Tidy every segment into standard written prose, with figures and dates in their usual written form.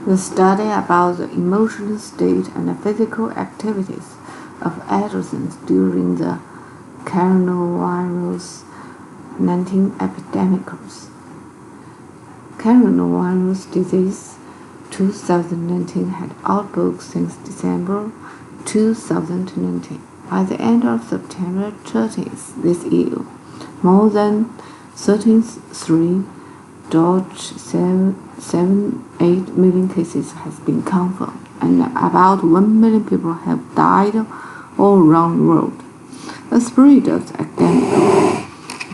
The study about the emotional state and the physical activities of adolescents during the coronavirus 19 epidemics. Coronavirus disease 2019 had outbreaks since December 2019. By the end of September 30th this year, more than 33.78 million cases has been confirmed, and about 1 million people have died all around the world. The spread of the epidemic,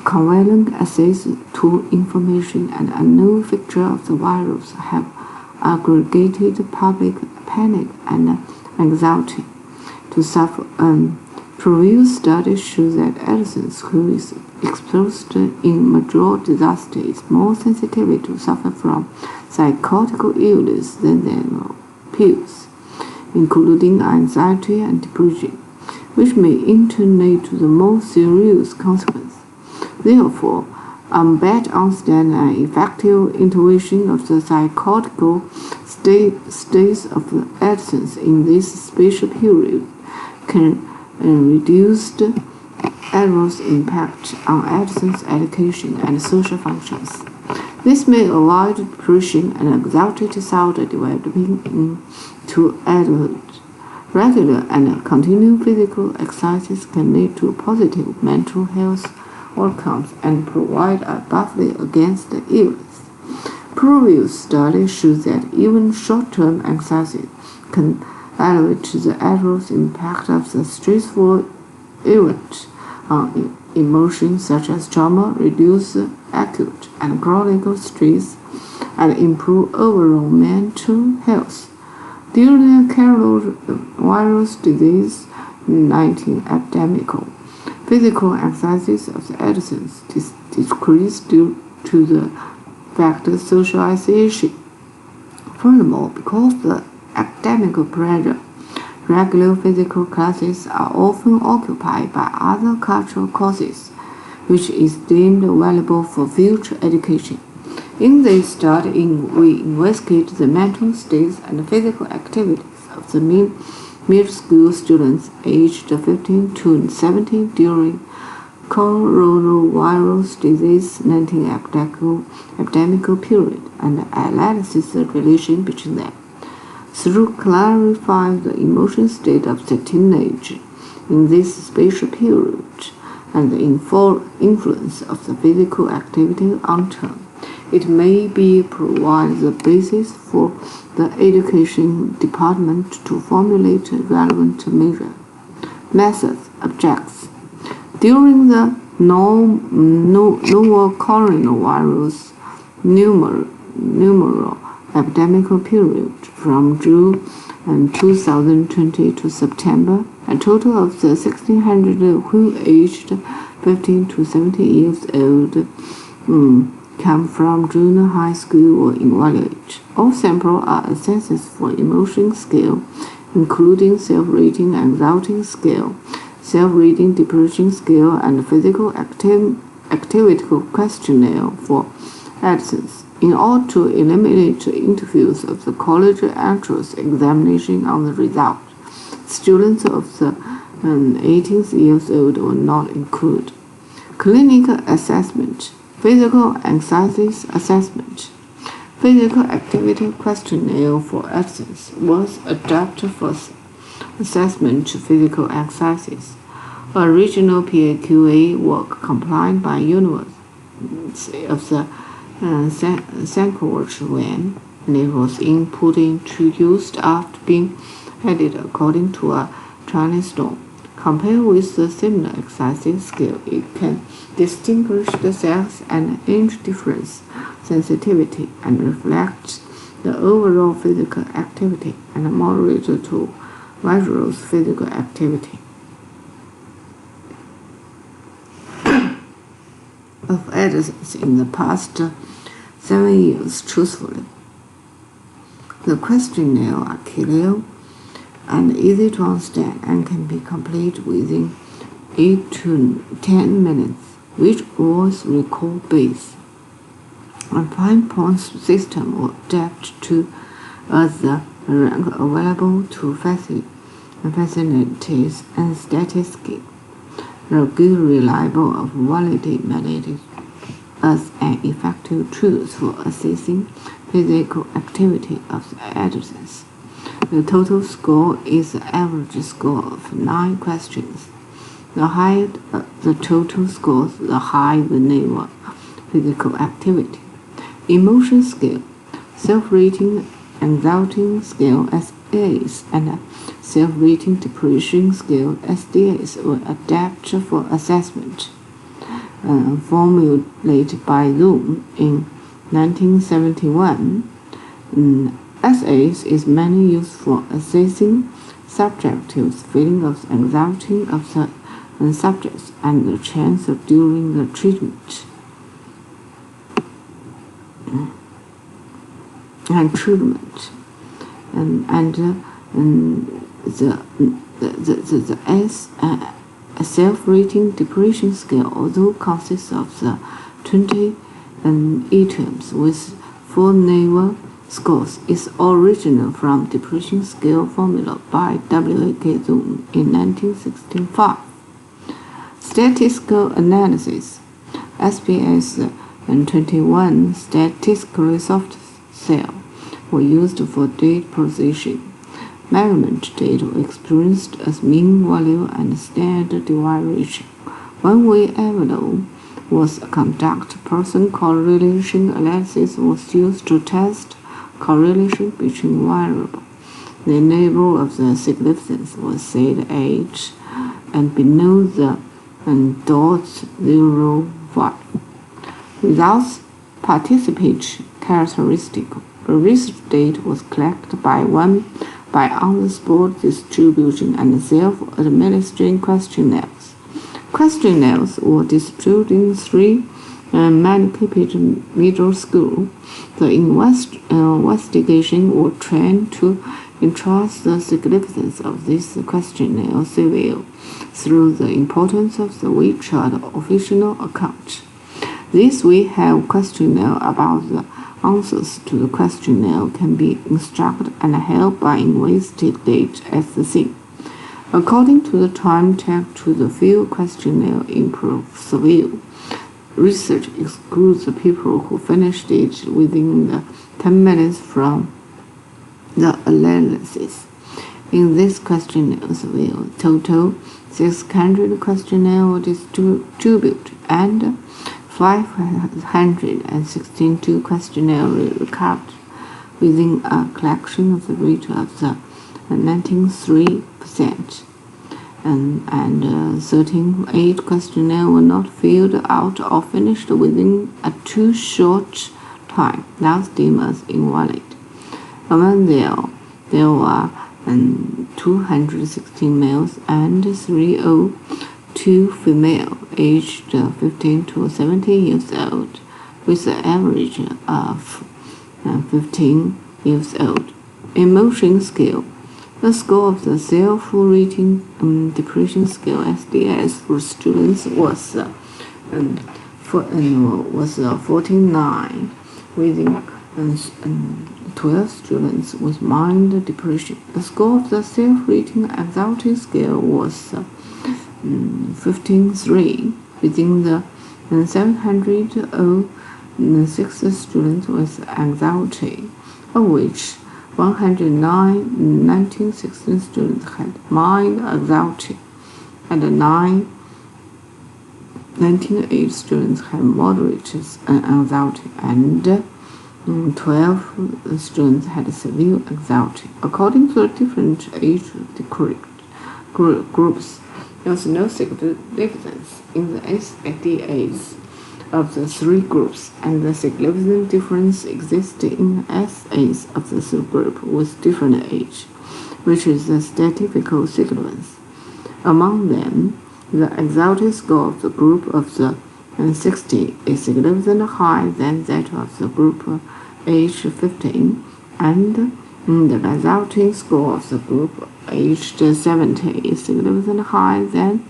covalent access to information, and unknown feature of the virus have aggregated public panic and anxiety to suffer. Previous studies show that adolescents who is exposed in major disaster is more sensitive to suffer from psychotic illness than their peers, including anxiety and depression, which may in turn lead to the more serious consequences. Therefore, better understand and effective intervention of the psychotic states of the adolescents in this special period can reduce the adverse impact on adolescents' education and social functions. This may avoid depression and anxiety disorder developing into adulthood. Regular and continued physical exercises can lead to positive mental health outcomes and provide a buffer against the illness. Previous studies show that even short-term exercises can elevate the adverse impact of the stressful event on emotions such as trauma, reduce acute and chronic stress, and improve overall mental health. During the coronavirus disease 19 epidemic, physical exercises of the adolescents decreased due to the fact of socialization. Furthermore, because the academic pressure, regular physical classes are often occupied by other cultural courses, which is deemed valuable for future education. In this study, we investigate the mental states and physical activities of the middle school students aged 15 to 17 during coronavirus disease 19 epidemic period, and analysis the relation between them. Through clarifying the emotional state of the teenager in this special period and the influence of the physical activity on them, it may be provide the basis for the education department to formulate relevant methods, objects. During the novel coronavirus numeral epidemic period from June 2020 to September, a total of the 1,600 who aged 15 to 17 years old come from junior high school or evaluate. All samples are assessed for emotion scale, including self-rating, anxiety scale, self-rating, depression scale, and physical activity questionnaire for adolescents, in order to eliminate interviews of the college entrance examination on the result. Students of the 18 years old were not included. Clinical assessment, physical exercise assessment. Physical activity questionnaire for adolescents was adapted for assessment to physical exercises. Original PAQA work compliant by University of the Psychiatry, and it was input into use after being added according to a Chinese norm. Compared with the similar exercise scale, it can distinguish the sex and age difference, sensitivity, and reflect the overall physical activity and moderate to vigorous physical activity of adolescents in the past 7 years truthfully. The questionnaire are clear and easy to understand and can be completed within 8 to 10 minutes, which was record based. A 5-point system will adapt to as the rank available to facilities and statistics, the good, reliable, of validated as an effective tool for assessing physical activity of the adolescents. The total score is the average score of 9 questions. The higher the total scores, the higher the level of physical activity. Emotion scale, self-rating anxiety scale SAs, and self-rating depression scale SDAs were adapted for assessment. Formulated by Zhang in 1971, SAs is mainly used for assessing subjective feeling of anxiety of the subjects and the chance during the treatment. The self-rating depression scale, although consists of the 20 items with 4 level scores, is original from depression scale formula by W.K. Zhang in 1965. Statistical analysis. SPS 21 statistically soft cell were used for data processing. Measurement data were experienced as mean value and standard deviation. One way avenue was conduct person correlation analysis was used to test correlation between variables. The label of the significance was set H and below the dots 0.5. Results participation characteristic. The research data was collected by on-the-spot distribution and self-administering questionnaires. Questionnaires were distributed in 3 Maritime middle school. The investigation was trained to entrust the significance of this questionnaire survey through the importance of the WeChat official account. This way, have questionnaire about the answers to the questionnaire can be instructed and helped by investigate as the same. According to the time taken to the field questionnaire improve survey, research excludes the people who finished it within the 10 minutes from the analysis. In this questionnaire survey, total 600 questionnaires were distributed and 562 questionnaires recovered within a collection of the rate of the 93%, and 38 questionnaires were not filled out or finished within a too short time, thus deemed as invalid. Among them, there were 216 males and 302 females aged 15 to 17 years old, with an average of 15 years old. Emotion scale. The score of the self-rating depression scale SDS for students was 49, within 12 students with mild depression. The score of the self-rating anxiety scale was 15.3, within the 706 students with anxiety, of which 116 students had mild anxiety, and 98 students had moderate anxiety, and 12 students had severe anxiety. According to the different age groups, there was no significance in the SADAs of the 3 groups, and the significant difference existed in SAs of the subgroup with different age, which is the statistical significance. Among them, the anxiety score of the group of the 60 is significantly higher than that of the group aged 15, and the anxiety score of the group aged 70 is significantly higher than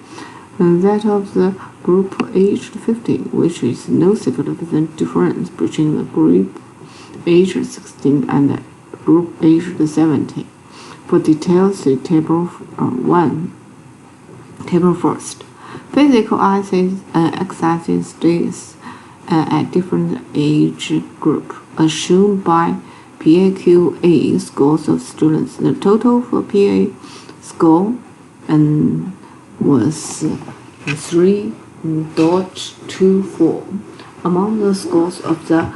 that of the group aged 15, which is no significant difference between the group aged 16 and the group aged 70. For details, see table 1. Table first. Physical exercises days at different age group, as shown by PAQA scores of students. The total for PA score was 3.24. Among the scores of the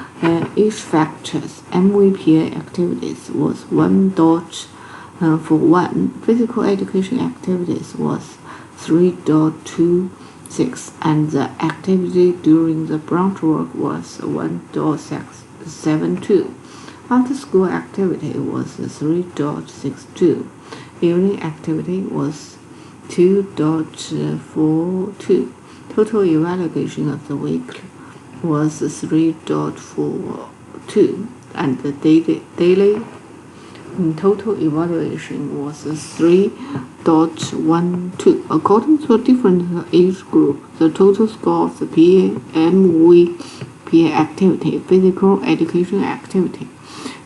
age factors, MVPA activities was 1.41. Physical education activities was 3.26, and the activity during the branch work was 1.72. After school activity was 3.62. Evening activity was 2.42. Total evaluation of the week was 3.42, and the daily total evaluation was 3.12. According to different age group, the total score of the PA, MVPA activity, physical education activity,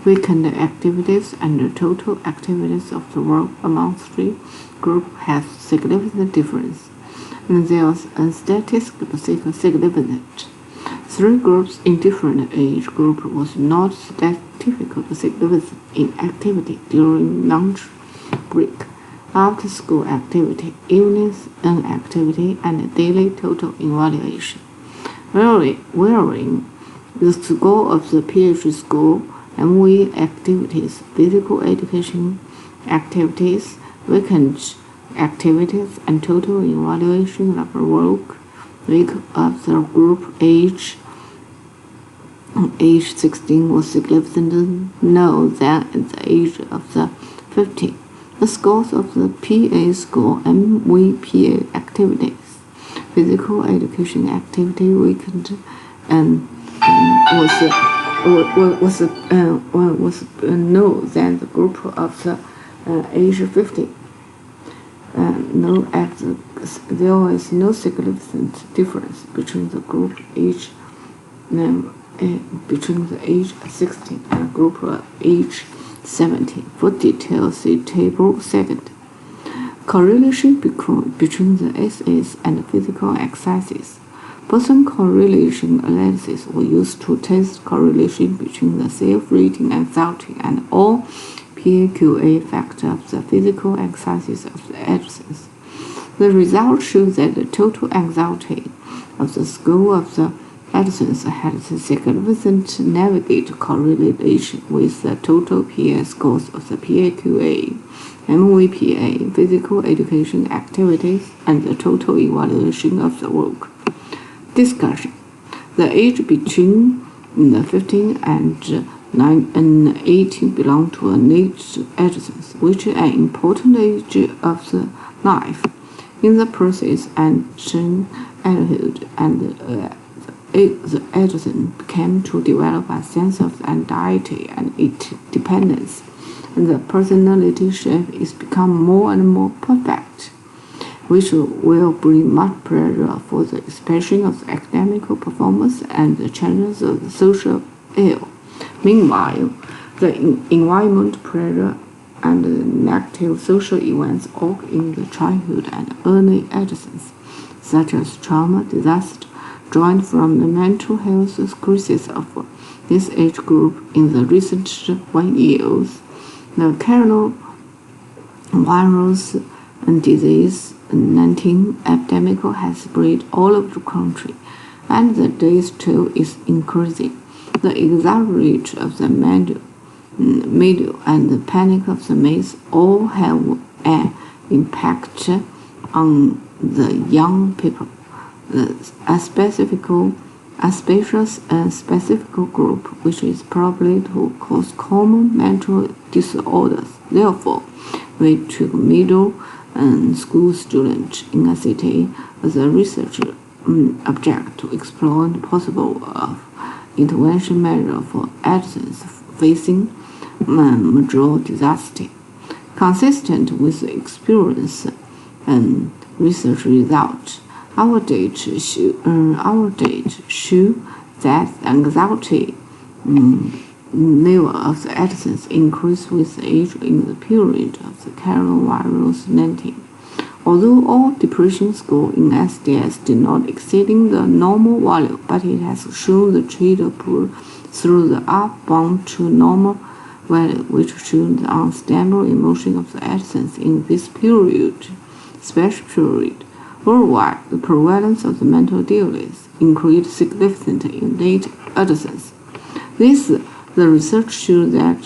weekend activities, and the total activities of the work among three groups has significant difference, and there was a statistically significant. Three groups in different age group was not statistically significant in activity during lunch break, after school activity, evenings activity, and daily total evaluation. Varying the score of the PH school, MV activities, physical education activities, weekend activities, and total evaluation of the work week of the group age 16 was significantly lower than at the age of the 50. The scores of the PA score, MVPA activities, physical education activity weekend was lower than the group of the age 50. There is no significant difference between the group age between the age 16 and group age 70. For details, see table 2. Correlation between the essays and physical exercises. Person correlation analysis was used to test correlation between the self-reading anxiety and all PAQA factors of the physical exercises of the adolescents. The results show that the total anxiety of the school of the adolescents had a significant negative correlation with the total PA scores of the PAQA, MVPA, physical education activities, and the total evaluation of the work. Discussion. The age between 15 and 18 belong to a late adolescence, which is an important age of the life. In the process and adulthood, and the adolescent became to develop a sense of anxiety and dependence, and the personality shape is become more and more perfect, which will bring much pressure for the expression of the academic performance and the challenges of the social ill. Meanwhile, the environment pressure and the negative social events occur in the childhood and early adolescence, such as trauma, disaster, drawn from the mental health crisis of this age group in the recent 1 years. The coronavirus disease 19 epidemic has spread all over the country, and the death toll is increasing. The exaggeration of the media and the panic of the mass all have an impact on the young people. A specific group which is probably to cause common mental disorders. Therefore, we took middle school students in a city as a research object to explore the possible intervention measure for adolescents facing major disaster. Consistent with the experience and research results, our data show that anxiety level of the Adolescents increased with age in the period of the coronavirus 19. Although all depression scores in SDS did not exceeding the normal value, but it has shown the trend pull through the upbound to normal value, which shows the unstable emotion of the adolescents in this special period. Worldwide, the prevalence of the mental illness increased significantly in late adolescence. The research showed that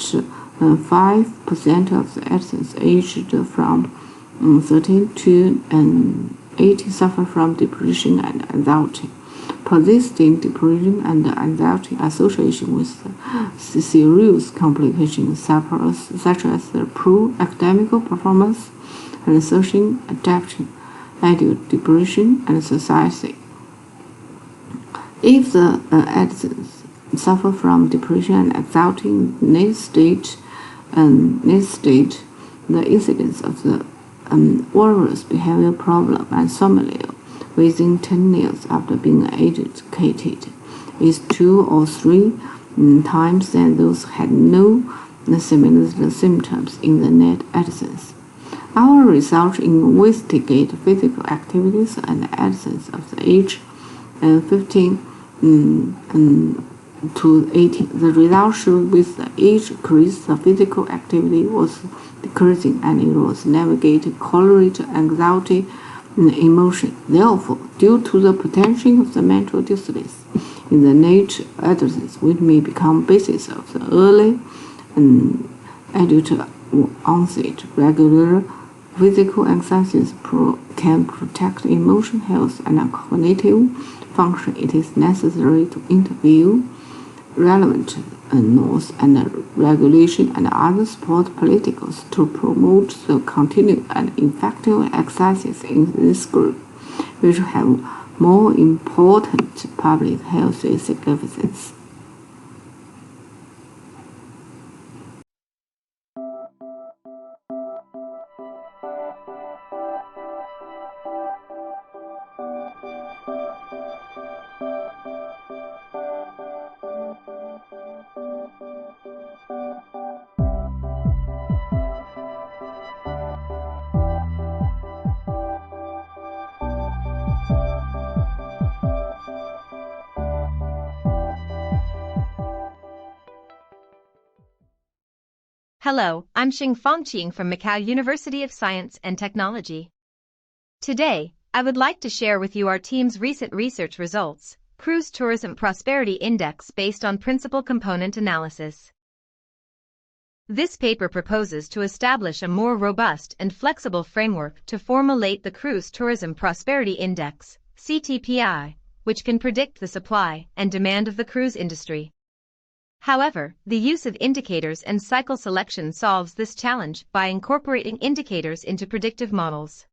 5% of the adolescents aged from 13 to 18 suffer from depression and anxiety. Persisting depression and anxiety association with serious complications such as poor academic performance and social adaptation, adult depression, and society. If the adolescents suffer from depression and anxiety in this stage, the incidence of the worse behavior problem and somnolence within 10 years after being educated is 2 or 3 times than those had no similar symptoms in the late adolescence. Our research investigates physical activities and adolescents of the age 15 to 18. The results showed with the age increase, the physical activity was decreasing and it was navigated correlated anxiety emotion. Therefore, due to the potential of the mental distress in the late adolescence, which may become basis of the early adult onset, regular physical exercises can protect emotional health and cognitive function. It is necessary to interview relevant laws and regulation and other support politicals to promote the continued and effective exercises in this group, which have more important public health significance. Hello, I'm Fangqing from Macau University of Science and Technology. Today, I would like to share with you our team's recent research results, Cruise Tourism Prosperity Index based on principal component analysis. This paper proposes to establish a more robust and flexible framework to formulate the Cruise Tourism Prosperity Index, CTPI, which can predict the supply and demand of the cruise industry. However, the use of indicators and cycle selection solves this challenge by incorporating indicators into predictive models.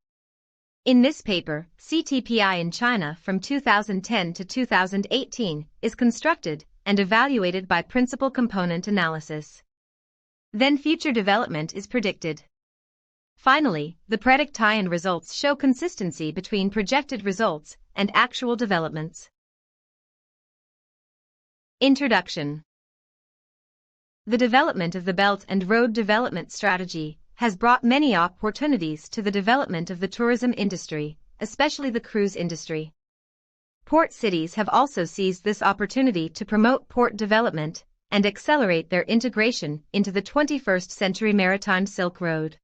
In this paper, CTPI in China from 2010 to 2018 is constructed and evaluated by principal component analysis. Then future development is predicted. Finally, the Pedagogical results show consistency between projected results and actual developments. Introduction. The development of the Belt and Road Development Strategy has brought many opportunities to the development of the tourism industry, especially the cruise industry. Port cities have also seized this opportunity to promote port development and accelerate their integration into the 21st century maritime Silk Road.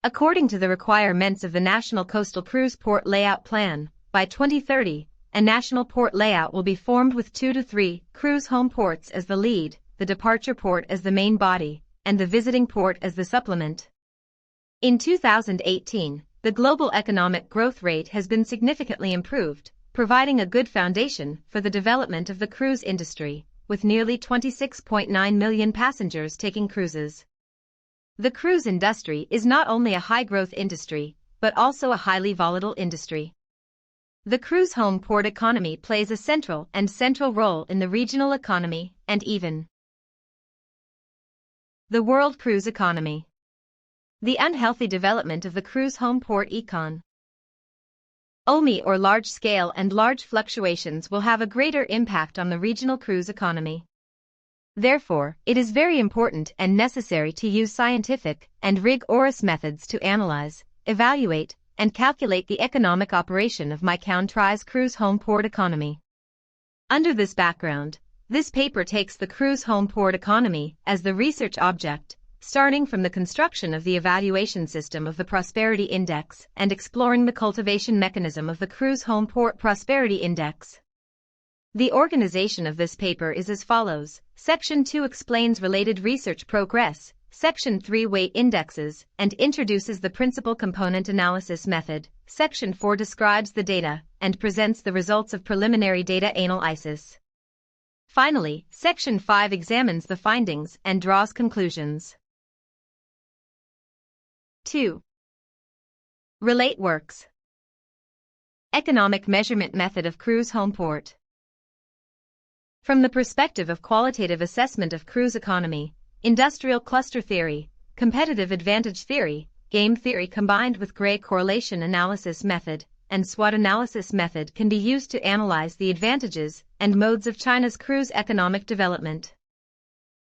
According to the requirements of the National Coastal Cruise Port Layout Plan, by 2030, a national port layout will be formed with 2 to 3 cruise home ports as the lead, the departure port as the main body, and the visiting port as the supplement. In 2018, the global economic growth rate has been significantly improved, providing a good foundation for the development of the cruise industry, with nearly 26.9 million passengers taking cruises. The cruise industry is not only a high-growth industry, but also a highly volatile industry. The cruise home port economy plays a central role in the regional economy and even the world cruise economy. The unhealthy development of the cruise home port econ. OMI or large-scale and large fluctuations will have a greater impact on the regional cruise economy. Therefore, it is very important and necessary to use scientific and rigorous methods to analyze, evaluate, and calculate the economic operation of my country's cruise home port economy. Under this background, this paper takes the cruise home port economy as the research object, starting from the construction of the evaluation system of the Prosperity Index and exploring the cultivation mechanism of the Cruise Home Port Prosperity Index. The organization of this paper is as follows. Section 2 explains related research progress, Section 3 weight indexes, and introduces the principal component analysis method. Section 4 describes the data and presents the results of preliminary data analysis. Finally, Section 5 examines the findings and draws conclusions. 2. Relate works. Economic measurement method of cruise home port. From the perspective of qualitative assessment of cruise economy, industrial cluster theory, competitive advantage theory, game theory combined with gray correlation analysis method, and SWOT analysis method can be used to analyze the advantages and modes of China's cruise economic development.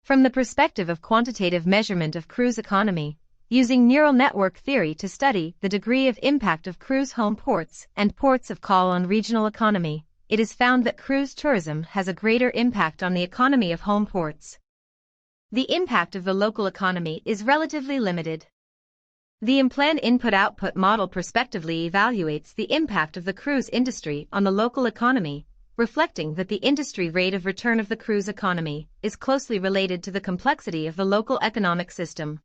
From the perspective of quantitative measurement of cruise economy, using neural network theory to study the degree of impact of cruise home ports and ports of call on regional economy, it is found that cruise tourism has a greater impact on the economy of home ports. The impact of the local economy is relatively limited. The Implan input-output model prospectively evaluates the impact of the cruise industry on the local economy, reflecting that the industry rate of return of the cruise economy is closely related to the complexity of the local economic system.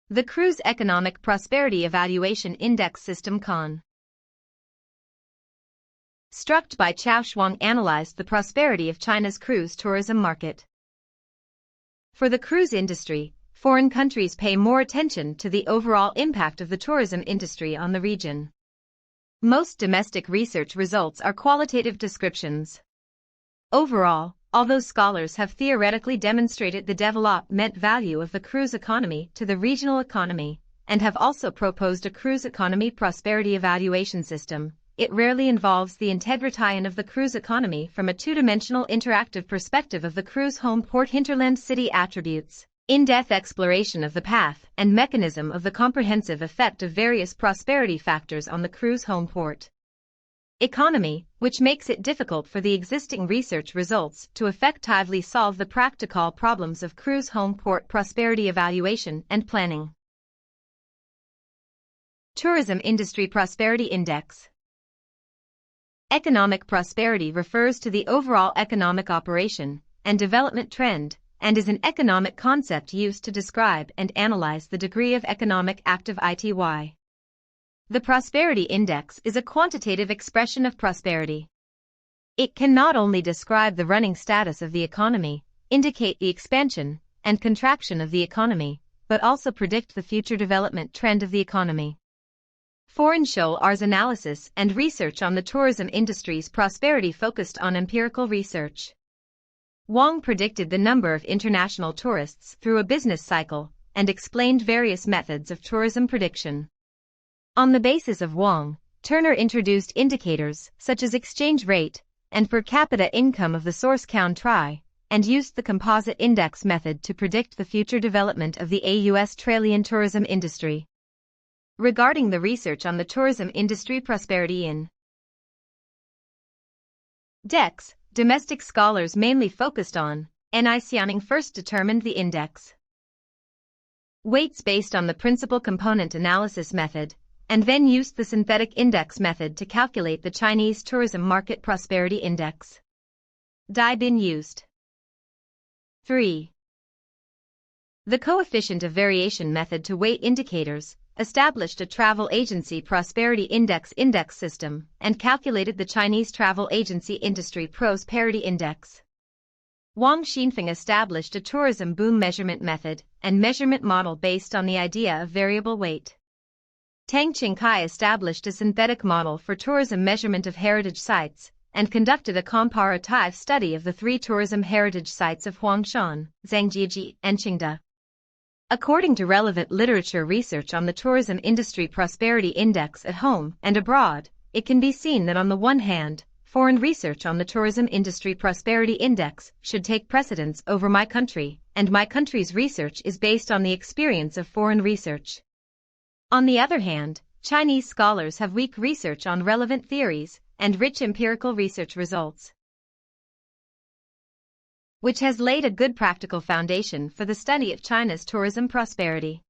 The Cruise Economic Prosperity Evaluation Index System CON. Struct by Chao Shuang analyzed the prosperity of China's cruise tourism market. For the cruise industry, foreign countries pay more attention to the overall impact of the tourism industry on the region. Most domestic research results are qualitative descriptions. Overall, although scholars have theoretically demonstrated the development value of the cruise economy to the regional economy, and have also proposed a cruise economy prosperity evaluation system, it rarely involves the integration of the cruise economy from a two-dimensional interactive perspective of the cruise home port hinterland city attributes, in-depth exploration of the path and mechanism of the comprehensive effect of various prosperity factors on the cruise home port economy, which makes it difficult for the existing research results to effectively solve the practical problems of cruise home port prosperity evaluation and planning. Tourism Industry Prosperity Index. Economic prosperity refers to the overall economic operation and development trend, and is an economic concept used to describe and analyze the degree of economic activity. The Prosperity Index is a quantitative expression of prosperity. It can not only describe the running status of the economy, indicate the expansion and contraction of the economy, but also predict the future development trend of the economy. Foreign Shoal's analysis and research on the tourism industry's prosperity focused on empirical research. Wang predicted the number of international tourists through a business cycle and explained various methods of tourism prediction. On the basis of Wang, Turner introduced indicators such as exchange rate and per capita income of the source country, and used the composite index method to predict the future development of the Australian tourism industry. Regarding the research on the tourism industry prosperity in DEX, domestic scholars mainly focused on Xi'an first determined the index weights based on the principal component analysis method, and then used the synthetic index method to calculate the Chinese tourism market prosperity index. Dai Bin used 3. The coefficient of variation method to weight indicators, established a travel agency prosperity index system, and calculated the Chinese travel agency industry prosperity index. Wang Xinfeng established a tourism boom measurement method and measurement model based on the idea of variable weight. Tang Qingkai established a synthetic model for tourism measurement of heritage sites and conducted a comparative study of the 3 tourism heritage sites of Huangshan, Zhangji, and Qingda. According to relevant literature research on the tourism industry prosperity index at home and abroad, it can be seen that on the one hand, foreign research on the tourism industry prosperity index should take precedence over my country, and my country's research is based on the experience of foreign research. On the other hand, Chinese scholars have weak research on relevant theories and rich empirical research results, which has laid a good practical foundation for the study of China's tourism prosperity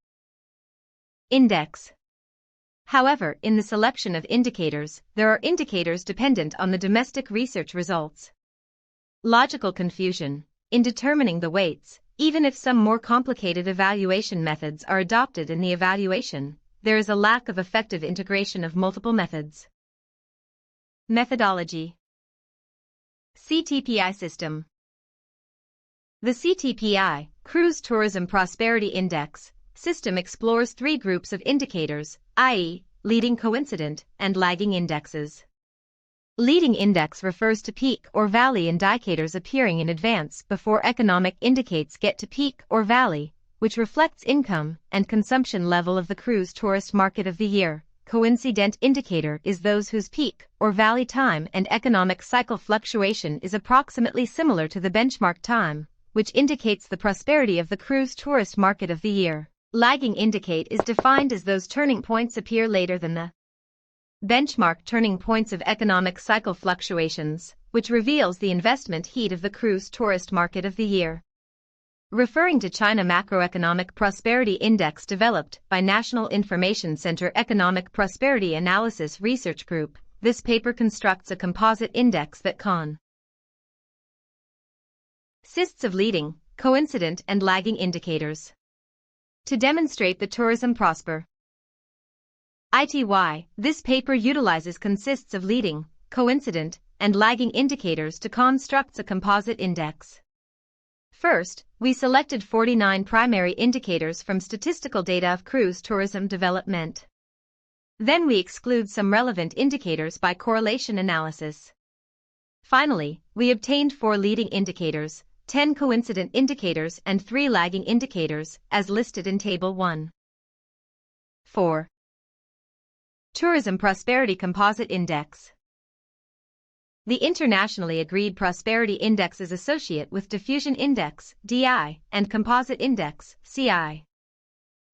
index. However, in the selection of indicators, there are indicators dependent on the domestic research results. Logical confusion in determining the weights. Even if some more complicated evaluation methods are adopted in the evaluation, there is a lack of effective integration of multiple methods. Methodology. CTPI system. The CTPI, Cruise Tourism Prosperity Index, system explores three groups of indicators, i.e., leading coincident and lagging indexes. Leading index refers to peak or valley indicators appearing in advance before economic indicators get to peak or valley, which reflects income and consumption level of the cruise tourist market of the year. Coincident indicator is those whose peak or valley time and economic cycle fluctuation is approximately similar to the benchmark time, which indicates the prosperity of the cruise tourist market of the year. Lagging indicate is defined as those turning points appear later than the benchmark turning points of economic cycle fluctuations, which reveals the investment heat of the cruise tourist market of the year. Referring to China Macroeconomic Prosperity Index developed by National Information Center Economic Prosperity Analysis Research Group, this paper constructs a composite index that consists of leading, coincident and lagging indicators. To demonstrate the tourism prosper ITY, this paper consists of leading, coincident, and lagging indicators to construct a composite index. First, we selected 49 primary indicators from statistical data of cruise tourism development. Then we exclude some relevant indicators by correlation analysis. Finally, we obtained 4 leading indicators, 10 coincident indicators and 3 lagging indicators, as listed in Table 1. 4. Tourism Prosperity Composite Index. The internationally agreed prosperity index is associate with diffusion index, DI, and composite index, CI.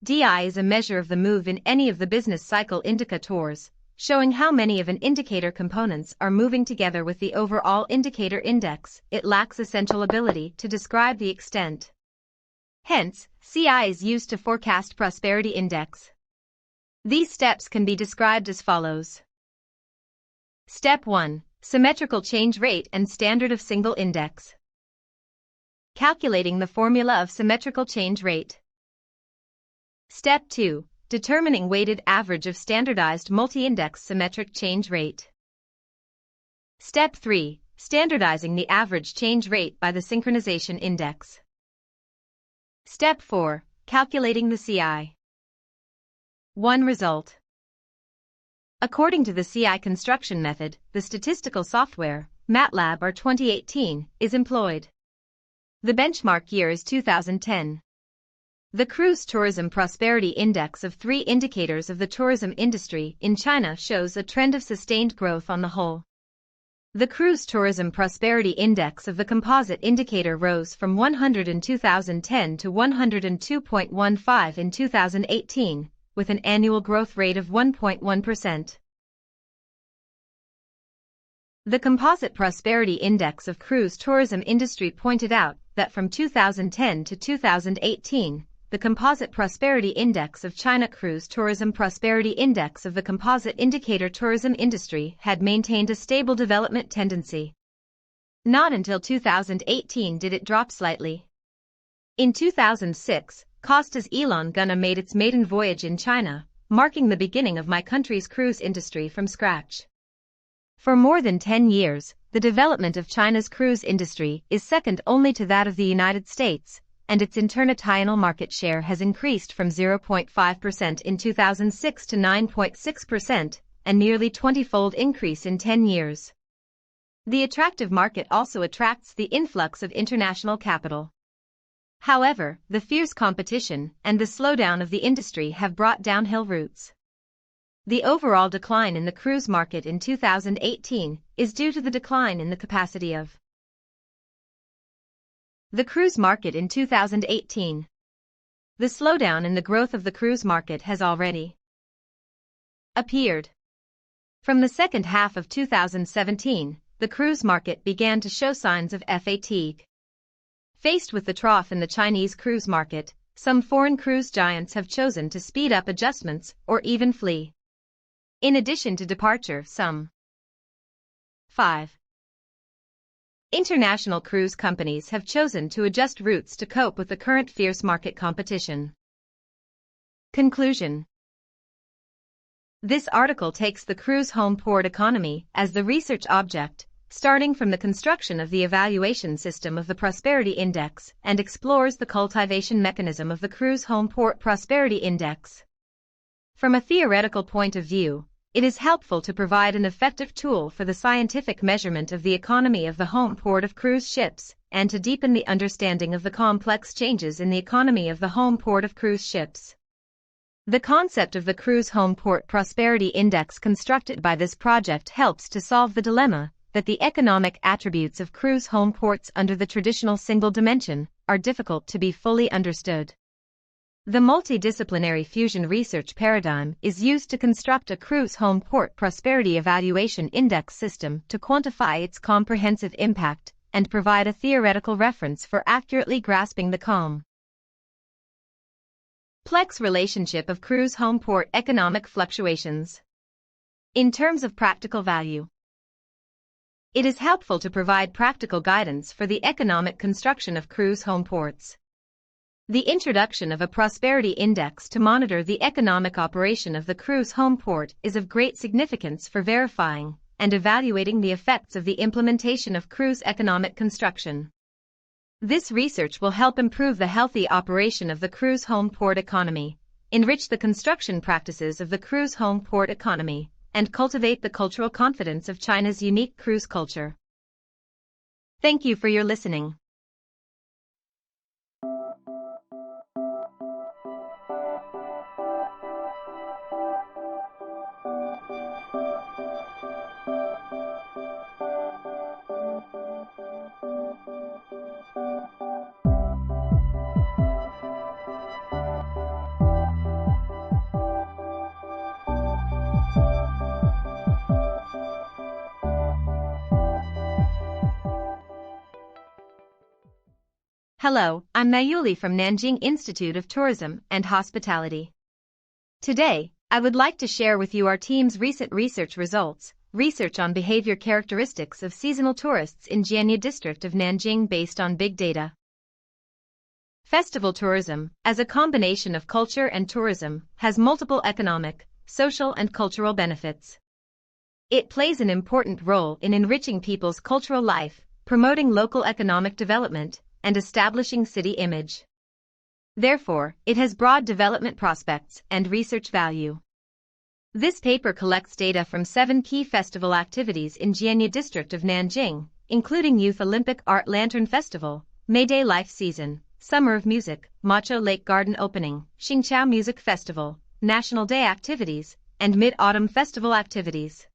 DI is a measure of the move in any of the business cycle indicators, showing how many of an indicator components are moving together with the overall indicator index. It lacks essential ability to describe the extent. Hence, CI is used to forecast prosperity index. These steps can be described as follows. Step 1. Symmetrical change rate and standard of single index. Calculating the formula of symmetrical change rate. Step 2. Determining weighted average of standardized multi-index symmetric change rate. Step 3. Standardizing the average change rate by the synchronization index. Step 4. Calculating the CI. 1 result. According to the CI construction method, the statistical software, MATLAB or 2018, is employed. The benchmark year is 2010. The Cruise Tourism Prosperity Index of 3 indicators of the tourism industry in China shows a trend of sustained growth on the whole. The Cruise Tourism Prosperity Index of the composite indicator rose from 100 in 2010 to 102.15 in 2018, with an annual growth rate of 1.1%. The Composite Prosperity Index of Cruise Tourism Industry pointed out that from 2010 to 2018, the Composite Prosperity Index of China Cruise Tourism Prosperity Index of the composite indicator tourism industry had maintained a stable development tendency. Not until 2018 did it drop slightly. In 2006, Costa's Elon Gunna made its maiden voyage in China, marking the beginning of my country's cruise industry from scratch. For more than 10 years, the development of China's cruise industry is second only to that of the United States, and its international market share has increased from 0.5% in 2006 to 9.6%, a nearly 20-fold increase in 10 years. The attractive market also attracts the influx of international capital. However, the fierce competition and the slowdown of the industry have brought downhill routes. The overall decline in the cruise market in 2018 is due to the decline in the capacity of the cruise market in 2018. The slowdown in the growth of the cruise market has already appeared. From the second half of 2017, the cruise market began to show signs of fatigue. Faced with the trough in the Chinese cruise market, some foreign cruise giants have chosen to speed up adjustments or even flee. In addition to departure, some 5 international cruise companies have chosen to adjust routes to cope with the current fierce market competition. Conclusion. This article takes the cruise home port economy as the research object, starting from the construction of the evaluation system of the Prosperity Index, and explores the cultivation mechanism of the Cruise Home Port Prosperity Index. From a theoretical point of view, it is helpful to provide an effective tool for the scientific measurement of the economy of the home port of cruise ships, and to deepen the understanding of the complex changes in the economy of the home port of cruise ships. The concept of the Cruise Home Port Prosperity Index constructed by this project helps to solve the dilemma that the economic attributes of cruise home ports under the traditional single dimension are difficult to be fully understood. The multidisciplinary fusion research paradigm is used to construct a cruise home port prosperity evaluation index system to quantify its comprehensive impact and provide a theoretical reference for accurately grasping the complex relationship of cruise home port economic fluctuations. In terms of practical value, it is helpful to provide practical guidance for the economic construction of cruise home ports. The introduction of a prosperity index to monitor the economic operation of the cruise home port is of great significance for verifying and evaluating the effects of the implementation of cruise economic construction. This research will help improve the healthy operation of the cruise home port economy, enrich the construction practices of the cruise home port economy, and cultivate the cultural confidence of China's unique cruise culture. Thank you for your listening. Hello, I'm Mayuli from Nanjing Institute of Tourism and Hospitality. Today, I would like to share with you our team's recent research results, research on behavior characteristics of seasonal tourists in Jianye district of Nanjing based on big data. Festival tourism, as a combination of culture and tourism, has multiple economic, social and cultural benefits. It plays an important role in enriching people's cultural life, promoting local economic development, and establishing city image. Therefore, it has broad development prospects and research value. This paper collects data from 7 key festival activities in Jianye district of Nanjing, including Youth Olympic Art Lantern Festival, May Day Life Season, Summer of Music, Macau Lake Garden Opening, Xingqiao Music Festival, National Day activities, and Mid-Autumn Festival activities.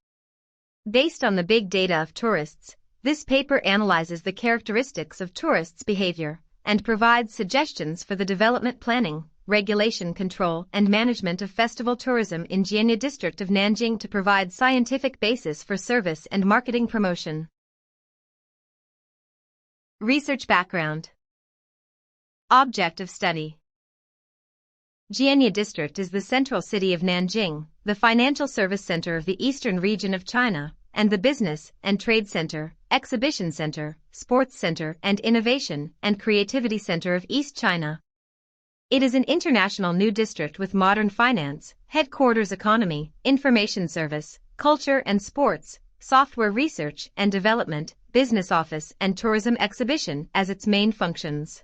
Based on the big data of tourists, this paper analyzes the characteristics of tourists' behavior and provides suggestions for the development planning, regulation control and management of festival tourism in Jianye district of Nanjing to provide scientific basis for service and marketing promotion. Research background. Object of study. Jianye district is the central city of Nanjing, the financial service center of the eastern region of China, and the business and trade center, exhibition center, sports center, and innovation and creativity center of East China. It is an international new district with modern finance, headquarters economy, information service, culture and sports, software research and development, business office and tourism exhibition as its main functions.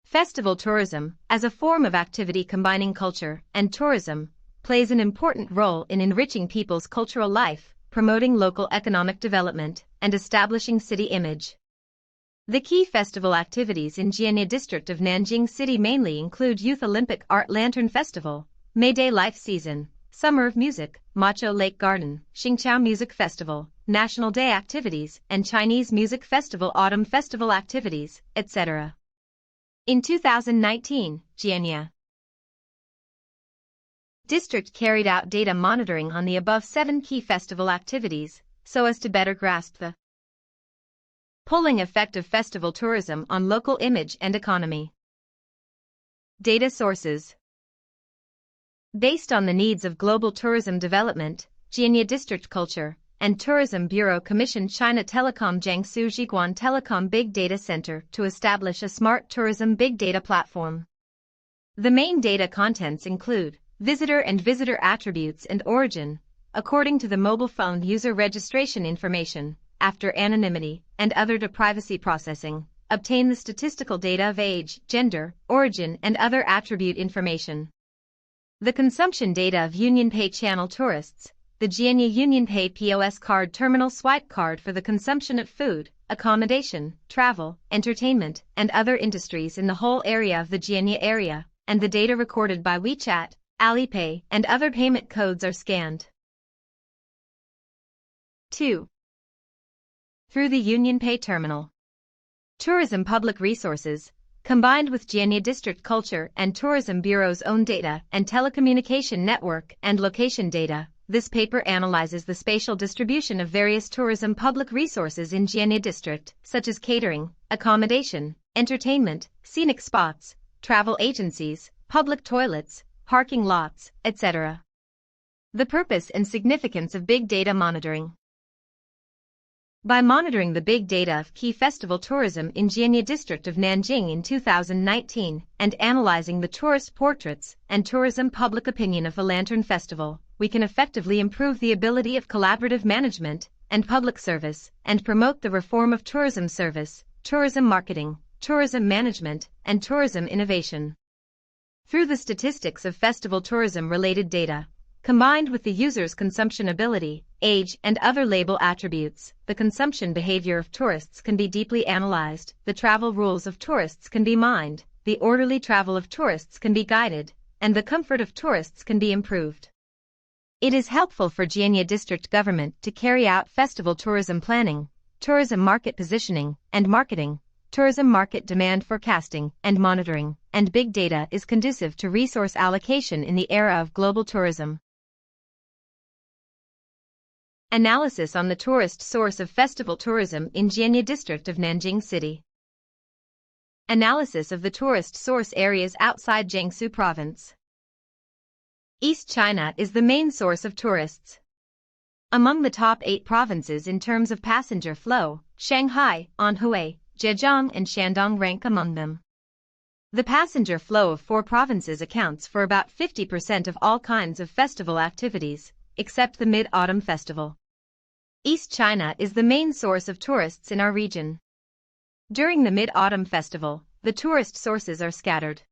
Festival tourism, as a form of activity combining culture and tourism, plays an important role in enriching people's cultural life, promoting local economic development, and establishing city image. The key festival activities in Jianye district of Nanjing City mainly include Youth Olympic Art Lantern Festival, May Day Life Season, Summer of Music, Macau Lake Garden, Qingqiao Music Festival, National Day activities, and Chinese Music Festival Autumn Festival activities, etc. In 2019, Jianya District carried out data monitoring on the above 7 key festival activities, so as to better grasp the pulling effect of festival tourism on local image and economy. Data sources. Based on the needs of global tourism development, Jianya District Culture and Tourism Bureau commissioned China Telecom Jiangsu Zhiguan Telecom Big Data Center to establish a smart tourism big data platform. The main data contents include visitor and visitor attributes and origin, according to the mobile phone user registration information, after anonymity and other privacy processing, obtain the statistical data of age, gender, origin and other attribute information. The consumption data of UnionPay channel tourists, the Jianya UnionPay POS card terminal swipe card for the consumption of food, accommodation, travel, entertainment, and other industries in the whole area of the Jianya area, and the data recorded by WeChat, Alipay, and other payment codes are scanned. 2. Through the UnionPay terminal. Tourism public resources, combined with Jianya District Culture and Tourism Bureau's own data and telecommunication network and location data, this paper analyzes the spatial distribution of various tourism public resources in Jianya District, such as catering, accommodation, entertainment, scenic spots, travel agencies, public toilets, parking lots, etc. The purpose and significance of big data monitoring. By monitoring the big data of key festival tourism in Jianya District of Nanjing in 2019 and analyzing the tourist portraits and tourism public opinion of the Lantern Festival, we can effectively improve the ability of collaborative management and public service and promote the reform of tourism service, tourism marketing, tourism management, and tourism innovation. Through the statistics of festival tourism-related data, combined with the user's consumption ability, age, and other label attributes, the consumption behavior of tourists can be deeply analyzed, the travel rules of tourists can be mined, the orderly travel of tourists can be guided, and the comfort of tourists can be improved. It is helpful for Jianya District government to carry out festival tourism planning, tourism market positioning and marketing, tourism market demand forecasting and monitoring, and big data is conducive to resource allocation in the era of global tourism. Analysis on the tourist source of festival tourism in Jianya District of Nanjing City. Analysis of the tourist source areas outside Jiangsu Province. East China is the main source of tourists. Among the top 8 provinces in terms of passenger flow, Shanghai, Anhui, Zhejiang and Shandong rank among them. The passenger flow of 4 provinces accounts for about 50% of all kinds of festival activities, except the Mid-Autumn Festival. East China is the main source of tourists in our region. During the Mid-Autumn Festival, the tourist sources are scattered.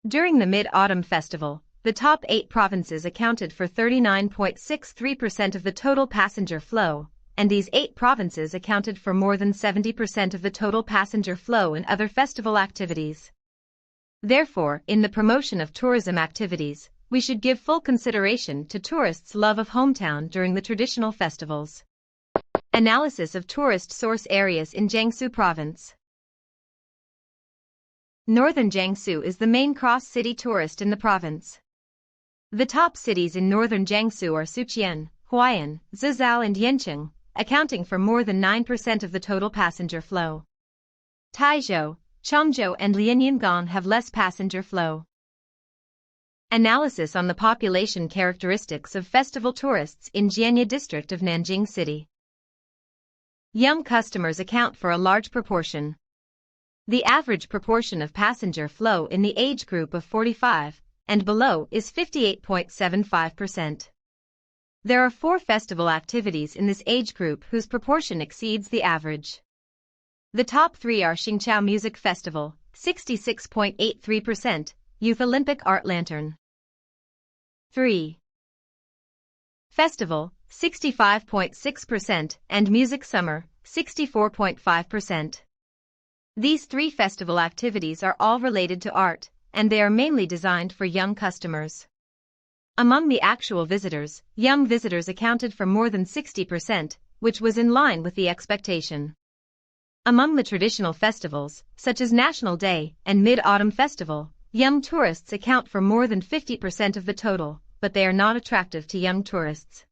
During the Mid-Autumn Festival, the top 8 provinces accounted for 39.63% of the total passenger flow, and these 8 provinces accounted for more than 70% of the total passenger flow in other festival activities. Therefore, in the promotion of tourism activities, we should give full consideration to tourists' love of hometown during the traditional festivals. Analysis of tourist source areas in Jiangsu Province. Northern Jiangsu is the main cross-city tourist in the province. The top cities in northern Jiangsu are Suqian, Huaiyan, Zizhou and Yancheng, accounting for more than 9% of the total passenger flow. Taizhou, Changzhou and Lianyungan have less passenger flow. Analysis on the population characteristics of festival tourists in Jianya District of Nanjing City. Young customers account for a large proportion. The average proportion of passenger flow in the age group of 45 and below is 58.75%. There are 4 festival activities in this age group whose proportion exceeds the average. The top 3 are Xingqiao Music Festival, 66.83%, Youth Olympic Art Lantern. 3. Festival, 65.6%, and Music Summer, 64.5%. These 3 festival activities are all related to art, and they are mainly designed for young customers. Among the actual visitors, young visitors accounted for more than 60%, which was in line with the expectation. Among the traditional festivals, such as National Day and Mid-Autumn Festival, young tourists account for more than 50% of the total, but they are not attractive to young tourists.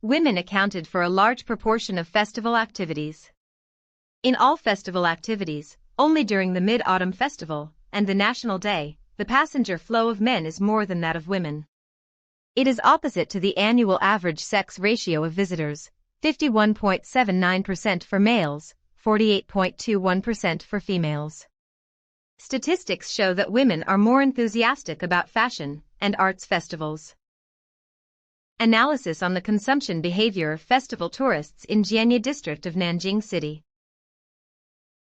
Women accounted for a large proportion of festival activities. In all festival activities, only during the Mid-Autumn Festival and the National Day, the passenger flow of men is more than that of women. It is opposite to the annual average sex ratio of visitors, 51.79% for males, 48.21% for females. Statistics show that women are more enthusiastic about fashion and arts festivals. Analysis on the consumption behavior of festival tourists in Jianye district of Nanjing City.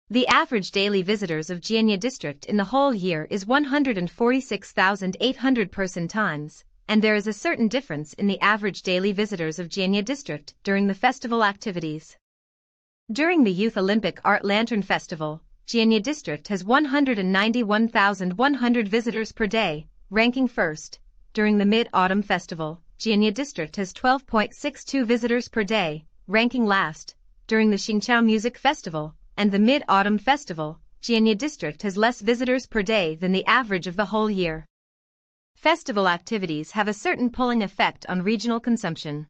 The average daily visitors of Jianye district in the whole year is 146,800 person times, and there is a certain difference in the average daily visitors of Jianye district during the festival activities. During the Youth Olympic Art Lantern Festival, Jianye district has 191,100 visitors per day, ranking first. During the Mid-Autumn Festival, Jianye district has 12.62 visitors per day, ranking last. During the Xingqiao Music Festival and the Mid-Autumn Festival, Jianye district has less visitors per day than the average of the whole year. Festival activities have a certain pulling effect on regional consumption.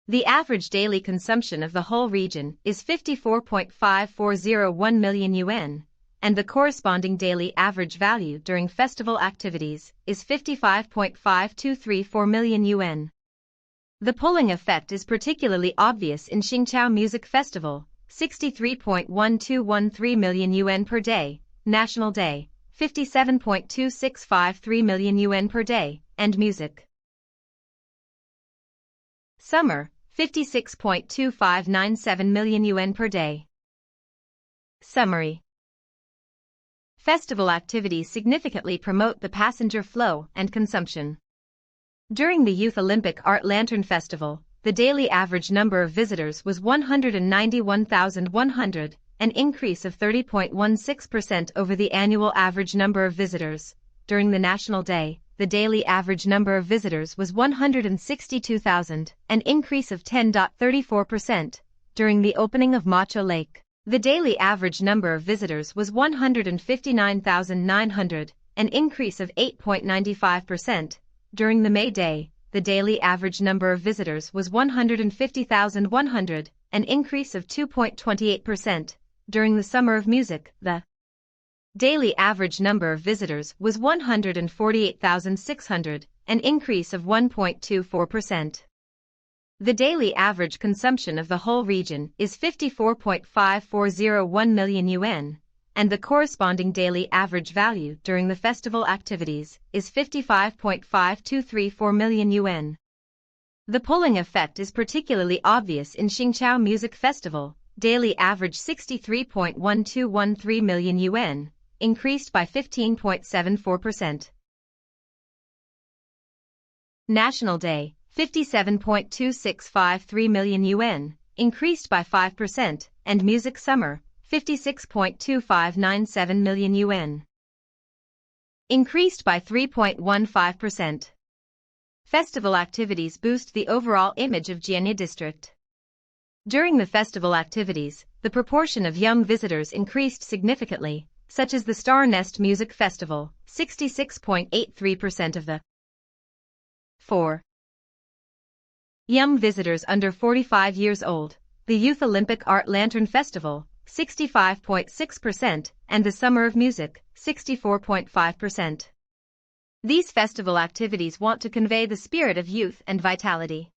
The average daily consumption of the whole region is 54.5401 million yuan, and the corresponding daily average value during festival activities is 55.5234 million yuan. The pulling effect is particularly obvious in Xingqiao Music Festival, 63.1213 million yuan per day, National Day, 57.2653 million yuan per day, and Music Summer, 56.2597 million yuan per day. Summary. Festival activities significantly promote the passenger flow and consumption. During the Youth Olympic Art Lantern Festival, the daily average number of visitors was 191,100, an increase of 30.16% over the annual average number of visitors. During the National Day, the daily average number of visitors was 162,000, an increase of 10.34%. During the opening of Macau Lake, the daily average number of visitors was 159,900, an increase of 8.95%. During the May Day, the daily average number of visitors was 150,100, an increase of 2.28%. During the Summer of Music, the daily average number of visitors was 148,600, an increase of 1.24%. The daily average consumption of the whole region is 54.5401 million yuan, and the corresponding daily average value during the festival activities is 55.5234 million yuan. The pulling effect is particularly obvious in Xingqiao Music Festival, daily average 63.1213 million yuan, increased by 15.74%. National Day, 57.2653 million yuan, increased by 5%, and Music Summer, 56.2597 million yuan, increased by 3.15%. Festival activities boost the overall image of Jianye district. During the festival activities, the proportion of young visitors increased significantly, such as the Star Nest Music Festival, 66.83% of the 4 young visitors under 45 years old, the Youth Olympic Art Lantern Festival, 65.6%, and the Summer of Music, 64.5%. These festival activities want to convey the spirit of youth and vitality.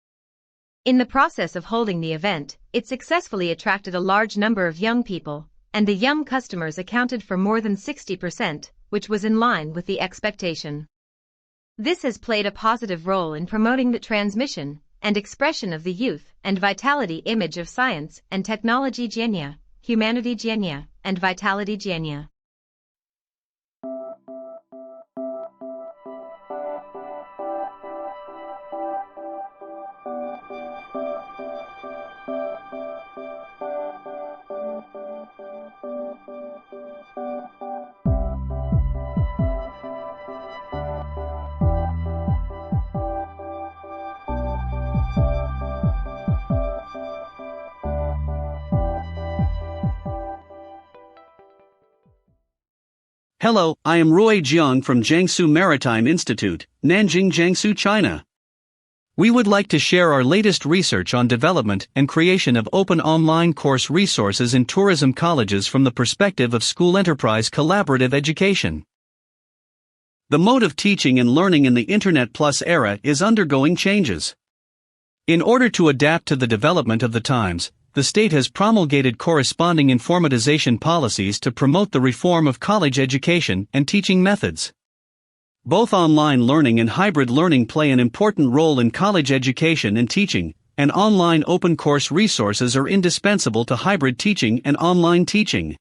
In the process of holding the event, it successfully attracted a large number of young people, and the young customers accounted for more than 60%, which was in line with the expectation. This has played a positive role in promoting the transmission and expression of the youth and vitality image of science and technology Jianye, humanity Jianye, and vitality Jianye. Hello, I am Rui Jiang from Jiangsu Maritime Institute, Nanjing, Jiangsu, China. We would like to share our latest research on development and creation of open online course resources in tourism colleges from the perspective of school enterprise collaborative education. The mode of teaching and learning in the Internet Plus era is undergoing changes. In order to adapt to the development of the times, the state has promulgated corresponding informatization policies to promote the reform of college education and teaching methods. Both online learning and hybrid learning play an important role in college education and teaching, and online open course resources are indispensable to hybrid teaching and online teaching.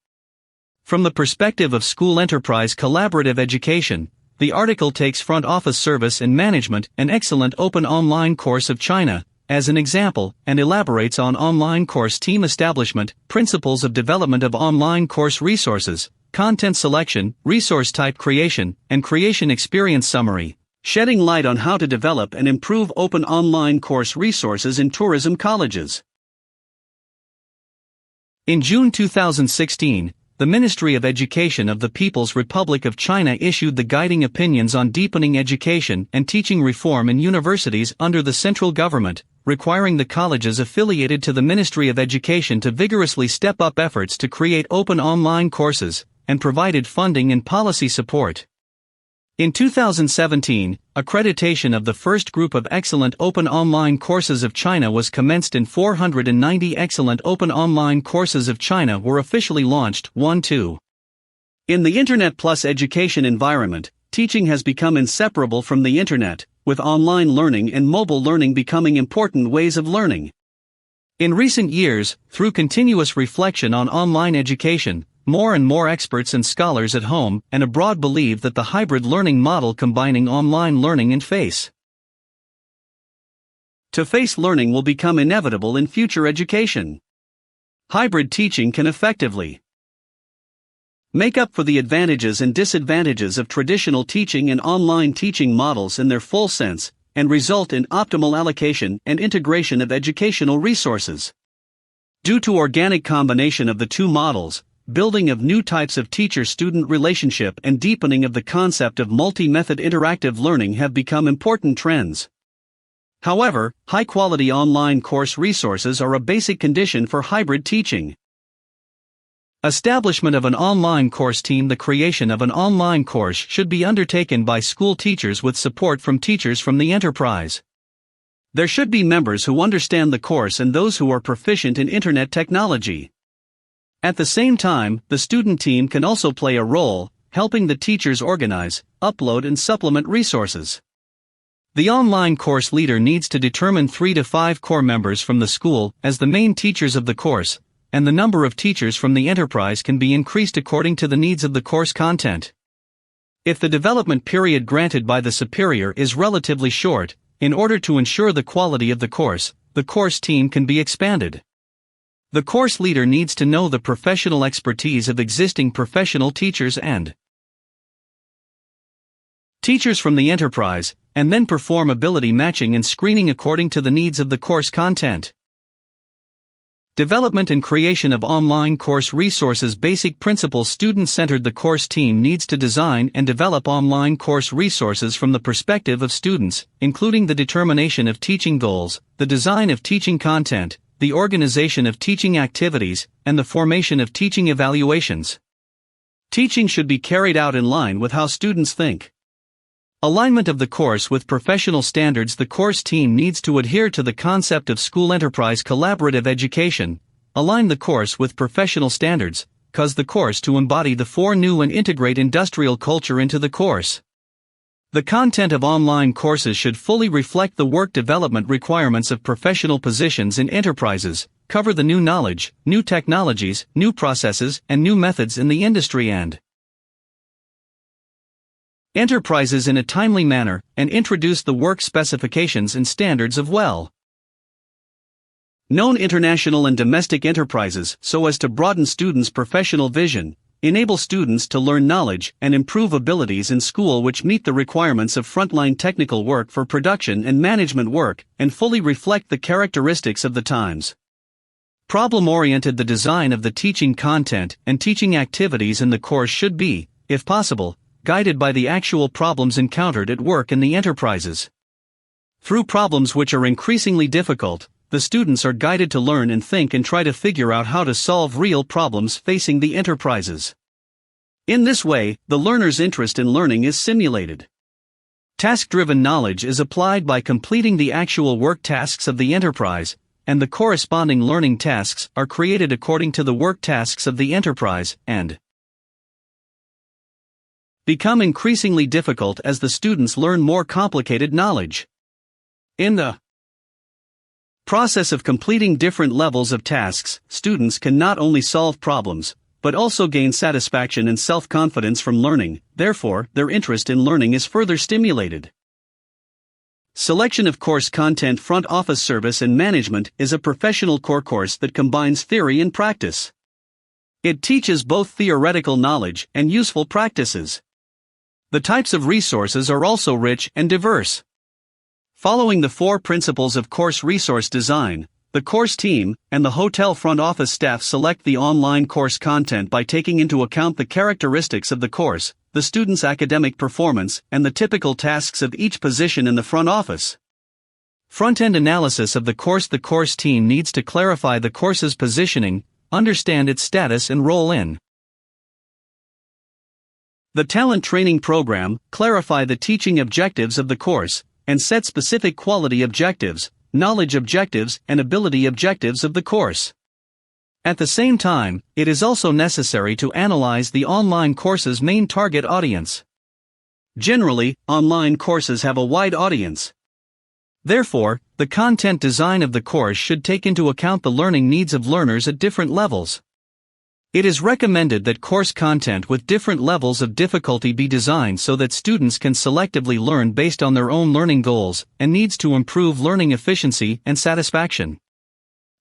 From the perspective of school enterprise collaborative education, the article takes front office service and management, an excellent open online course of China, as an example, and elaborates on online course team establishment, principles of development of online course resources, content selection, resource type creation, and creation experience summary, shedding light on how to develop and improve open online course resources in tourism colleges. In June 2016, the Ministry of Education of the People's Republic of China issued the guiding opinions on deepening education and teaching reform in universities under the central government, requiring the colleges affiliated to the Ministry of Education to vigorously step up efforts to create open online courses, and provided funding and policy support. In 2017, accreditation of the first group of excellent open online courses of China was commenced and 490 excellent open online courses of China were officially launched. 1-2. In the Internet Plus education environment, teaching has become inseparable from the Internet, with online learning and mobile learning becoming important ways of learning. In recent years, through continuous reflection on online education, more and more experts and scholars at home and abroad believe that the hybrid learning model combining online learning and face-to-face learning will become inevitable in future education. Hybrid teaching can effectively make up for the advantages and disadvantages of traditional teaching and online teaching models in their full sense, and result in optimal allocation and integration of educational resources. Due to organic combination of the two models, building of new types of teacher-student relationship and deepening of the concept of multi-method interactive learning have become important trends. However, high-quality online course resources are a basic condition for hybrid teaching. Establishment of an online course team. The creation of an online course should be undertaken by school teachers with support from teachers from the enterprise. There should be members who understand the course and those who are proficient in Internet technology. At the same time, the student team can also play a role, helping the teachers organize, upload and supplement resources. The online course leader needs to determine 3 to 5 core members from the school as the main teachers of the course, and the number of teachers from the enterprise can be increased according to the needs of the course content. If the development period granted by the superior is relatively short, in order to ensure the quality of the course team can be expanded. The course leader needs to know the professional expertise of existing professional teachers and teachers from the enterprise, and then perform ability matching and screening according to the needs of the course content. Development and creation of online course resources. Basic principles. Student-centered. The course team needs to design and develop online course resources from the perspective of students, including the determination of teaching goals, the design of teaching content, the organization of teaching activities, and the formation of teaching evaluations. Teaching should be carried out in line with how students think. Alignment of the course with professional standards. The course team needs to adhere to the concept of school enterprise collaborative education, align the course with professional standards, cause the course to embody the 4 new and integrate industrial culture into the course. The content of online courses should fully reflect the work development requirements of professional positions in enterprises, cover the new knowledge, new technologies, new processes, and new methods in the industry and enterprises in a timely manner, and introduce the work specifications and standards of well-known international and domestic enterprises so as to broaden students' professional vision, enable students to learn knowledge and improve abilities in school which meet the requirements of frontline technical work for production and management work, and fully reflect the characteristics of the times. Problem-oriented. The design of the teaching content and teaching activities in the course should be if possible, guided by the actual problems encountered at work in the enterprises. Through problems which are increasingly difficult, the students are guided to learn and think and try to figure out how to solve real problems facing the enterprises. In this way, the learner's interest in learning is simulated. Task-driven knowledge is applied by completing the actual work tasks of the enterprise, and the corresponding learning tasks are created according to the work tasks of the enterprise, and become increasingly difficult as the students learn more complicated knowledge. In the process of completing different levels of tasks, students can not only solve problems, but also gain satisfaction and self-confidence from learning, therefore, their interest in learning is further stimulated. Selection of course content. Front office service and management is a professional core course that combines theory and practice. It teaches both theoretical knowledge and useful practices. The types of resources are also rich and diverse. Following the 4 principles of course resource design, the course team and the hotel front office staff select the online course content by taking into account the characteristics of the course, the student's academic performance, and the typical tasks of each position in the front office. Front-end analysis of the course. The course team needs to clarify the course's positioning, understand its status and role in the talent training program, clarify the teaching objectives of the course, and set specific quality objectives, knowledge objectives, and ability objectives of the course. At the same time, it is also necessary to analyze the online course's main target audience. Generally, online courses have a wide audience. Therefore, the content design of the course should take into account the learning needs of learners at different levels. It is recommended that course content with different levels of difficulty be designed so that students can selectively learn based on their own learning goals and needs to improve learning efficiency and satisfaction.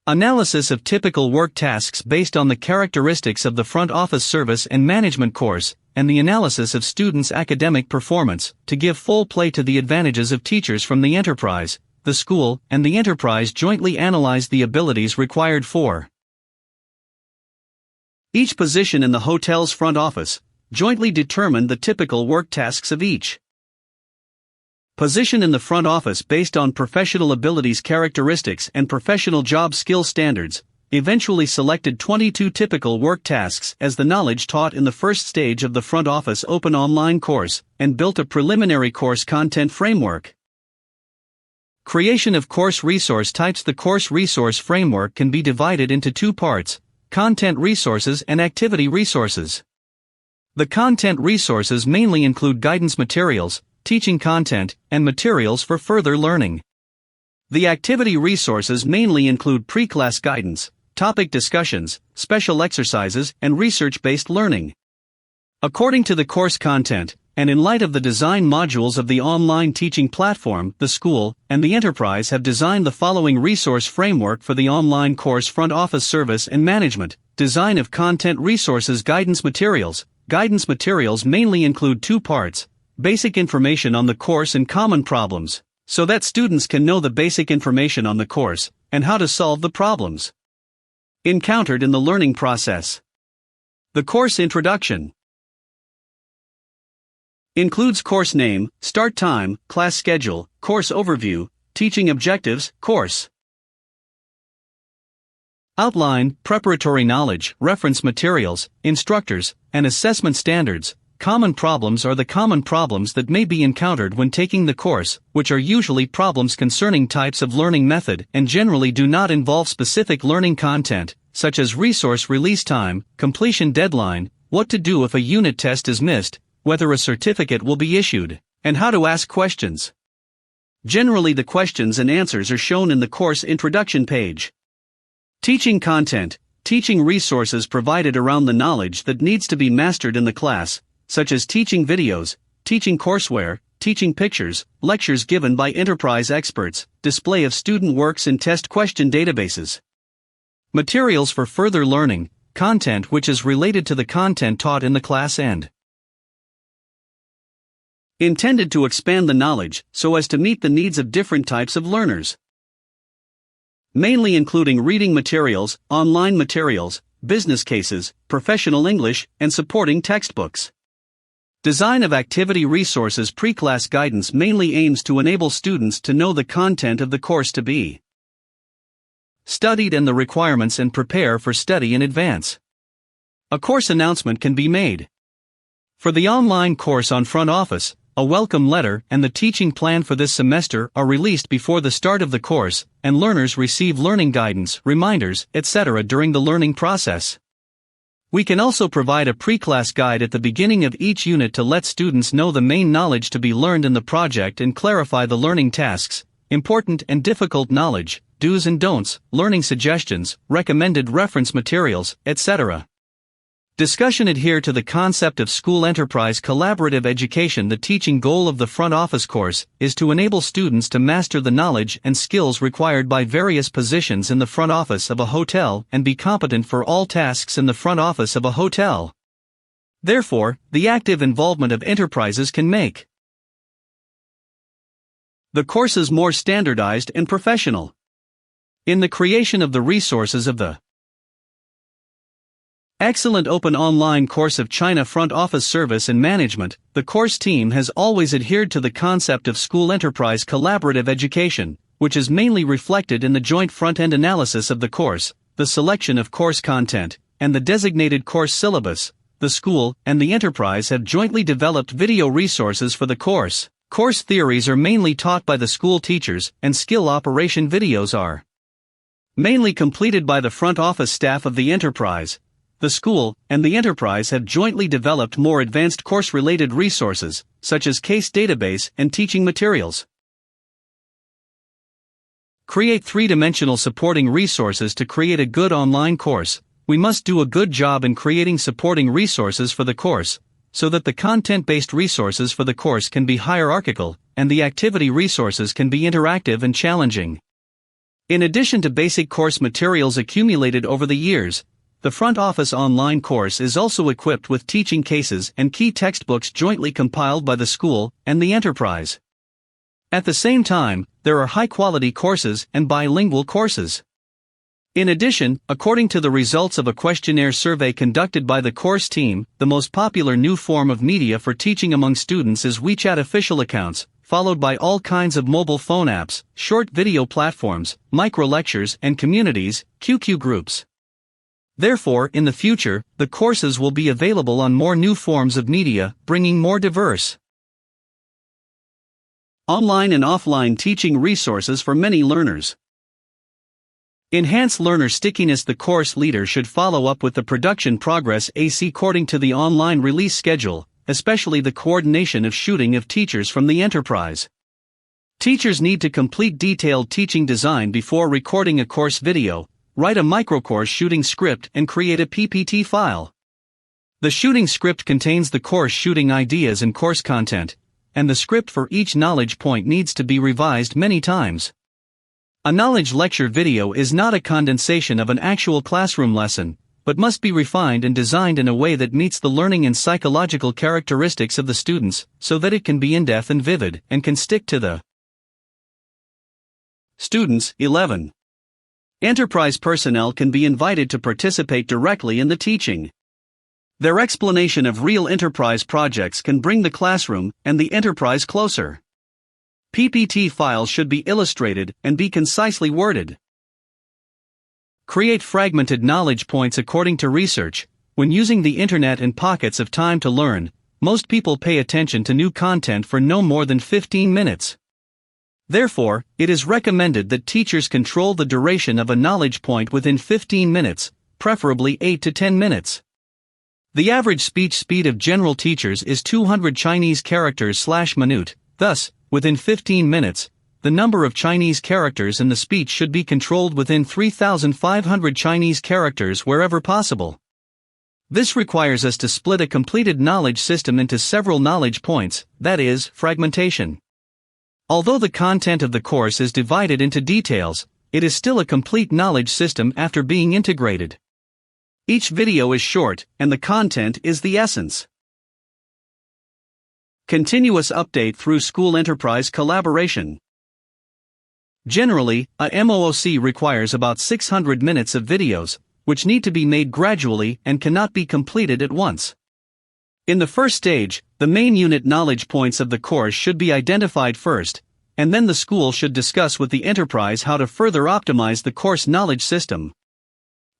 Analysis of typical work tasks based on the characteristics of the front office service and management course, and the analysis of students' academic performance, to give full play to the advantages of teachers from the enterprise, the school, and the enterprise jointly analyze the abilities required for each position in the hotel's front office, jointly determine the typical work tasks of each position in the front office based on professional abilities characteristics and professional job skill standards, eventually selected 22 typical work tasks as the knowledge taught in the first stage of the front office open online course, and built a preliminary course content framework. Creation of course resource types. The course resource framework can be divided into 2 parts: content resources and activity resources. The content resources mainly include guidance materials, teaching content, and materials for further learning. The activity resources mainly include pre-class guidance, topic discussions, special exercises, and research-based learning. According to the course content, and in light of the design modules of the online teaching platform, the school and the enterprise have designed the following resource framework for the online course front office service and management. Design of content resources. Guidance materials. Guidance materials mainly include 2 parts: basic information on the course and common problems, so that students can know the basic information on the course, and how to solve the problems encountered in the learning process. The course introduction includes course name, start time, class schedule, course overview, teaching objectives, course outline, preparatory knowledge, reference materials, instructors, and assessment standards. Common problems are the common problems that may be encountered when taking the course, which are usually problems concerning types of learning method and generally do not involve specific learning content, such as resource release time, completion deadline, what to do if a unit test is missed, whether a certificate will be issued, and how to ask questions. Generally, the questions and answers are shown in the course introduction page. Teaching content. Teaching resources provided around the knowledge that needs to be mastered in the class, such as teaching videos, teaching courseware, teaching pictures, lectures given by enterprise experts, display of student works and test question databases. Materials for further learning, content which is related to the content taught in the class and intended to expand the knowledge so as to meet the needs of different types of learners. Mainly including reading materials, online materials, business cases, professional English, and supporting textbooks. Design of activity resources. Pre-class guidance mainly aims to enable students to know the content of the course to be studied and the requirements and prepare for study in advance. A course announcement can be made. For the online course on front office, a welcome letter and the teaching plan for this semester are released before the start of the course, and learners receive learning guidance, reminders, etc. during the learning process. We can also provide a pre-class guide at the beginning of each unit to let students know the main knowledge to be learned in the project and clarify the learning tasks, important and difficult knowledge, do's and don'ts, learning suggestions, recommended reference materials, etc. Discussion. Adhere to the concept of school enterprise collaborative education. The teaching goal of the front office course is to enable students to master the knowledge and skills required by various positions in the front office of a hotel and be competent for all tasks in the front office of a hotel. Therefore, the active involvement of enterprises can make the courses more standardized and professional. In the creation of the resources of the excellent open online course of China Front Office Service and Management, the course team has always adhered to the concept of school enterprise collaborative education, which is mainly reflected in the joint front-end analysis of the course, the selection of course content, and the designated course syllabus. The school and the enterprise have jointly developed video resources for the course. Course theories are mainly taught by the school teachers, and skill operation videos are mainly completed by the front office staff of the enterprise. The school and the enterprise have jointly developed more advanced course-related resources, such as case database and teaching materials. Create three-dimensional supporting resources. To create a good online course, we must do a good job in creating supporting resources for the course, so that the content-based resources for the course can be hierarchical, and the activity resources can be interactive and challenging. In addition to basic course materials accumulated over the years, the front office online course is also equipped with teaching cases and key textbooks jointly compiled by the school and the enterprise. At the same time, there are high-quality courses and bilingual courses. In addition, according to the results of a questionnaire survey conducted by the course team, the most popular new form of media for teaching among students is WeChat official accounts, followed by all kinds of mobile phone apps, short video platforms, micro-lectures and communities, QQ groups. Therefore, in the future, the courses will be available on more new forms of media, bringing more diverse online and offline teaching resources for many learners. Enhance learner stickiness. The course leader should follow up with the production progress according to the online release schedule, especially the coordination of shooting of teachers from the enterprise. Teachers need to complete detailed teaching design before recording a course video, write a microcourse shooting script and create a PPT file. The shooting script contains the course shooting ideas and course content, and the script for each knowledge point needs to be revised many times. A knowledge lecture video is not a condensation of an actual classroom lesson, but must be refined and designed in a way that meets the learning and psychological characteristics of the students, so that it can be in-depth and vivid, and can stick to the students. 11. Enterprise personnel can be invited to participate directly in the teaching. Their explanation of real enterprise projects can bring the classroom and the enterprise closer. PPT files should be illustrated and be concisely worded. Create fragmented knowledge points. According to research, when using the internet in pockets of time to learn, most people pay attention to new content for no more than 15 minutes. Therefore, it is recommended that teachers control the duration of a knowledge point within 15 minutes, preferably 8 to 10 minutes. The average speech speed of general teachers is 200 Chinese characters/minute, thus, within 15 minutes, the number of Chinese characters in the speech should be controlled within 3,500 Chinese characters wherever possible. This requires us to split a completed knowledge system into several knowledge points, that is, fragmentation. Although the content of the course is divided into details, it is still a complete knowledge system after being integrated. Each video is short, and the content is the essence. Continuous update through school-enterprise collaboration. Generally, a MOOC requires about 600 minutes of videos, which need to be made gradually and cannot be completed at once. In the first stage, the main unit knowledge points of the course should be identified first, and then the school should discuss with the enterprise how to further optimize the course knowledge system.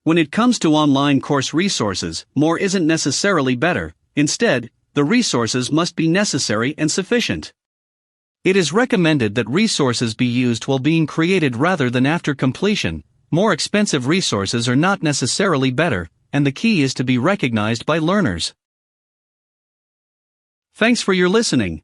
When it comes to online course resources, more isn't necessarily better. Instead, the resources must be necessary and sufficient. It is recommended that resources be used while being created rather than after completion. More expensive resources are not necessarily better, and the key is to be recognized by learners. Thanks for your listening.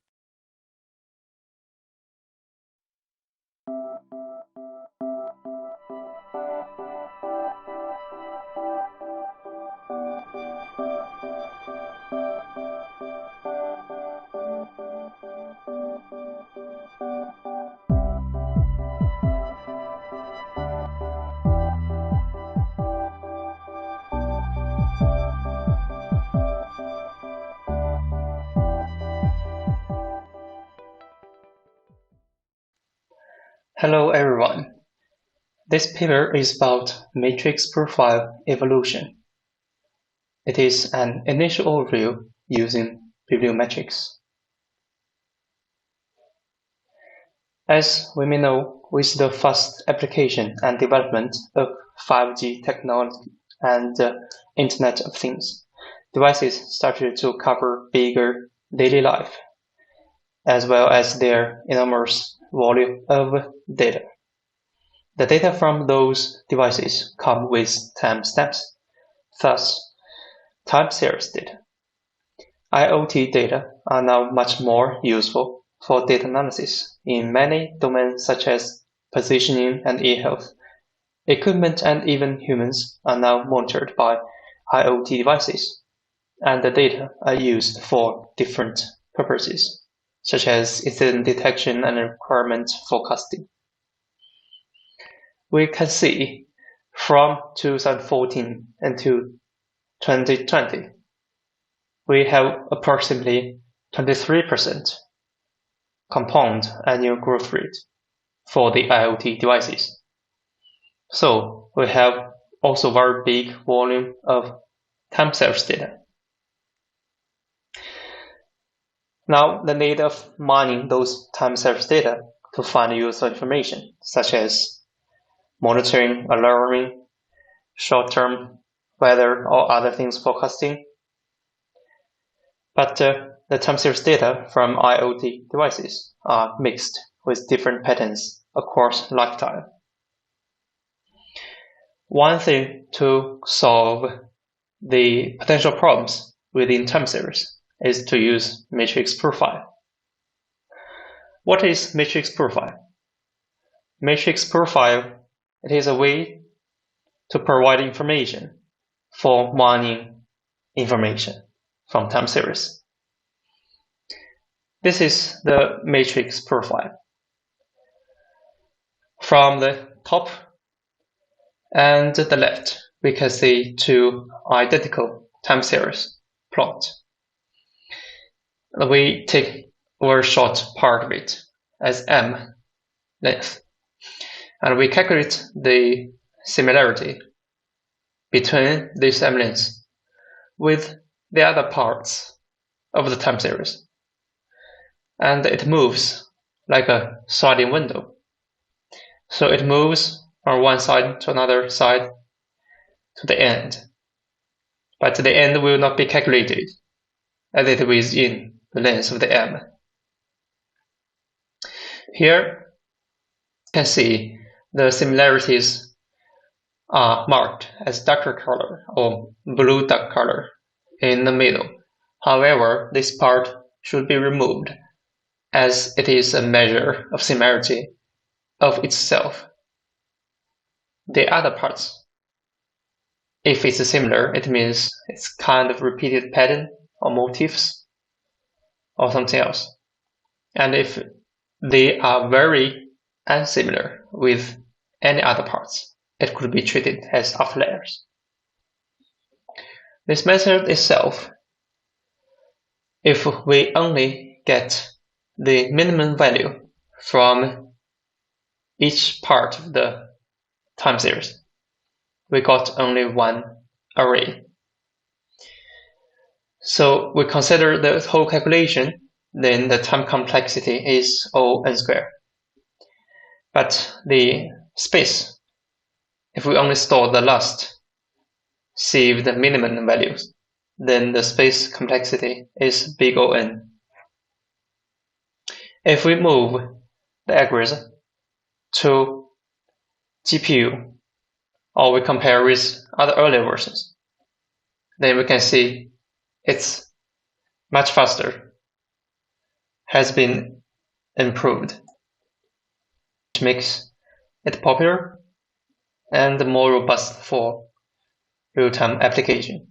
Hello everyone. This paper is about matrix profile evolution. It is an initial overview using bibliometrics. As we may know, with the fast application and development of 5G technology and Internet of Things, devices started to cover bigger daily life, as well as their enormous volume of data. The data from those devices come with timestamps, thus time series data. IoT data are now much more useful for data analysis in many domains such as positioning and e-health. Equipment and even humans are now monitored by IoT devices, and the data are used for different purposes, such as incident detection and requirement forecasting. We can see from 2014 until 2020, we have approximately 23% compound annual growth rate for the IoT devices. So we have also very big volume of time series data. Now, the need of mining those time series data to find useful information, such as monitoring, alarming, short-term weather or other things forecasting. But the time series data from IoT devices are mixed with different patterns across lifetime. One thing to solve the potential problems within time series is to use matrix profile. What is matrix profile? Matrix profile, it is a way to provide information for mining information from time series. This is the matrix profile. From the top and the left, we can see two identical time series plot. We take a very short part of it as m length, and we calculate the similarity between these m lengths with the other parts of the time series, and it moves like a sliding window. So it moves from one side to another side to the end, but the end will not be calculated as it is in the length of the m. Here you can see the similarities are marked as darker color or blue dark color in the middle. However, this part should be removed as it is a measure of similarity of itself. The other parts, if it's similar, it means it's kind of repeated pattern or motifs or something else. And if they are very unsimilar with any other parts, it could be treated as outliers. This method itself, if we only get the minimum value from each part of the time series, we got only one array. So we consider the whole calculation, then the time complexity is O n squared. But the space, if we only store the last saved minimum values, then the space complexity is big O n. If we move the algorithm to GPU, or we compare with other earlier versions, then we can see it's much faster, has been improved, which makes it popular and more robust for real-time application.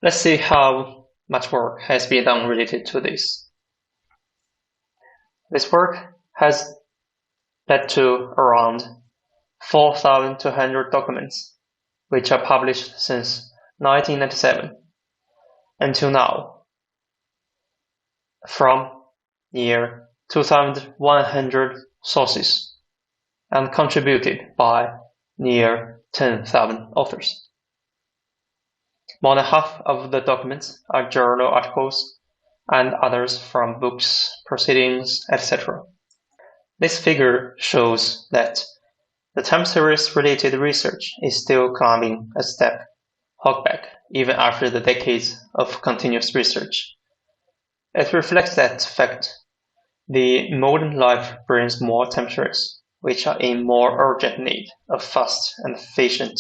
Let's see how much work has been done related to this. This work has led to around 4,200 documents, which are published since 1997 until now, from near 2,100 sources, and contributed by near 10,000 authors. More than half of the documents are journal articles and others from books, proceedings, etc. This figure shows that the time series related research is still climbing a step hogback even after the decades of continuous research. It reflects that fact. The modern life brings more time series, which are in more urgent need of fast and efficient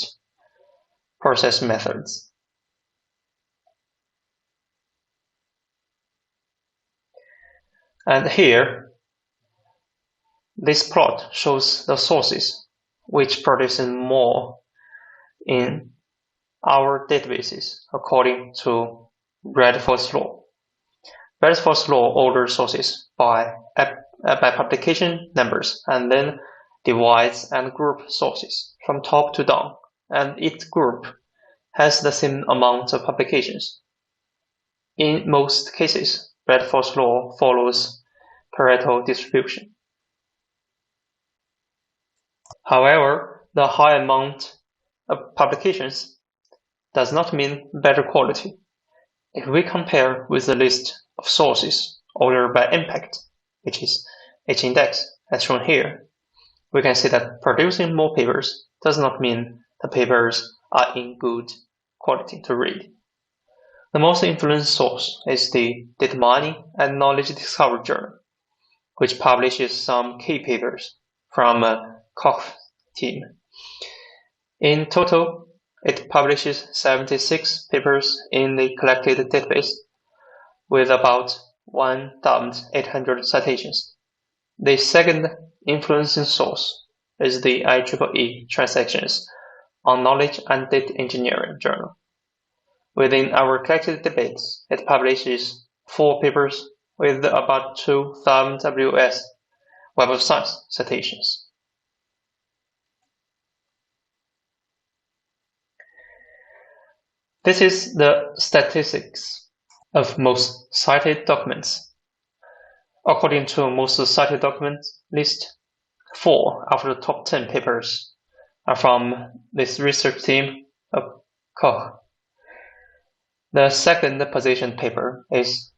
process methods. And here, this plot shows the sources which produce more in our databases according to Bradford's law. Bradford's law orders sources by publication numbers and then divides and groups sources from top to down, and each group has the same amount of publications. In most cases, Bradford's law follows Pareto distribution. However, the high amount of publications does not mean better quality. If we compare with the list of sources ordered by impact, which is H-index as shown here, we can see that producing more papers does not mean the papers are in good quality to read. The most influential source is the Data Mining and Knowledge Discovery Journal, which publishes some key papers from Koch's team. In total, it publishes 76 papers in the collected database with about 1,800 citations. The second influencing source is the IEEE Transactions on Knowledge and Data Engineering Journal. Within our collected database, it publishes 4 papers with about 2,000 WS Web of Science citations. This is the statistics of most cited documents. According to most cited documents list, 4 out of the top 10 papers are from this research team of Koch. The second position paper is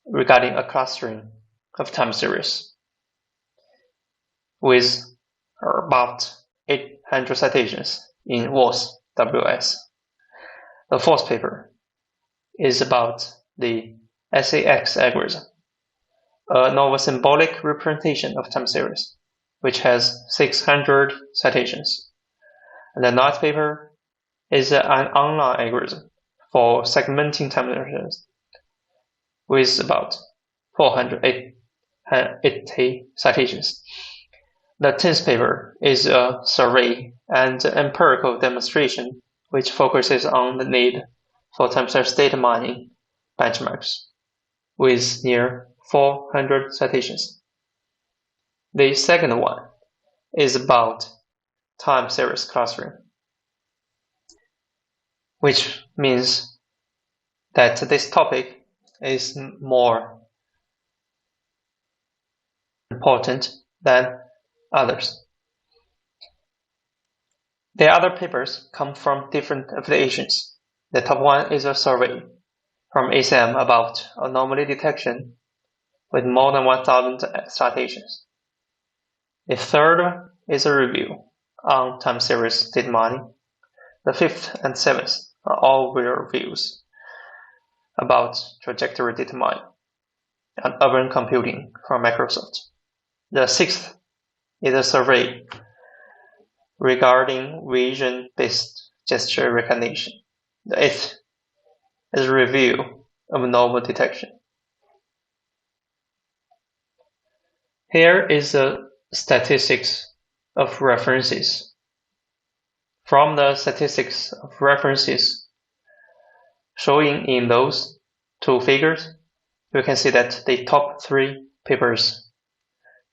regarding a clustering of time series with about 800 citations in WOS WS. The fourth paper is about the SAX algorithm, a novel symbolic representation of time series, which has 600 citations. And the ninth paper is an online algorithm for segmenting time series with about 480 citations. The 10th paper is a survey and empirical demonstration which focuses on the need for time series data mining benchmarks with near 400 citations. The second one is about time series clustering, which means that this topic is more important than others. The other papers come from different affiliations. The top one is a survey from ACM about anomaly detection with more than 1,000 citations. The third is a review on time series data mining. The fifth and seventh are all reviews about trajectory data mining and urban computing from Microsoft. The sixth is a survey regarding vision-based gesture recognition. The eighth is a review of novel detection. Here is the statistics of references. From the statistics of references showing in those two figures, you can see that the top three papers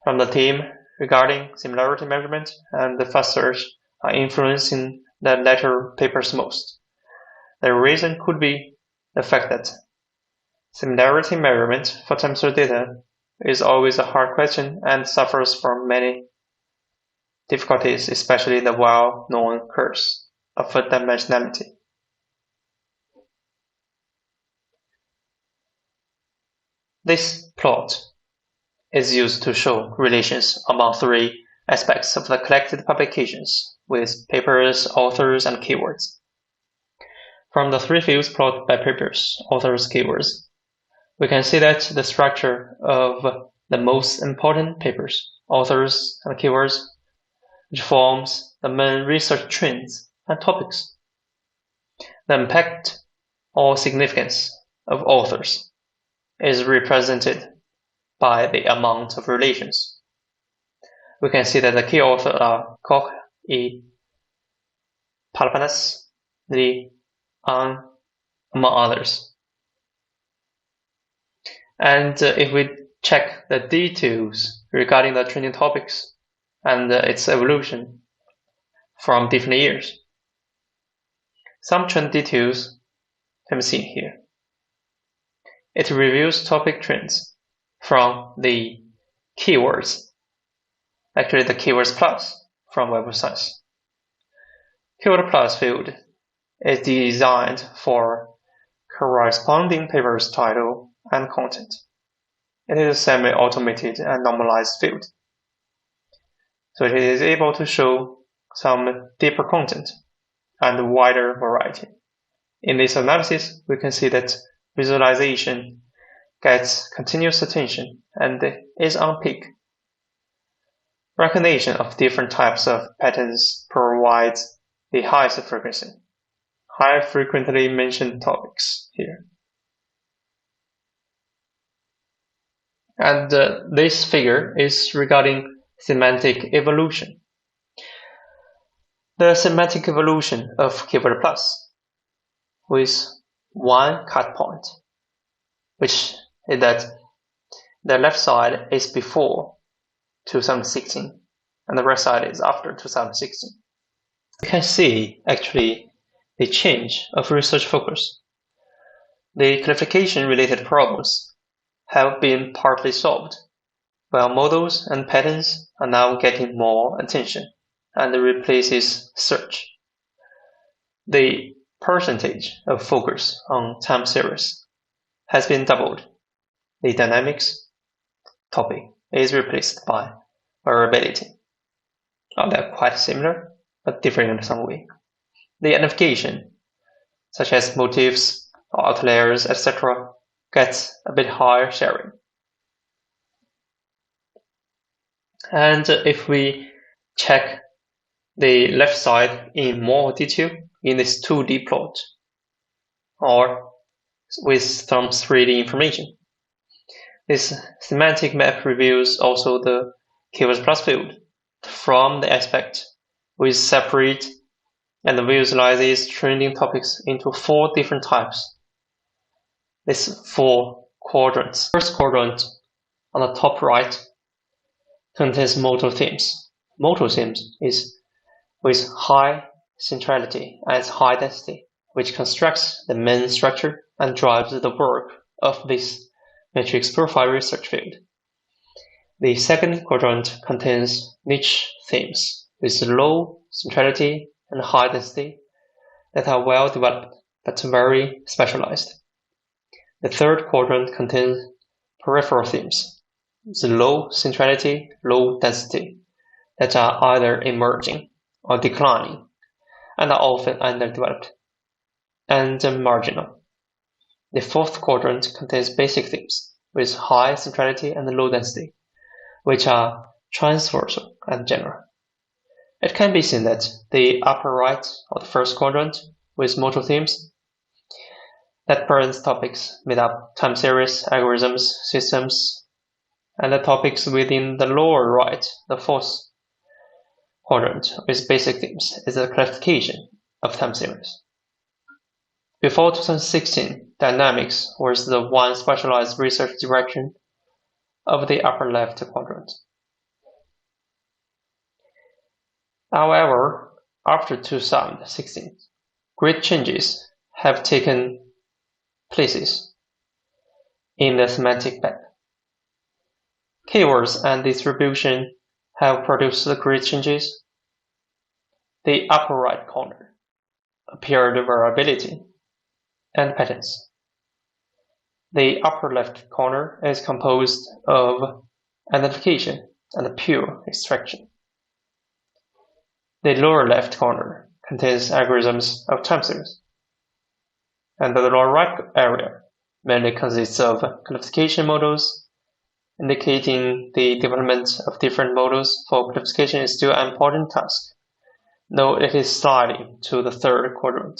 from the team regarding similarity measurement and the fast search are influencing the latter papers most. The reason could be the fact that similarity measurement for time series data is always a hard question and suffers from many difficulties, especially the well-known curse of dimensionality. This plot is used to show relations among three aspects of the collected publications with papers, authors, and keywords. From the three fields plotted by papers, authors, keywords, we can see that the structure of the most important papers, authors, and keywords, which forms the main research trends and topics. The impact or significance of authors is represented by the amount of relations. We can see that the key authors are Koch, E, Palapanas, Li, An, among others. And if we check the details regarding the trending topics and its evolution from different years, some trend details can be seen here. It reviews topic trends from the keywords, actually the keywords plus from Web of Science. Keyword plus field is designed for corresponding paper's title and content. It is a semi-automated and normalized field, so it is able to show some deeper content and a wider variety. In this analysis, we can see that visualization gets continuous attention and is on peak. Recognition of different types of patterns provides the highest frequency. High frequently mentioned topics here. And this figure is regarding semantic evolution. The semantic evolution of keyword plus with one cut point, which is that the left side is before 2016 and the right side is after 2016. You can see actually the change of research focus. The classification related problems have been partly solved, while models and patterns are now getting more attention and replaces search. The percentage of focus on time series has been doubled. The dynamics topic is replaced by variability. They're quite similar, but different in some way. The identification, such as motifs, outliers, etc., gets a bit higher sharing. And if we check the left side in more detail in this 2D plot, or with some 3D information, this semantic map reveals also the keywords plus field from the aspect with separate and visualizes trending topics into 4 different types. These 4 quadrants. First quadrant on the top right contains modal themes. Modal themes is with high centrality and high density, which constructs the main structure and drives the work of this matrix profile research field. The second quadrant contains niche themes with low centrality and high density that are well developed but very specialized. The third quadrant contains peripheral themes, the low centrality, low density, that are either emerging or declining, and are often underdeveloped and marginal. The fourth quadrant contains basic themes with high centrality and low density, which are transversal and general. It can be seen that the upper right of the first quadrant, with motor themes, that presents topics made up time series, algorithms, systems, and the topics within the lower right, the fourth quadrant, with basic themes, is the classification of time series. Before 2016, dynamics was the one specialized research direction of the upper left quadrant. However, after 2016, great changes have taken places in the semantic map. Keywords and distribution have produced great changes. The upper right corner appeared variability and patterns. The upper left corner is composed of identification and pure extraction. The lower left corner contains algorithms of time series, and the lower right area mainly consists of classification models. Indicating the development of different models for classification is still an important task, though it is sliding to the third quadrant.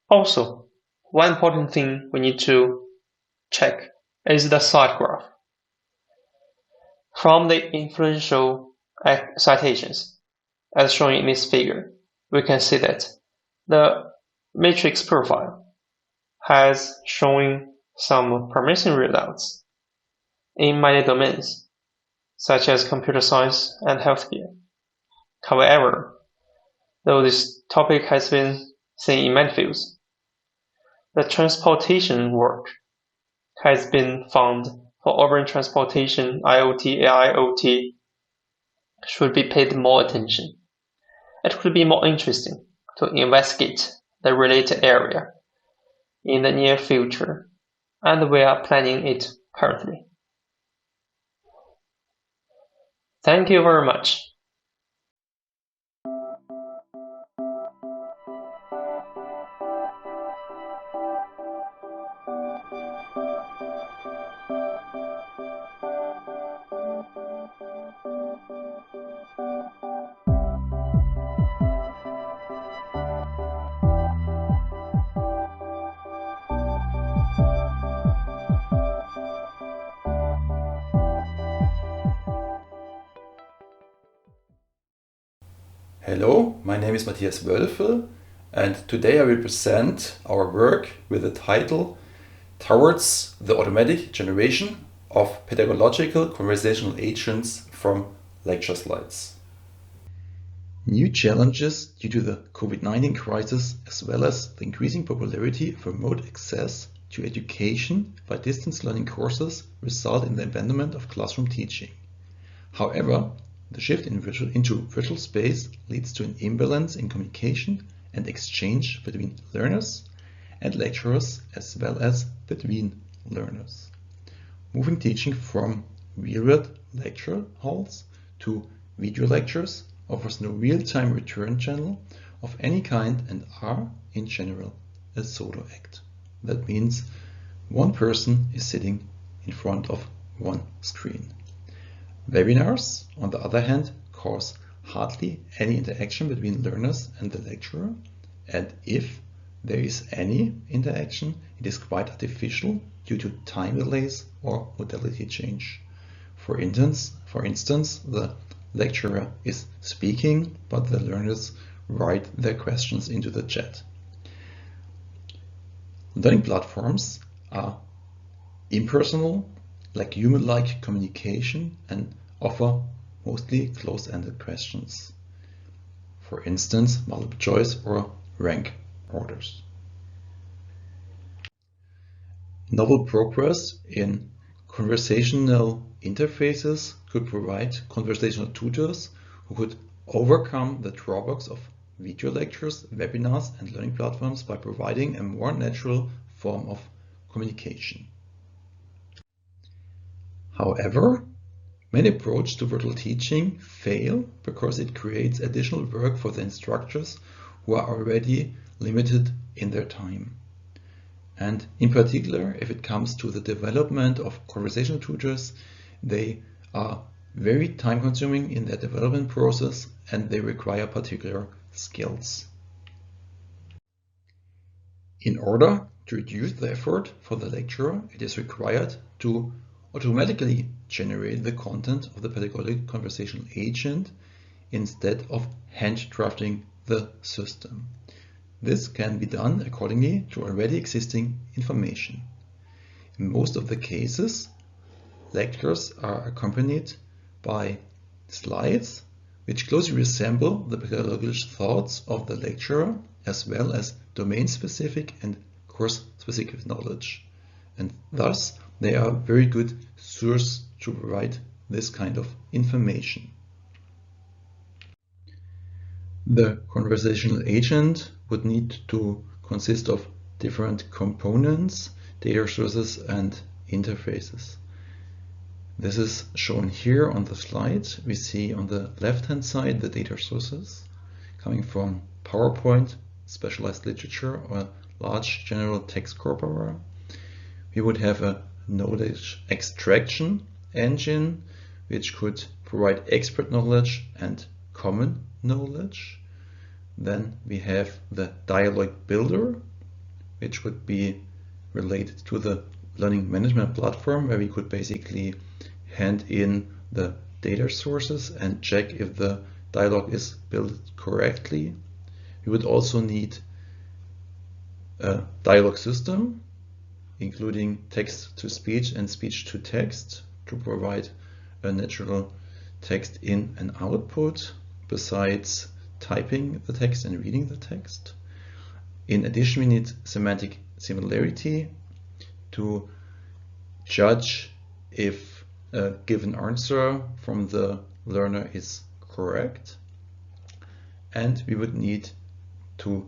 Also, one important thing we need to check is the site graph. From the influential citations, as shown in this figure, we can see that the matrix profile has shown some promising results in many domains, such as computer science and healthcare. However, though this topic has been seen in many fields, the transportation work has been found for urban transportation, IoT, AIoT, should be paid more attention. It could be more interesting to investigate the related area in the near future, and we are planning it currently. Thank you very much. Hello, my name is Matthias Wölfel, and today I will present our work with the title Towards the Automatic Generation of Pedagogical Conversational Agents from Lecture Slides. New challenges due to the COVID-19 crisis, as well as the increasing popularity of remote access to education by distance learning courses, result in the abandonment of classroom teaching. However, the shift into virtual space leads to an imbalance in communication and exchange between learners and lecturers, as well as between learners. Moving teaching from real lecture halls to video lectures offers no real-time return channel of any kind and are, in general, a solo act. That means one person is sitting in front of one screen. Webinars, on the other hand, cause hardly any interaction between learners and the lecturer, and if there is any interaction, it is quite artificial due to time delays or modality change. For instance, the lecturer is speaking, but the learners write their questions into the chat. Learning platforms are impersonal, like human-like communication, and offer mostly close-ended questions. For instance, multiple choice or rank orders. Novel progress in conversational interfaces could provide conversational tutors who could overcome the drawbacks of video lectures, webinars, and learning platforms by providing a more natural form of communication. However, many approaches to virtual teaching fail because it creates additional work for the instructors who are already limited in their time. And in particular, if it comes to the development of conversational tutors, they are very time-consuming in their development process and they require particular skills. In order to reduce the effort for the lecturer, it is required to automatically generate the content of the pedagogical conversational agent instead of hand-drafting the system. This can be done accordingly to already existing information. In most of the cases, lectures are accompanied by slides which closely resemble the pedagogical thoughts of the lecturer, as well as domain-specific and course-specific knowledge. And thus, they are a very good source to provide this kind of information. The conversational agent would need to consist of different components, data sources, and interfaces. This is shown here on the slide. We see on the left-hand side the data sources coming from PowerPoint, specialized literature, or large general text corpora. We would have a knowledge extraction engine, which could provide expert knowledge and common knowledge. Then we have the dialogue builder, which would be related to the learning management platform, where we could basically hand in the data sources and check if the dialogue is built correctly. We would also need a dialogue system, including text-to-speech and speech-to-text, to provide a natural text in and output, besides typing the text and reading the text. In addition, we need semantic similarity to judge if a given answer from the learner is correct. And we would need two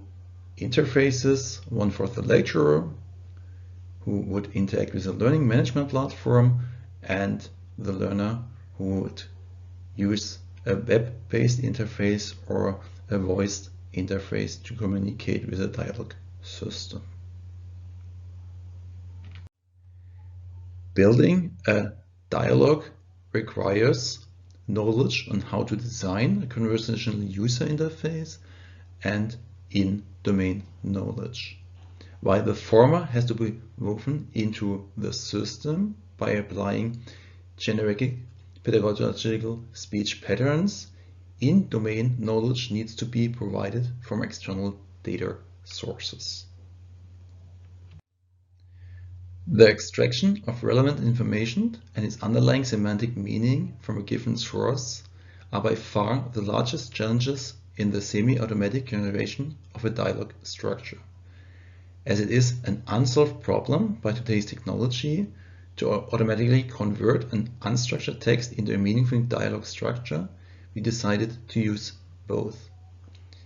interfaces, one for the lecturer, who would interact with the learning management platform, and the learner who would use a web-based interface or a voice interface to communicate with the dialogue system. Building a dialogue requires knowledge on how to design a conversational user interface and in-domain knowledge, while the former has to be woven into the system by applying generic pedagogical speech patterns. In-domain knowledge needs to be provided from external data sources. The extraction of relevant information and its underlying semantic meaning from a given source are by far the largest challenges in the semi-automatic generation of a dialogue structure, as it is an unsolved problem by today's technology to automatically convert an unstructured text into a meaningful dialogue structure. We decided to use both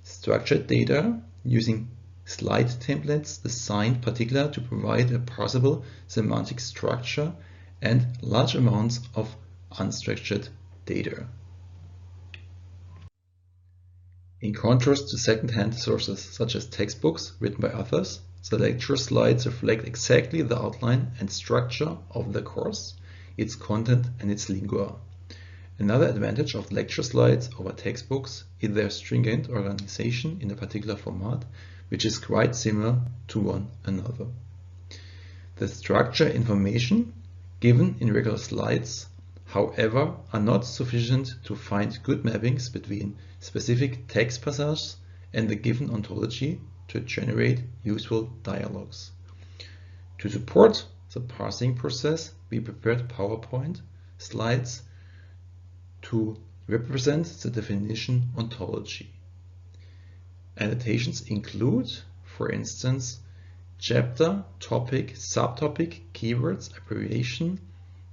structured data using slide templates designed particularly to provide a parsable semantic structure, and large amounts of unstructured data. In contrast to second-hand sources such as textbooks written by others, the lecture slides reflect exactly the outline and structure of the course, its content and its lingua. Another advantage of lecture slides over textbooks is their stringent organization in a particular format, which is quite similar to one another. The structure information given in regular slides, however, are not sufficient to find good mappings between specific text passages and the given ontology to generate useful dialogues. To support the parsing process, we prepared PowerPoint slides to represent the definition ontology. Annotations include, for instance, chapter, topic, subtopic, keywords, abbreviation,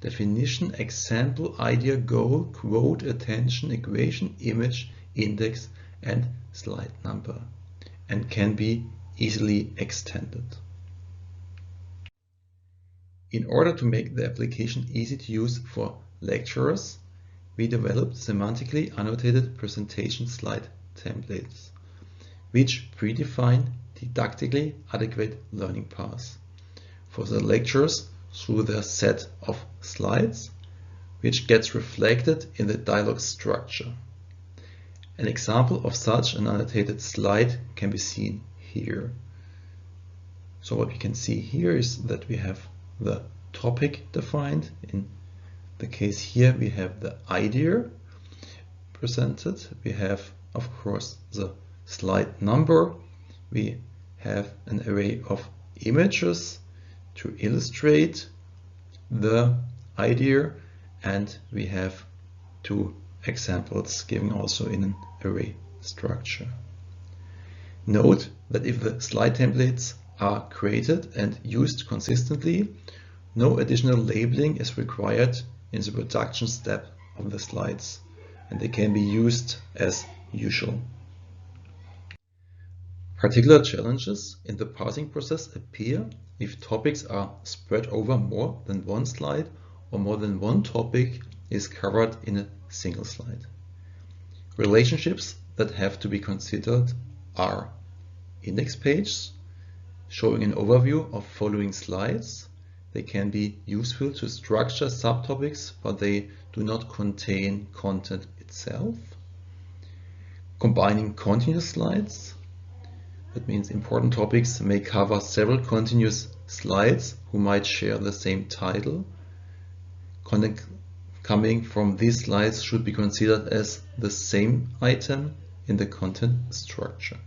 definition, example, idea, goal, quote, attention, equation, image, index and slide number, and can be easily extended. In order to make the application easy to use for lecturers, we developed semantically annotated presentation slide templates, which predefine didactically adequate learning paths for the lecturers through their set of slides, which gets reflected in the dialogue structure. An example of such an annotated slide can be seen here. So what we can see here is that we have the topic defined. In the case here we have the idea presented. We have, of course, the slide number. We have an array of images to illustrate the idea, and we have two examples given also in an array structure. Note that if the slide templates are created and used consistently, no additional labeling is required in the production step of the slides, and they can be used as usual. Particular challenges in the parsing process appear if topics are spread over more than one slide or more than one topic is covered in a single slide. Relationships that have to be considered are index pages showing an overview of following slides. They can be useful to structure subtopics, but they do not contain content itself. Combining continuous slides. That means important topics may cover several continuous slides who might share the same title. Content coming from these slides should be considered as the same item in the content structure.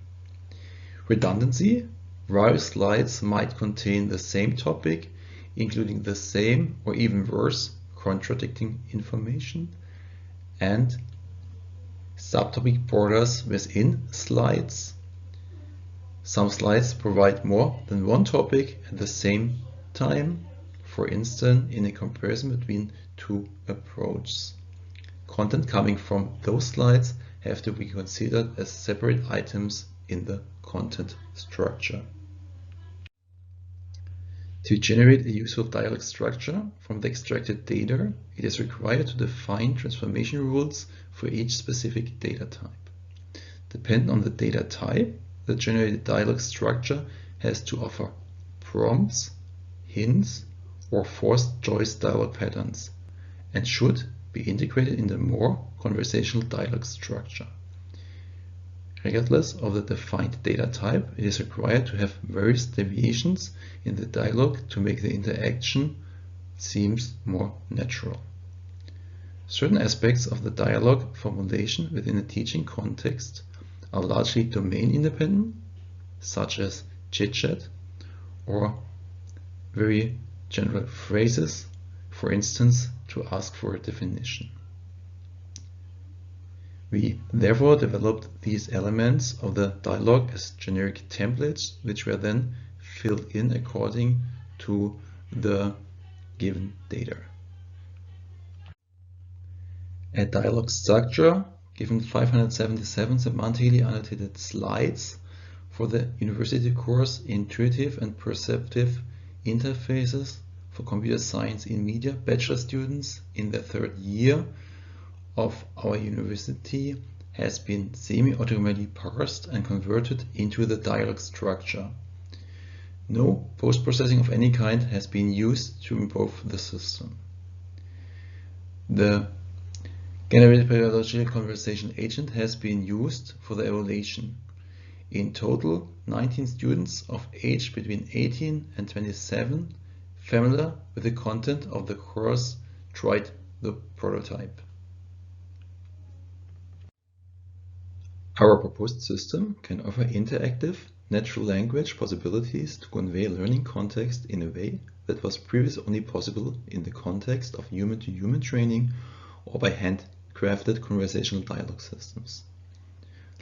Redundancy. Various slides might contain the same topic, including the same or even worse contradicting information. And subtopic borders within slides. Some slides provide more than one topic at the same time, for instance in a comparison between two approaches. Content coming from those slides have to be considered as separate items in the content structure. To generate a useful dialog structure from the extracted data, it is required to define transformation rules for each specific data type. Depending on the data type, the generated dialog structure has to offer prompts, hints, or forced choice dialog patterns, and should be integrated in the more conversational dialog structure. Regardless of the defined data type, it is required to have various deviations in the dialog to make the interaction seems more natural. Certain aspects of the dialog formulation within a teaching context are largely domain independent, such as chit-chat or very general phrases, for instance, to ask for a definition. We therefore developed these elements of the dialog as generic templates, which were then filled in according to the given data. A dialog structure given 577 semantically annotated slides for the university course Intuitive and Perceptive Interfaces for Computer Science in Media bachelor students in their third year of our university has been semi-automatically parsed and converted into the dialog structure. No post-processing of any kind has been used to improve the system. The generated pedagogical conversation agent has been used for the evaluation. In total, 19 students of age between 18 and 27 familiar with the content of the course tried the prototype. Our proposed system can offer interactive, natural language possibilities to convey learning context in a way that was previously only possible in the context of human-to-human training or by handcrafted conversational dialogue systems.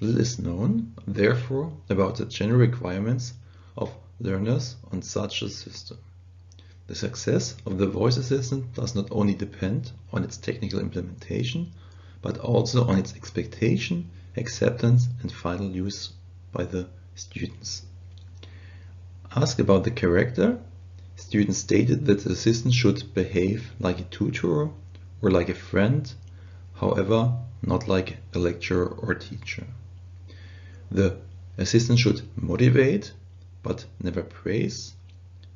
Little is known, therefore, about the general requirements of learners on such a system. The success of the voice assistant does not only depend on its technical implementation, but also on its expectation acceptance and final use by the students. Asked about the character, students stated that the assistant should behave like a tutor or like a friend, however, not like a lecturer or teacher. The assistant should motivate, but never praise,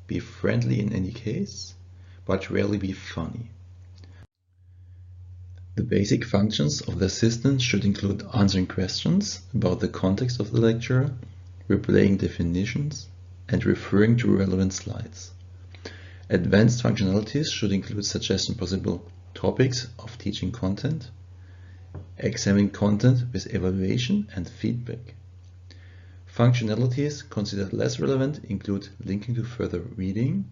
be friendly in any case, but rarely be funny. The basic functions of the assistant should include answering questions about the context of the lecture, replaying definitions, and referring to relevant slides. Advanced functionalities should include suggesting possible topics of teaching content, examining content with evaluation and feedback. Functionalities considered less relevant include linking to further reading,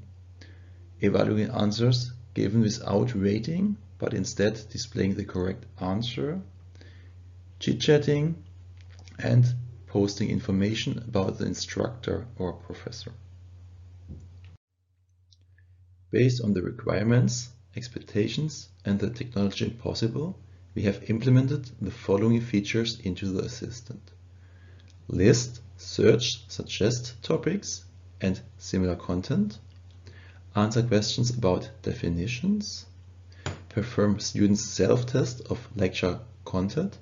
evaluating answers given without rating, but instead displaying the correct answer, chit-chatting, and posting information about the instructor or professor. Based on the requirements, expectations, and the technology possible, we have implemented the following features into the assistant: list, search, suggest topics and similar content, answer questions about definitions, perform students' self-test of lecture content,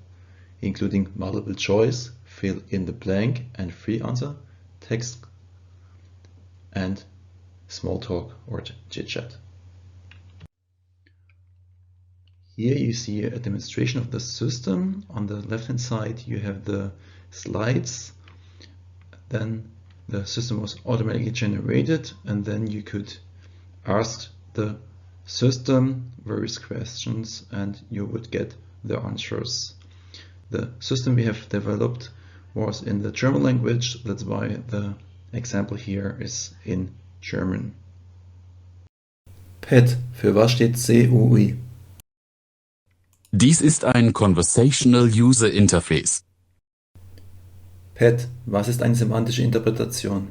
including multiple choice, fill in the blank and free answer, text, and small talk or chit-chat. Here you see a demonstration of the system. On the left-hand side you have the slides, then the system was automatically generated, and then you could ask the system various questions and you would get the answers. The system we have developed was in the German language, that's why the example here is in German. PET, für was steht CUI? Dies ist ein Conversational User Interface. PET, was ist eine semantische Interpretation?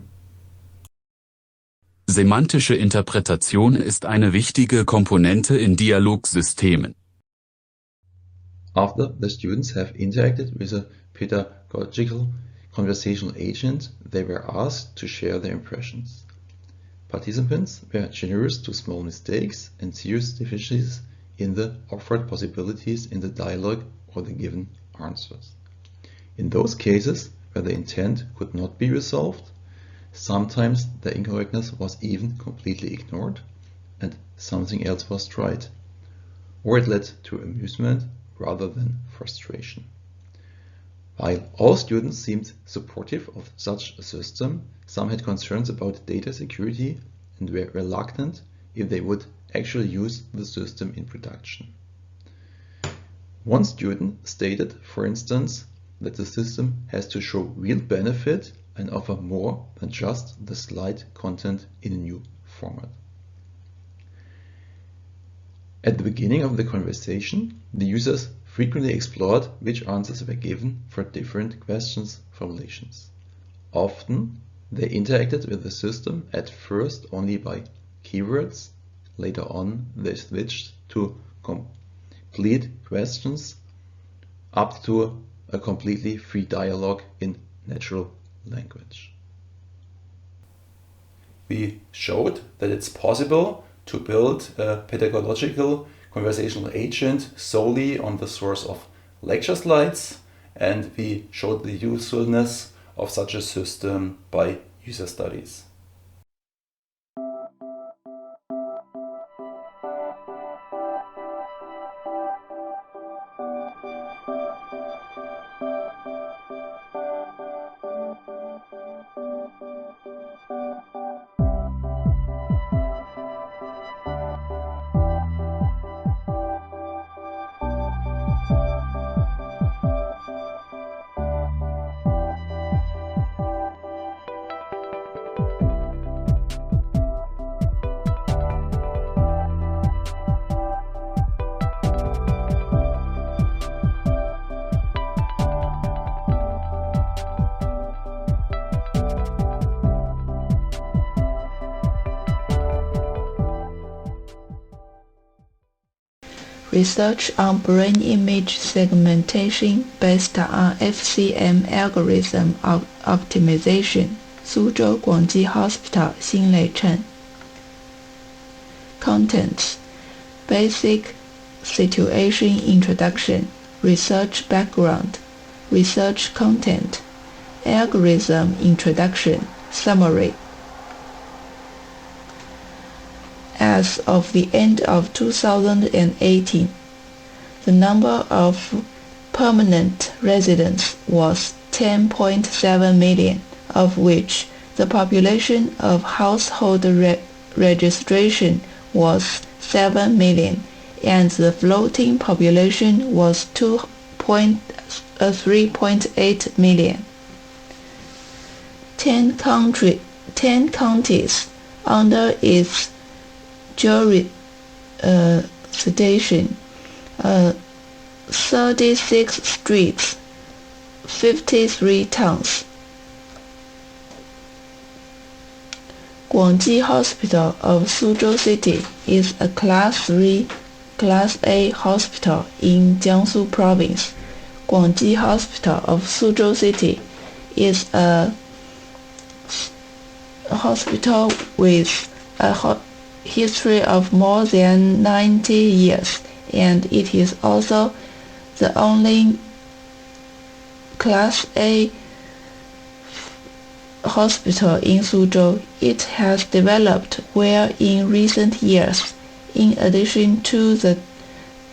Semantische Interpretation ist eine wichtige Komponente in Dialogsystemen. After the students have interacted with a pedagogical conversational agent, they were asked to share their impressions. Participants were generous to small mistakes and serious deficiencies in the offered possibilities in the dialogue or the given answers. In those cases where the intent could not be resolved, sometimes the incorrectness was even completely ignored and something else was tried, or it led to amusement rather than frustration. While all students seemed supportive of such a system, some had concerns about data security and were reluctant if they would actually use the system in production. One student stated, for instance, that the system has to show real benefit and offer more than just the slide content in a new format. At the beginning of the conversation, the users frequently explored which answers were given for different questions formulations. Often, they interacted with the system at first only by keywords. Later on, they switched to complete questions up to a completely free dialogue in natural language. We showed that it's possible to build a pedagogical conversational agent solely on the source of lecture slides, and we showed the usefulness of such a system by user studies. research on brain image segmentation based on FCM algorithm optimization, 苏州广济 Hospital 新累称 Contents Basic Situation Introduction Research Background Research Content Algorithm Introduction Summary As of the end of 2018, the number of permanent residents was 10.7 million, of which the population of household registration was 7 million, and the floating population was 3.8 million. 10 counties under its jurisdiction, 36 streets, 53 towns. Guangji Hospital of Suzhou City is a Class A hospital in Jiangsu Province. Guangji Hospital of Suzhou City is a hospital with a history of more than 90 years, and it is also the only Class A hospital in Suzhou. It has developed well in recent years. In addition to the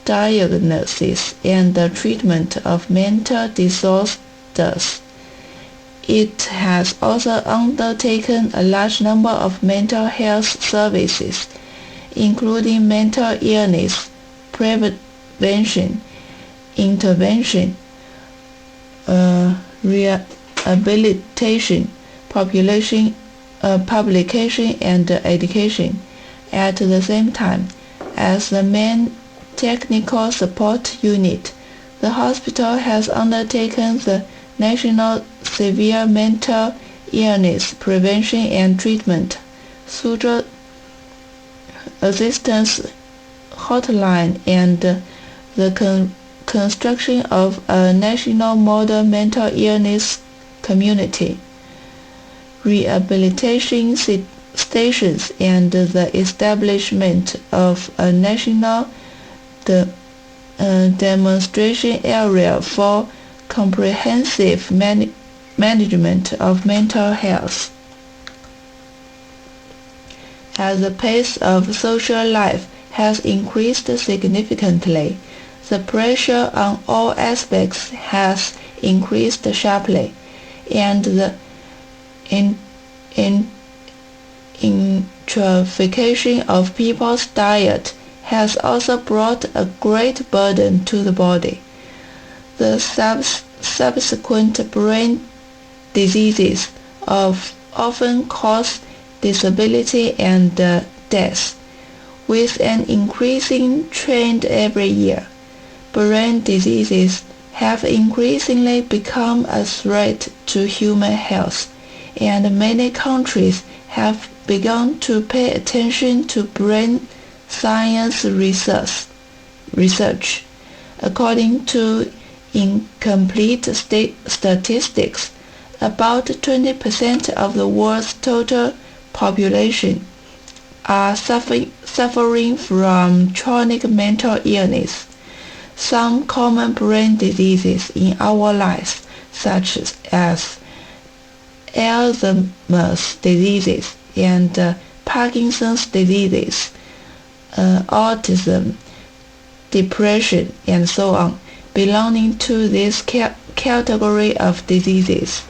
diagnosis and the treatment of mental disorders, it has also undertaken a large number of mental health services, including mental illness prevention, intervention, rehabilitation, publication and education. At the same time, as the main technical support unit, the hospital has undertaken the National Severe Mental Illness Prevention and Treatment Suzhou Assistance Hotline and the construction of a national model mental illness community, rehabilitation stations, and the establishment of a national demonstration area for comprehensive management of mental health. As the pace of social life has increased significantly, the pressure on all aspects has increased sharply, and the intrication of people's diet has also brought a great burden to the body. The subsequent brain diseases often cause disability and death, with an increasing trend every year. Brain diseases have increasingly become a threat to human health, and many countries have begun to pay attention to brain science research. According to incomplete statistics, about 20% of the world's total population are suffering from chronic mental illness. Some common brain diseases in our lives, such as Alzheimer's disease and Parkinson's disease, autism, depression, and so on, belonging to this category of diseases.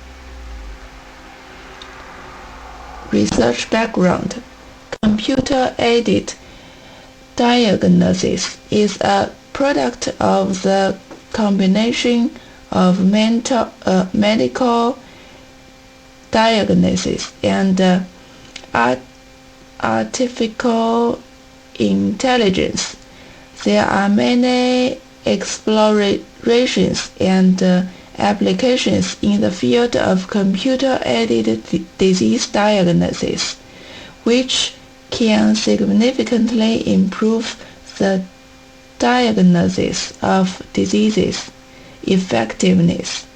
Research background. Computer-aided diagnosis is a product of the combination of medical diagnosis and artificial intelligence. There are many explorations and applications in the field of computer-aided disease diagnosis, which can significantly improve the diagnosis of diseases. Effectiveness.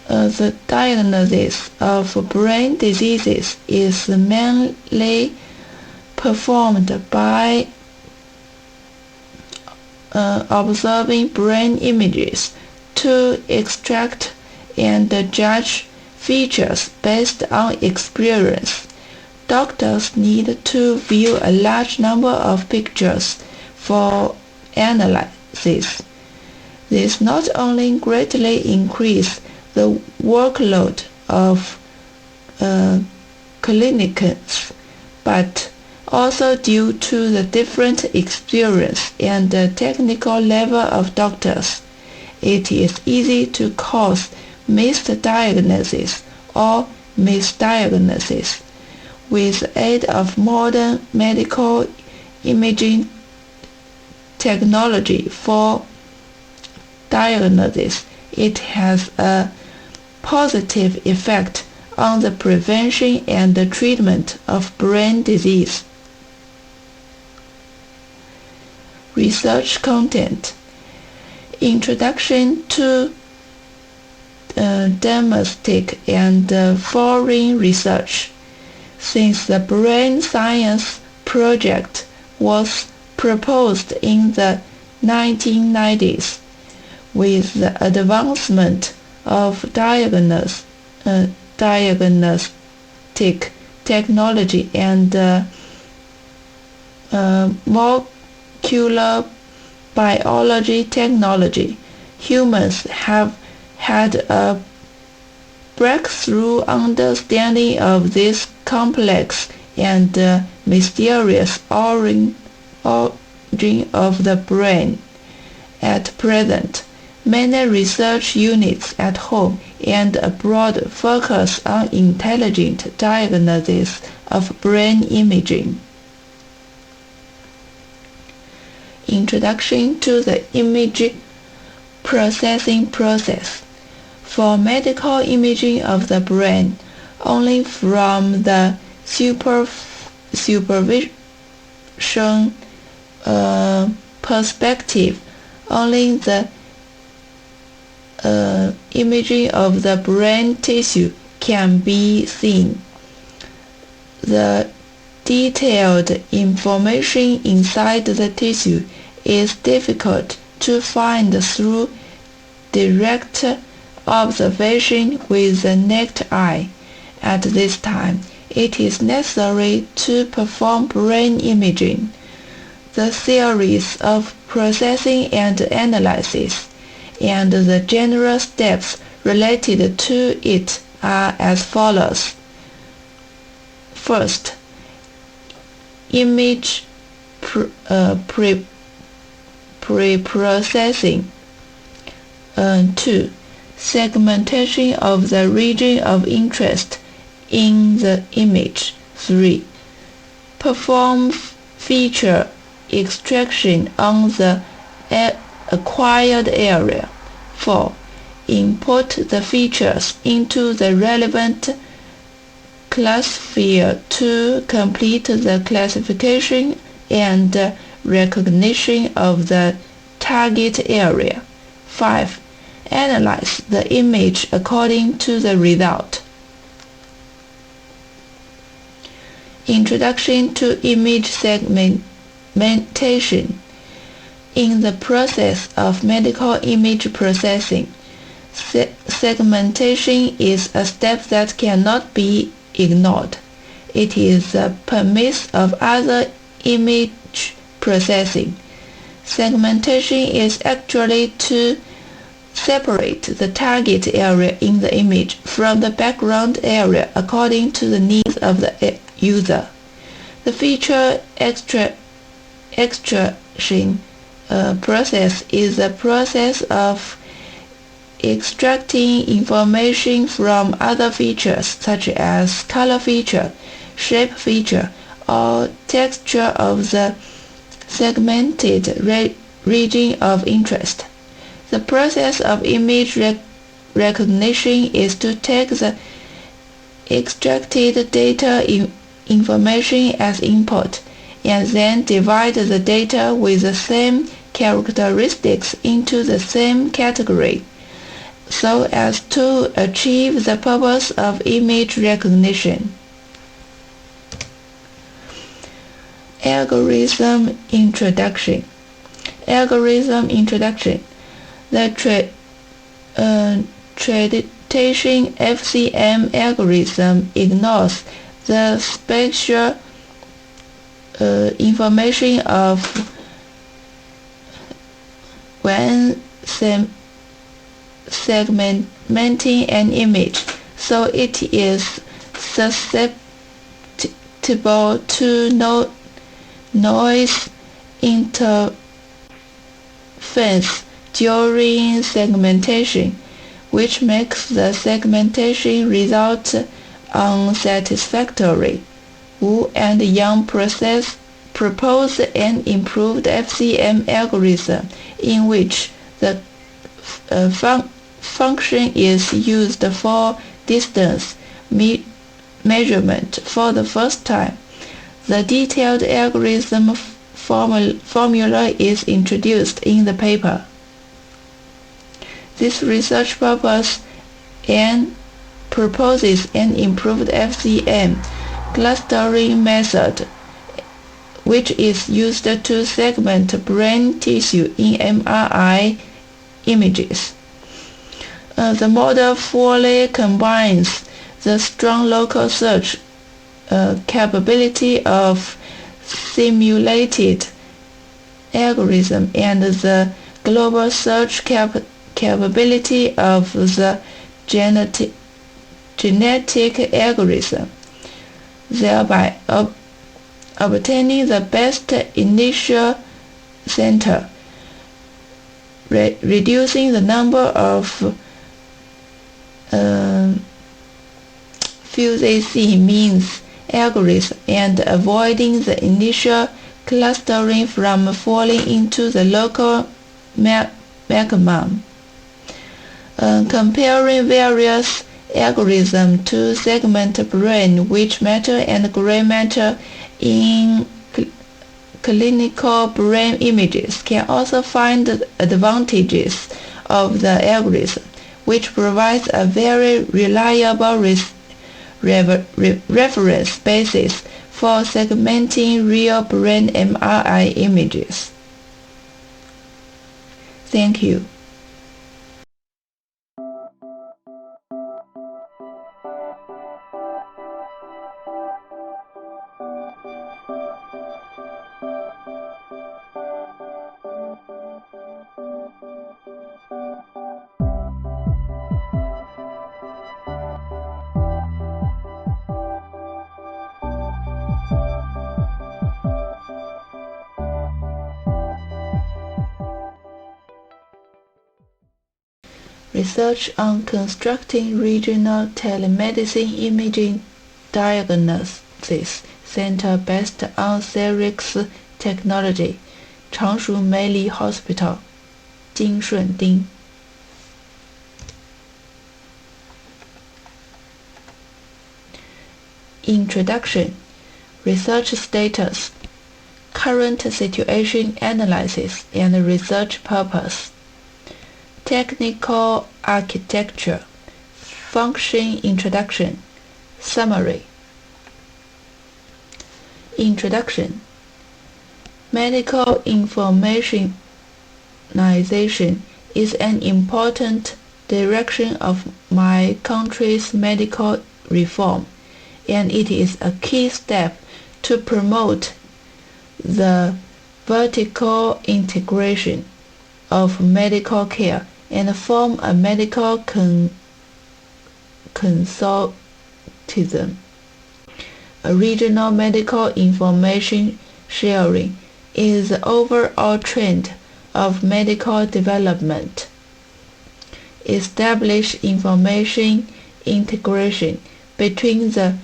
The diagnosis of brain diseases is mainly performed by observing brain images to extract and judge features based on experience. Doctors need to view a large number of pictures for analysis. This not only greatly increases the workload of clinicians, but also due to the different experience and the technical level of doctors, it is easy to cause misdiagnosis or misdiagnosis. With the aid of modern medical imaging technology for diagnosis, it has a positive effect on the prevention and the treatment of brain disease. Research content. Introduction to domestic and foreign research. Since the brain science project was proposed in the 1990s, with the advancement of diagnostic technology and molecular biology technology, humans have had a breakthrough understanding of this complex and mysterious origin of the brain. At present, many research units at home and abroad focus on intelligent diagnosis of brain imaging. Introduction to the image processing process. For medical imaging of the brain, only from the supervision perspective, only the imaging of the brain tissue can be seen. The detailed information inside the tissue is difficult to find through direct observation with the naked eye. At this time, it is necessary to perform brain imaging. The theories of processing and analysis, and the general steps related to it are as follows. First, image pre-processing. 2. Segmentation of the region of interest in the image. 3. Perform feature extraction on the acquired area. 4. Import the features into the relevant classifier to complete the classification and recognition of the target area. 5. Analyze the image according to the result. Introduction to image segmentation. In the process of medical image processing, segmentation is a step that cannot be ignored. It is the premise of other image processing. Segmentation is actually to separate the target area in the image from the background area according to the needs of the user. The feature extraction process is a process of extracting information from other features such as color feature, shape feature, or texture of the segmented region of interest. The process of image recognition is to take the extracted data information as input and then divide the data with the same characteristics into the same category, so as to achieve the purpose of image recognition. Algorithm introduction. The traditional FCM algorithm ignores the spatial information of when segmenting an image, so it is susceptible to noise interference during segmentation, which makes the segmentation result unsatisfactory. Wu and Yang proposed an improved FCM algorithm in which the function is used for distance measurement for the first time. The detailed algorithm formula is introduced in the paper. This research proposes an improved FCM clustering method, which is used to segment brain tissue in MRI images. The model fully combines the strong local search capability of simulated algorithm and the global search capability of the genetic algorithm, thereby obtaining the best initial center, reducing the number of fuzzy means algorithm and avoiding the initial clustering from falling into the local maximum. Comparing various algorithms to segment brain-rich matter and gray matter in clinical brain images can also find the advantages of the algorithm, which provides a very reliable reference basis for segmenting real brain MRI images. Thank you. Research on constructing regional telemedicine imaging diagnosis center based on Serix technology. Changshu Meili Hospital, Jingshunding. Introduction. Research status. Current situation analysis and research purpose. Technical architecture. Function introduction. Summary. Introduction. Medical informationization is an important direction of my country's medical reform, and it is a key step to promote the vertical integration of medical care and form a medical consultism. A regional medical information sharing is the overall trend of medical development. Establish information integration between the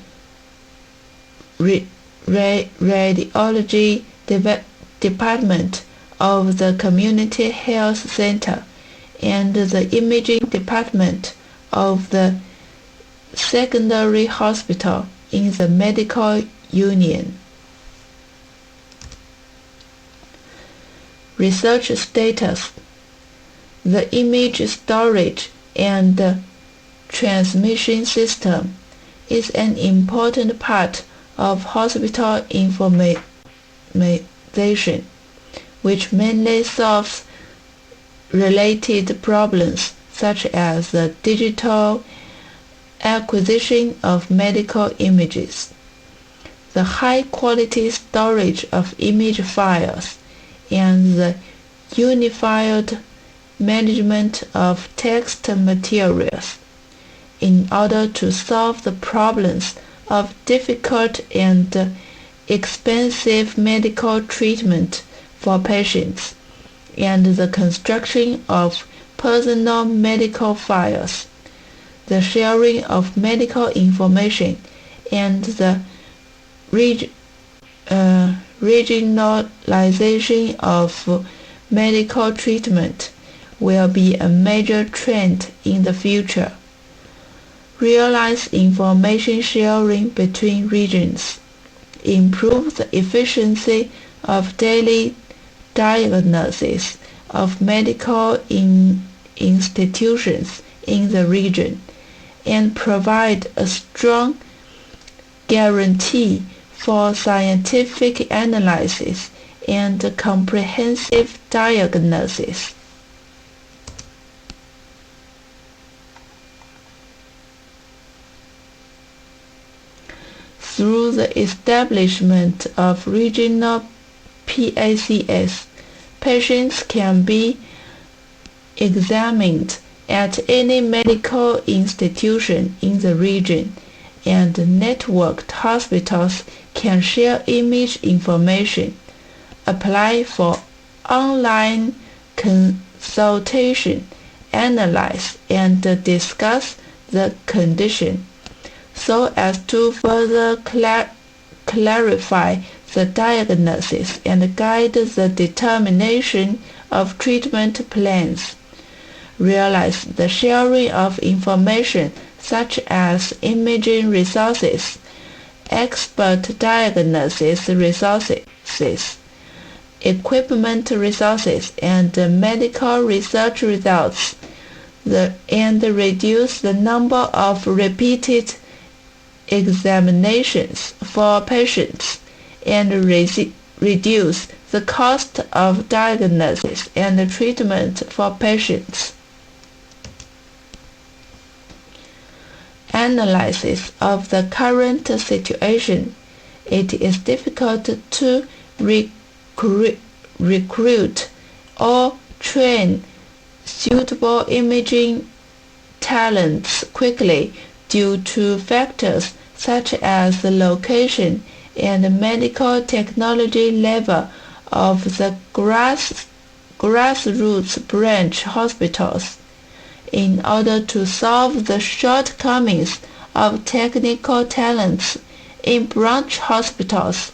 radiology department of the community health center and the imaging department of the secondary hospital in the medical union. Research status. The image storage and transmission system is an important part of hospital information, which mainly solves related problems such as the digital acquisition of medical images, the high-quality storage of image files, and the unified management of text materials. In order to solve the problems of difficult and expensive medical treatment for patients, and the construction of personal medical files, the sharing of medical information, and the regionalization of medical treatment will be a major trend in the future. Realize information sharing between regions. Improve the efficiency of daily diagnosis of medical institutions in the region, and provide a strong guarantee for scientific analysis and comprehensive diagnosis. Through the establishment of regional PACs, patients can be examined at any medical institution in the region, and networked hospitals can share image information, apply for online consultation, analyze and discuss the condition, so as to further clarify the diagnosis and guide the determination of treatment plans. Realize the sharing of information such as imaging resources, expert diagnosis resources, equipment resources, and medical research results, and reduce the number of repeated examinations for patients, and reduce the cost of diagnosis and treatment for patients. Analysis of the current situation. It is difficult to recruit or train suitable imaging talents quickly due to factors such as the location and medical technology level of the grassroots branch hospitals. In order to solve the shortcomings of technical talents in branch hospitals,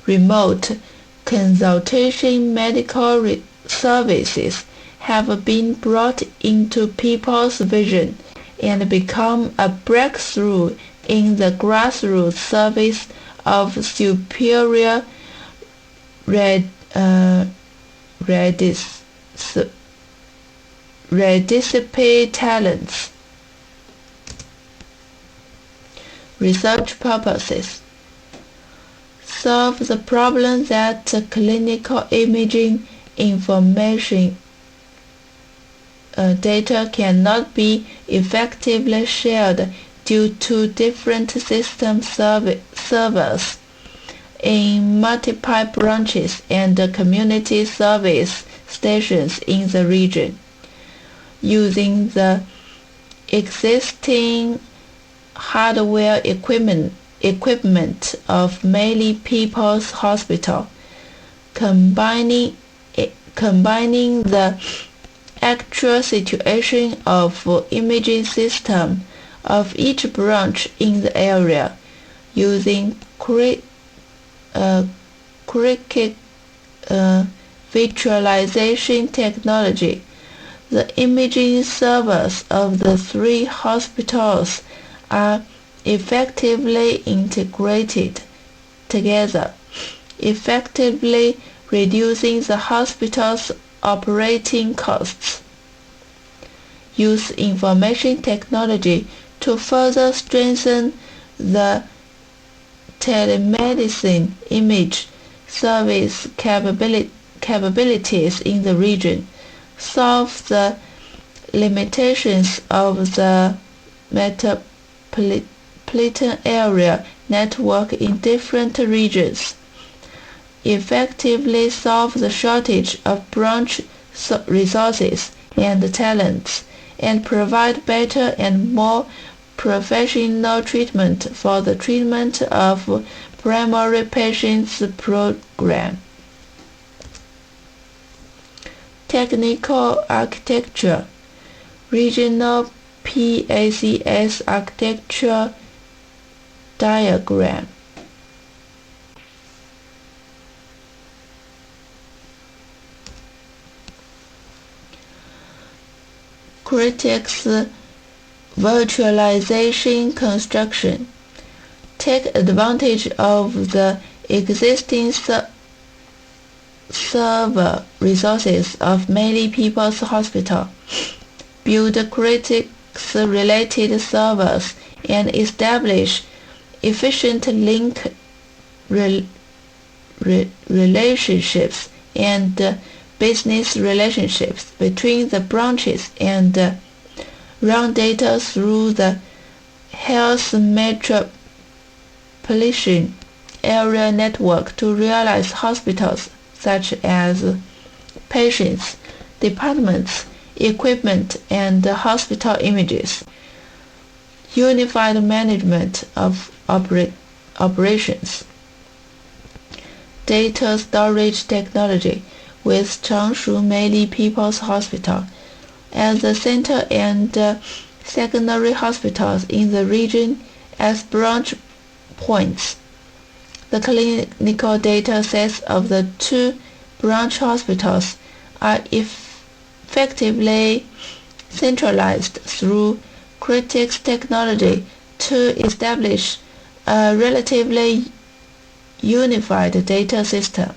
remote consultation medical services have been brought into people's vision and become a breakthrough in the grassroots service of superior redisciplined talents. Research purposes. Solve the problem that clinical imaging information data cannot be effectively shared due to different system servers in multiple branches and community service stations in the region. Using the existing hardware equipment of many people's hospital, combining the actual situation of imaging system of each branch in the area, using visualization technology. The imaging servers of the three hospitals are effectively integrated together, effectively reducing the hospital's operating costs. Use information technology to further strengthen the telemedicine image service capabilities in the region, solve the limitations of the metropolitan area network in different regions, effectively solve the shortage of branch resources and talents, and provide better and more professional treatment for the treatment of primary patients program. Technical architecture. Regional PACS architecture diagram. Critics virtualization construction. Take advantage of the existing server resources of many people's hospital. Build critics-related servers and establish efficient link relationships and business relationships between the branches and run data through the health metropolitan area network to realize hospitals such as patients, departments, equipment, and hospital images. Unified management of operations. Data storage technology with Changshu Meili People's Hospital as the center and secondary hospitals in the region as branch points. The clinical data sets of the two branch hospitals are effectively centralized through critics technology to establish a relatively unified data system.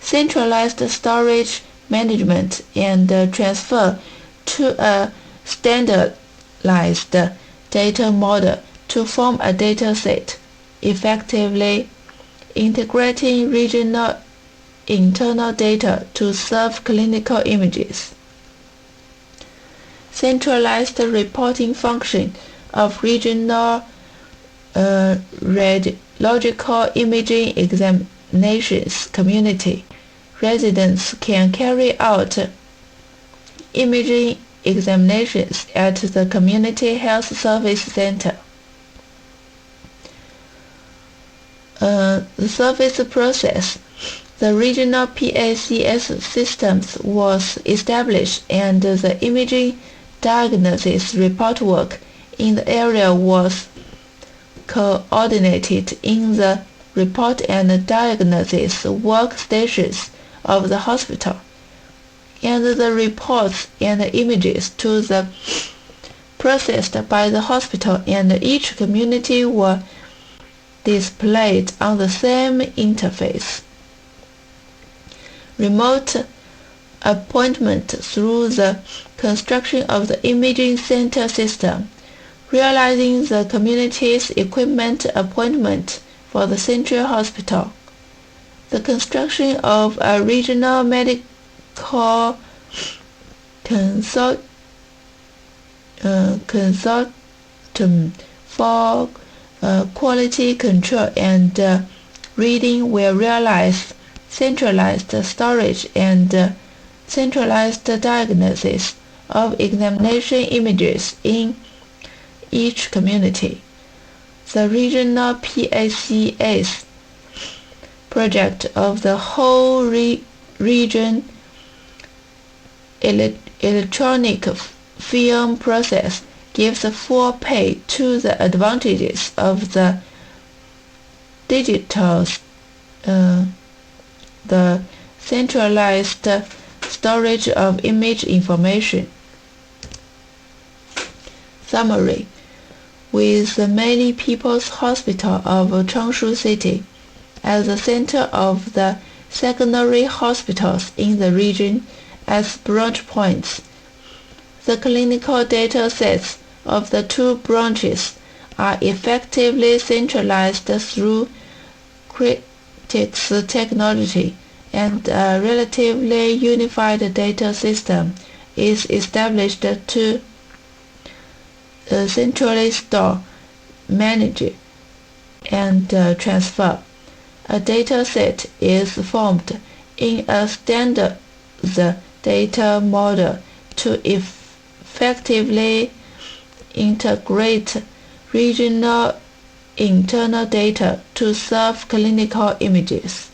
Centralized storage management and transfer to a standardized data model to form a data set, effectively integrating regional internal data to serve clinical images. Centralized reporting function of regional radiological imaging examinations community. Residents can carry out imaging examinations at the Community Health Service Center. The service process. The regional PACS systems was established and the imaging diagnosis report work in the area was coordinated in the report and diagnosis workstations of the hospital, and the reports and images to the processed by the hospital and each community were displayed on the same interface. Remote appointment through the construction of the imaging center system, realizing the community's equipment appointment for the central hospital. The construction of a regional medical consortium for quality control and reading will realize centralized storage and centralized diagnosis of examination images in each community. The regional PACS project of the whole region electronic film process gives full pay to the advantages of the digital the centralized storage of image information. Summary. With the Meili People's Hospital of Changshu City as the center of the secondary hospitals in the region as branch points. The clinical data sets of the two branches are effectively centralized through critics technology, and a relatively unified data system is established to centrally store, manage, and transfer. A data set is formed in a standard data model to effectively integrate regional internal data to serve clinical images.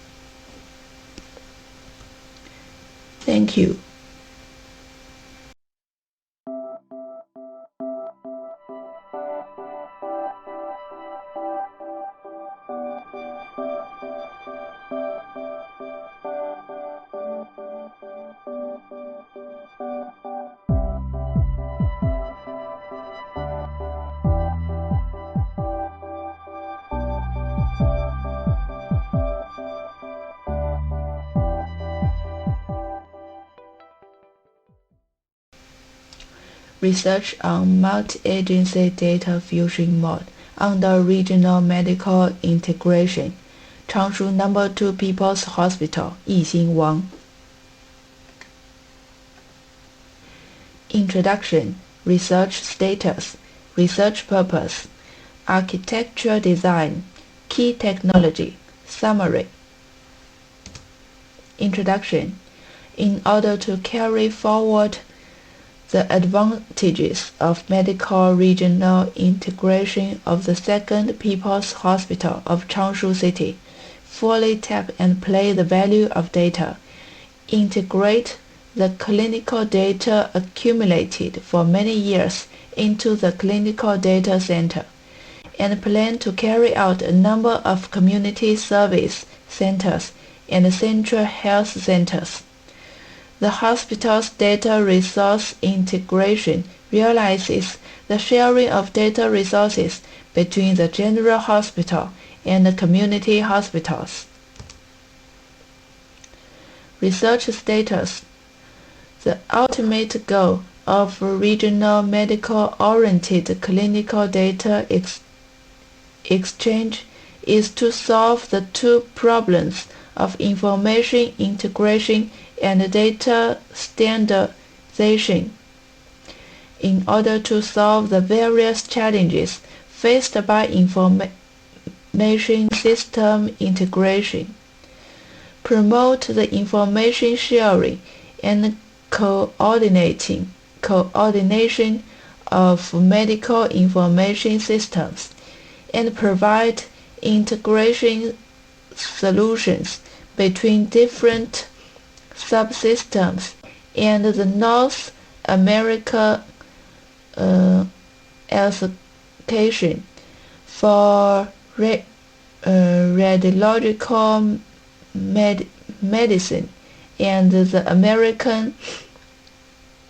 Thank you. Research on multi-agency data fusion mode under regional medical integration. Changshu No. 2 People's Hospital, Yixing. Introduction, Research Status, Research Purpose, Architecture Design, Key Technology, Summary. Introduction. In order to carry forward the advantages of medical regional integration of the Second People's Hospital of Changshu City, fully tap and play the value of data, integrate the clinical data accumulated for many years into the clinical data center, and plan to carry out a number of community service centers and central health centers. The hospital's data resource integration realizes the sharing of data resources between the general hospital and the community hospitals. Research status. The ultimate goal of regional medical-oriented clinical data exchange is to solve the two problems of information integration and data standardization. In order to solve the various challenges faced by information system integration, promote the information sharing and coordination of medical information systems, and provide integration solutions between different subsystems and the North America Association for Radiological Medicine and the American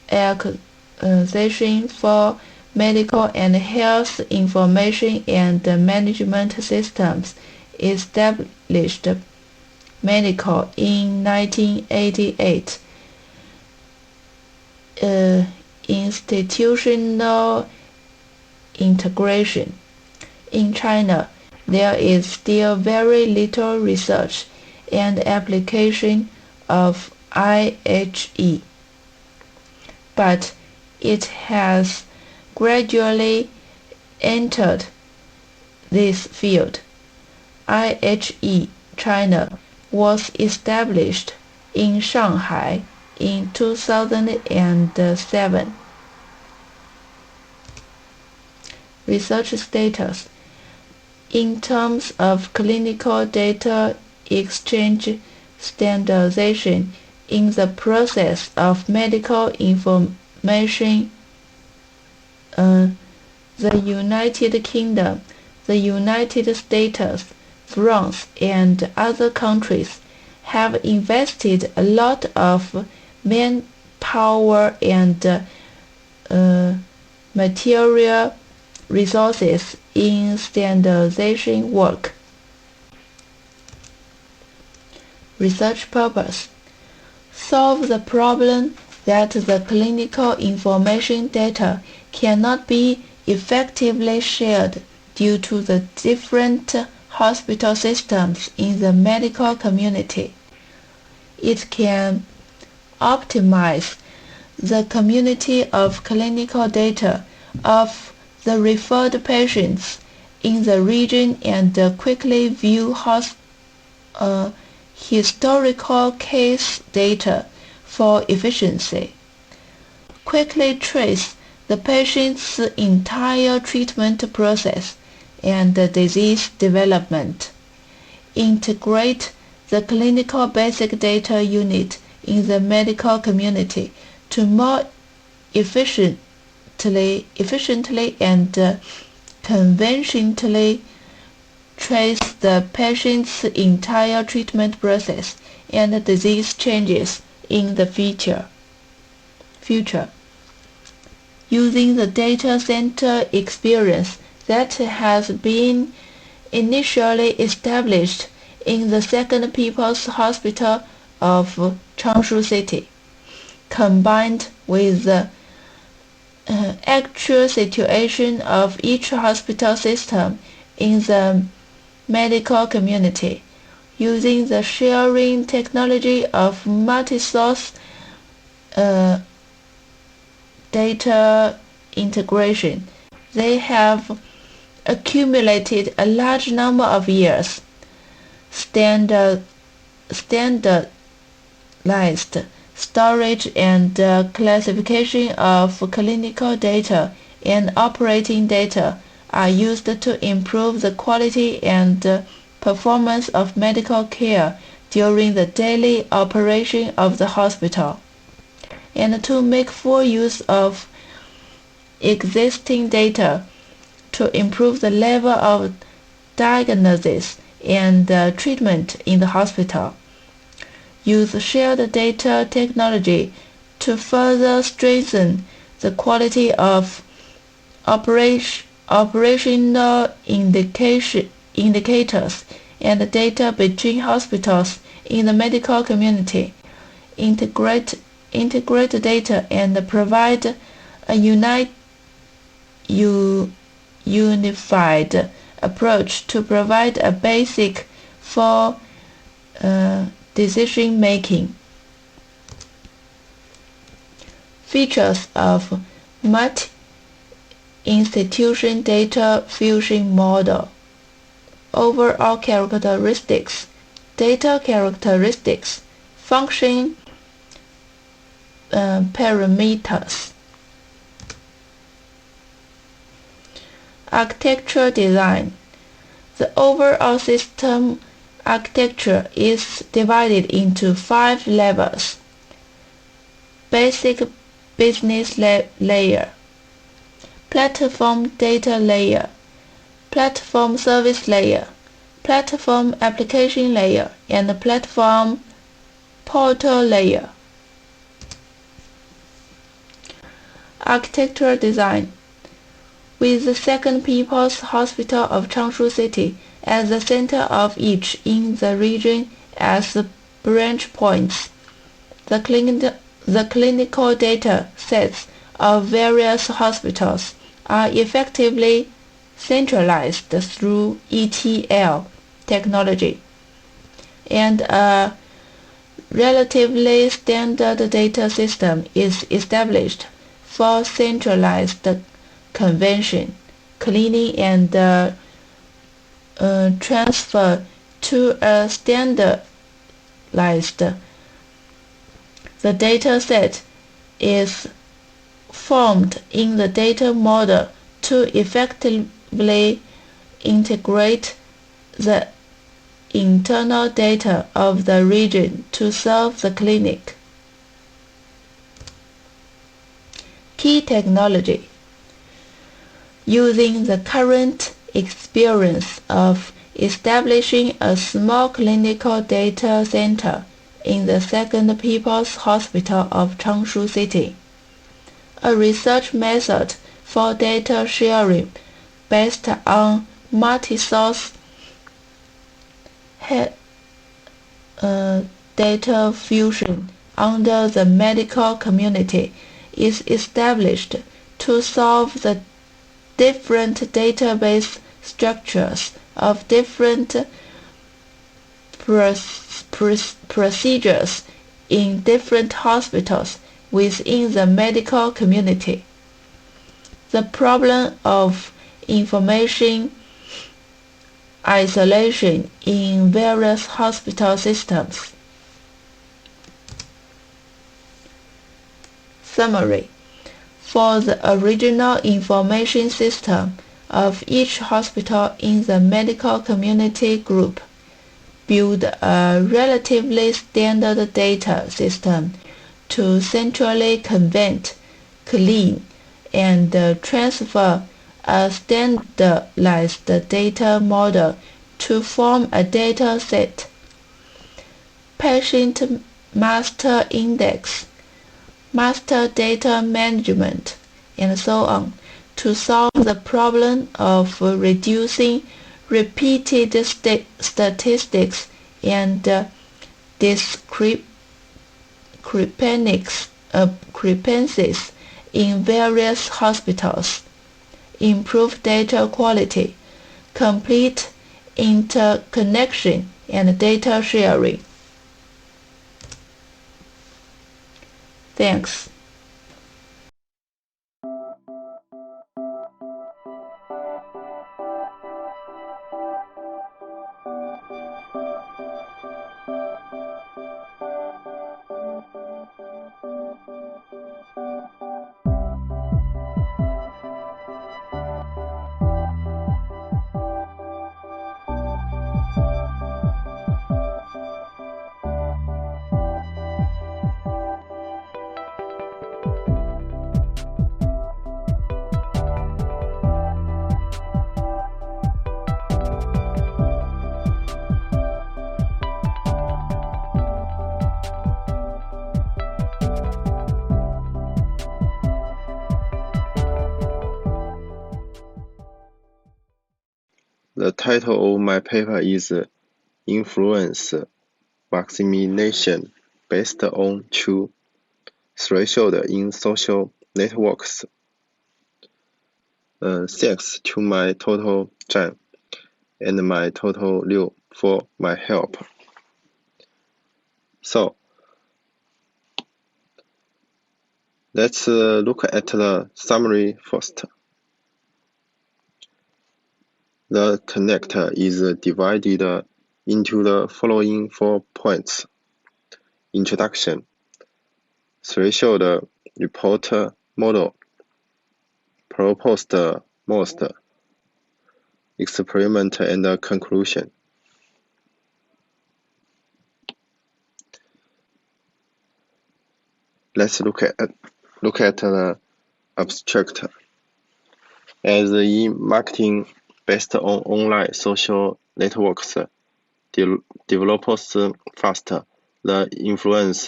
Association for Medical and Health Information and Management Systems established Medical in 1988. Institutional integration. In China, there is still very little research and application of IHE, but it has gradually entered this field. IHE China was established in Shanghai in 2007. Research status. In terms of clinical data exchange standardization in the process of medical information, the United Kingdom, the United States, France, and other countries have invested a lot of manpower and material resources in standardization work. research purpose. Solve the problem that the clinical information data cannot be effectively shared due to the different hospital systems in the medical community. It can optimize the community of clinical data of the referred patients in the region and quickly view historical case data for efficiency. Quickly trace the patient's entire treatment process and disease development. Integrate the clinical basic data unit in the medical community to more efficiently and conveniently trace the patient's entire treatment process and disease changes in the future. Using the data center experience that has been initially established in the Second People's Hospital of Changshu City, combined with the actual situation of each hospital system in the medical community, using the sharing technology of multi-source data integration. They have accumulated a large number of years standardized storage and classification of clinical data and operating data are used to improve the quality and performance of medical care during the daily operation of the hospital, and to make full use of existing data to improve the level of diagnosis and treatment in the hospital. Use shared data technology to further strengthen the quality of operational indicators and data between hospitals in the medical community. Integrate data and provide a unified approach to provide a basic for decision making. Features of multi-institution data fusion model. Overall characteristics. Data characteristics. Function parameters. Architecture design. The overall system architecture is divided into 5 levels. Basic business layer, platform data layer, platform service layer, platform application layer, and platform portal layer. Architecture design. With the Second People's Hospital of Changshu City as the center of each in the region as the branch points, the clinical data sets of various hospitals are effectively centralized through ETL technology, and a relatively standard data system is established for centralized convention, cleaning, and transfer to a standardized. The data set is formed in the data model to effectively integrate the internal data of the region to serve the clinic. Key technology. Using the current experience of establishing a small clinical data center in the Second People's Hospital of Changshu City, a research method for data sharing based on multi-source data fusion under the medical community is established to solve the different database structures of different procedures in different hospitals within the medical community. The problem of information isolation in various hospital systems. Summary. For the original information system of each hospital in the medical community group, build a relatively standard data system to centrally convert, clean, and transfer a standardized data model to form a data set. Patient master index, master data management, and so on, to solve the problem of reducing repeated statistics and discrepancies in various hospitals, improve data quality, complete interconnection, and data sharing. Thanks. The title of my paper is Influence Maximization Based on True Threshold in Social Networks. Thanks to my tutor Zhang and my tutor Liu for my help. So, let's look at the summary first. The connector is divided into the following 4 points. Introduction, threshold report model, proposed most, experiment and conclusion. Let's look at the abstract. As in marketing based on online social networks develops fast, the influence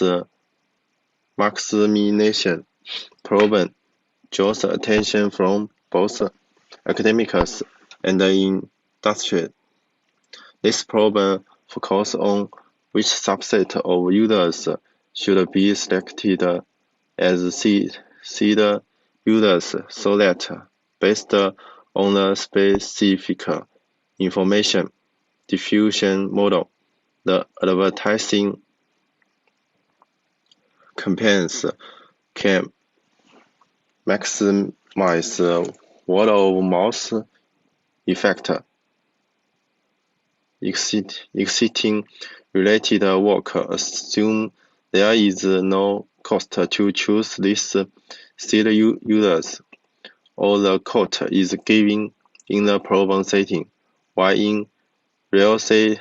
maximization problem draws attention from both academics and industry. This problem focuses on which subset of users should be selected as seed users so that, based on the specific information diffusion model, the advertising campaigns can maximize word-of-mouth effect. Existing related work assume there is no cost to choose these seed users, or the cost is given in the problem setting, while in real situation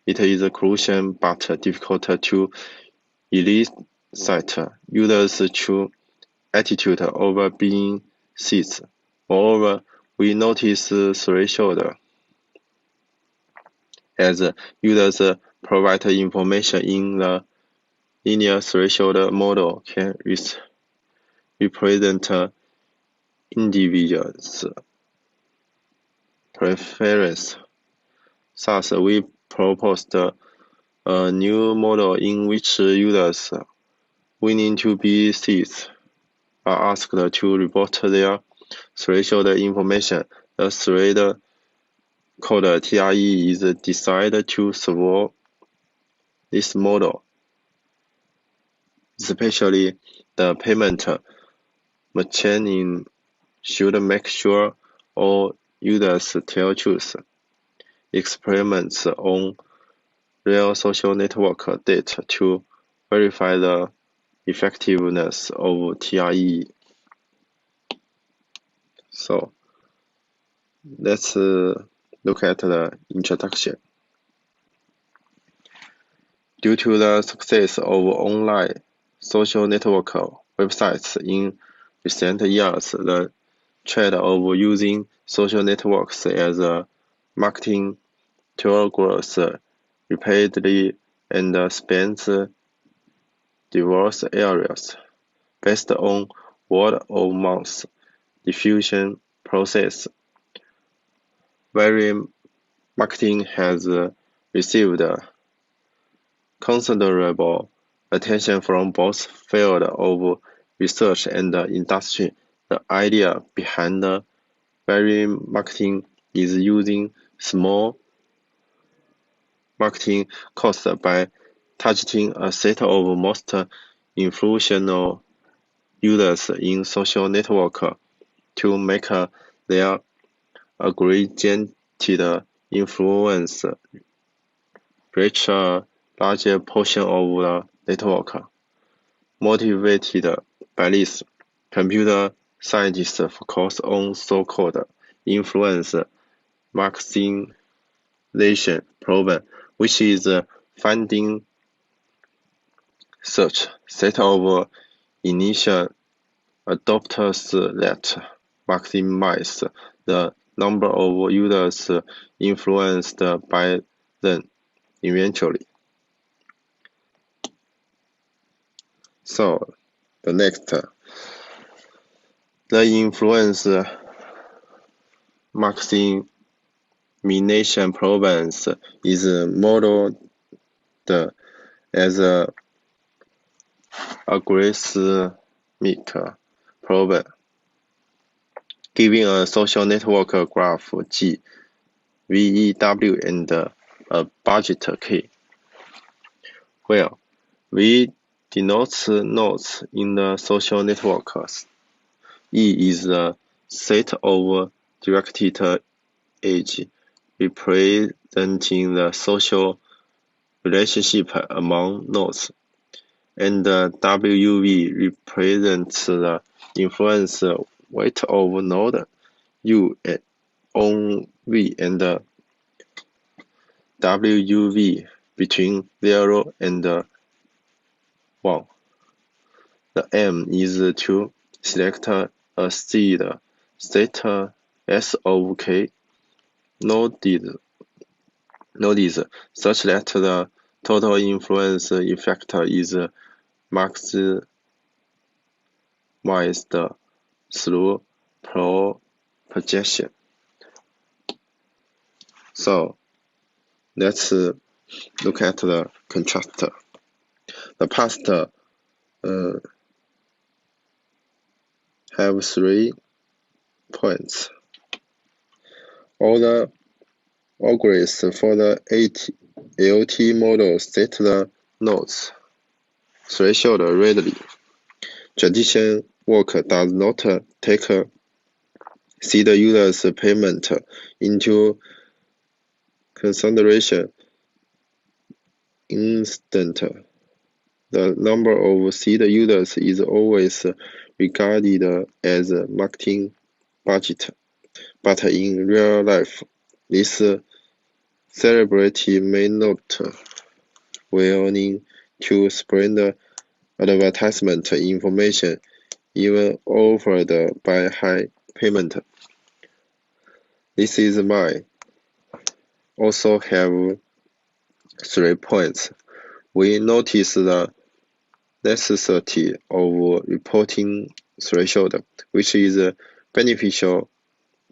it is crucial but difficult to elicit users' true attitude over being seeds. Moreover, we notice threshold as users provide information in the linear threshold model can represent individuals' preference. Thus, we proposed a new model in which users willing to be seized are asked to report their threshold information. The thread called TRE is designed to serve this model, especially the payment machine should make sure all users tell truth. Experiments on real social network data to verify the effectiveness of TRE. So let's look at the introduction. Due to the success of online social network websites in recent years, the trend of using social networks as a marketing tool grows rapidly and spans diverse areas. Based on word-of-mouth diffusion process, viral marketing has received considerable attention from both fields of research and industry. The idea behind viral marketing is using small marketing costs by targeting a set of most influential users in social network to make their aggregated influence reach a larger portion of the network. Motivated by this, computer scientists focus on so-called influence maximization problem, which is finding such set of initial adopters that maximize the number of users influenced by them eventually. So the next, the influence maximization problems is modeled as a algorithmic problem. Given a social network graph G, VEW, and a budget K, where V denotes nodes in the social networks. E is the set of directed edge representing the social relationship among nodes, and WV represents the influence weight of node U on V, and WUV between 0 and 1. The aim is to select a seed set S of K nodes such that the total influence effect is maximized through projection. So let's look at the contrast. The past have 3 points. All the algorithms for the LT model set the nodes threshold readily. Traditional work does not take seed users' payment into consideration. Instead, the number of seed users is always regarded as a marketing budget. But in real life, this celebrity may not willing to spread advertisement information even offered by high payment. This is my also have 3 points. We notice the necessity of reporting threshold, which is beneficial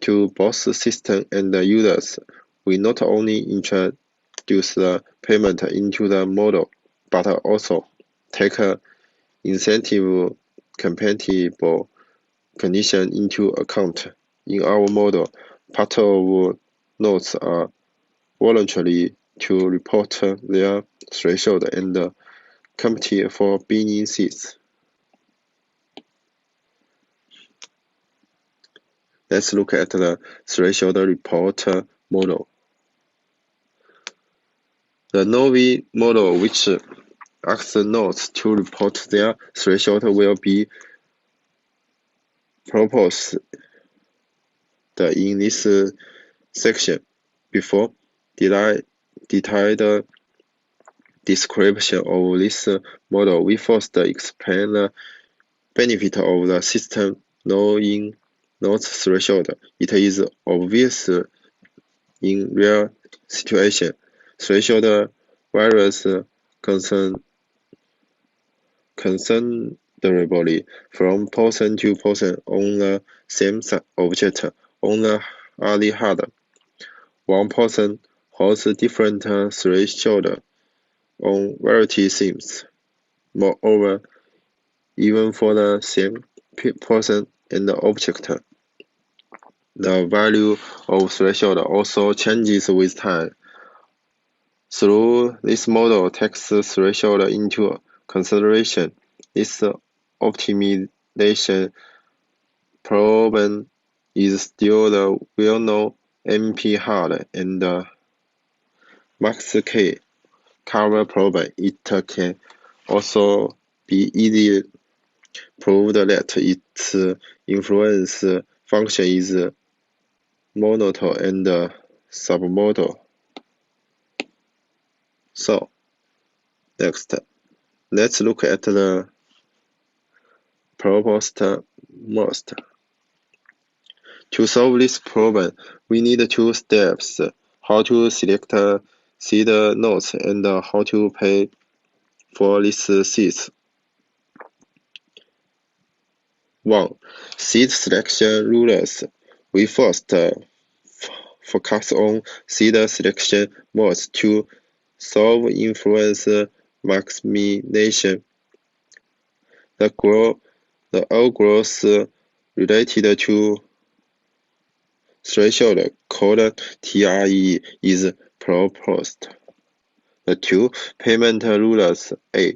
to both system and users. We not only introduce introduce the payment into the model, but also take incentive compatible condition into account. In our model, part of nodes are voluntary to report their threshold and compete for binning seats. Let's look at the threshold report model. The Novi model, which asks nodes to report their threshold, will be proposed in this section. Before detailed description of this model, we first explain the benefit of the system knowing nodes threshold. It is obvious in real situation. Threshold varies considerably from person to person on the same object. On the other hand, one person holds different threshold on variety themes. Moreover, even for the same person and object, the value of threshold also changes with time. Through this model takes threshold into consideration, this optimization problem is still the well-known MP-hard and max K cover problem. It can also be easily proved that its influence function is monotone and submodal. So, next, let's look at the proposed most. To solve this problem, we need two steps: how to select seed nodes and how to pay for these seeds. 1. Seed selection rules. We first focus on seed selection modes to solve influence maximization. The algorithm related to threshold called TRE is proposed. The two payment rules. A.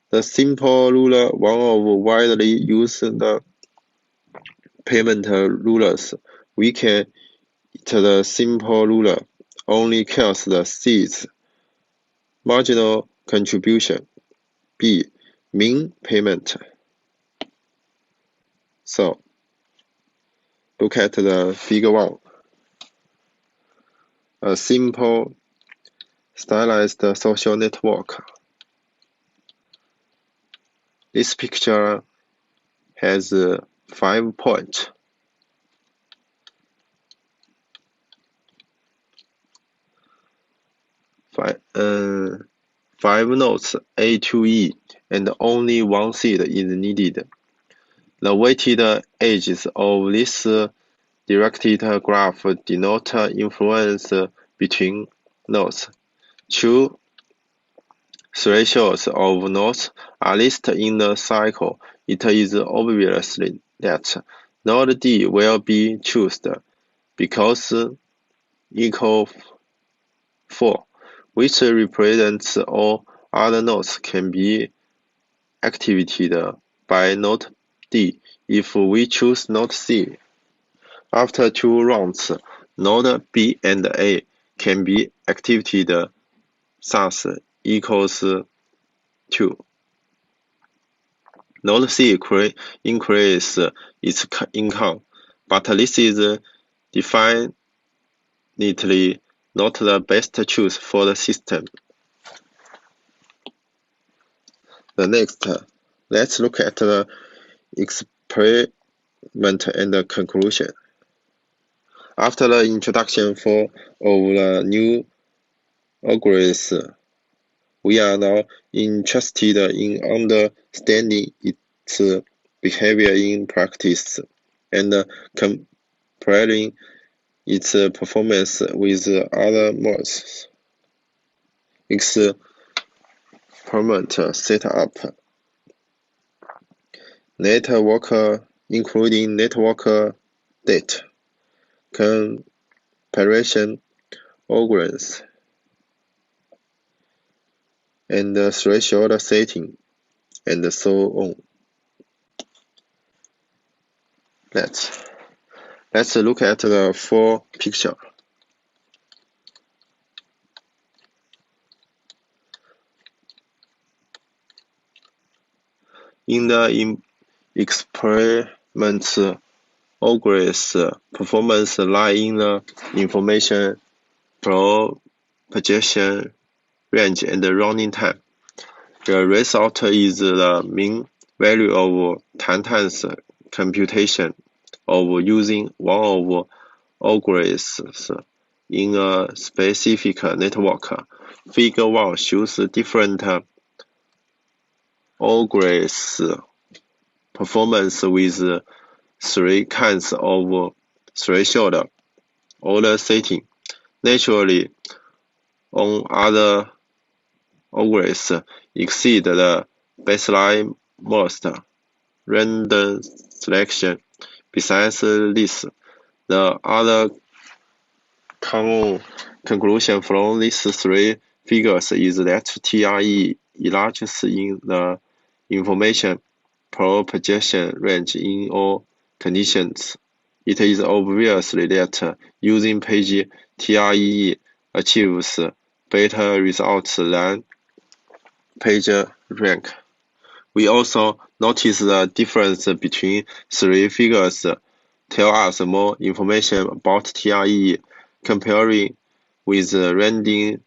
The simple rule, one of widely used payment rules. We can the simple rule only kills the seeds. Marginal contribution. B. Mean payment. So, look at the figure 1. A simple, stylized social network. This picture has 5 points. Five nodes A to E, and only one seed is needed. The weighted edges of this directed graph denote influence between nodes. Two thresholds of nodes are listed in the cycle. It is obvious that node D will be chosen because equal 4, which represents all other nodes can be activated by node D if we choose node C. After 2 rounds, node B and A can be activated, thus equals 2. Node C increase its income, but this is definitely not the best choice for the system. The next, let's look at the experiment and the conclusion. After the introduction of the new algorithm, we are now interested in understanding its behavior in practice and comparing its performance with other modes. Experiment setup. Network, including network data, comparison algorithms, and threshold setting, and so on. Let's look at the full picture. In the experiments, algorithms performance lie in the information propagation range and running time. The result is the mean value of time times computation of using one of algorithms in a specific network. Figure 1 shows different algorithms performance with 3 kinds of threshold order setting. Naturally, on other algorithms exceed the baseline most random selection. Besides this, the other common conclusion from these 3 figures is that TRE enlarges in the information propagation range in all conditions. It is obvious that using page TRE achieves better results than page rank. We also notice the difference between 3 figures tell us more information about TRE. Comparing with random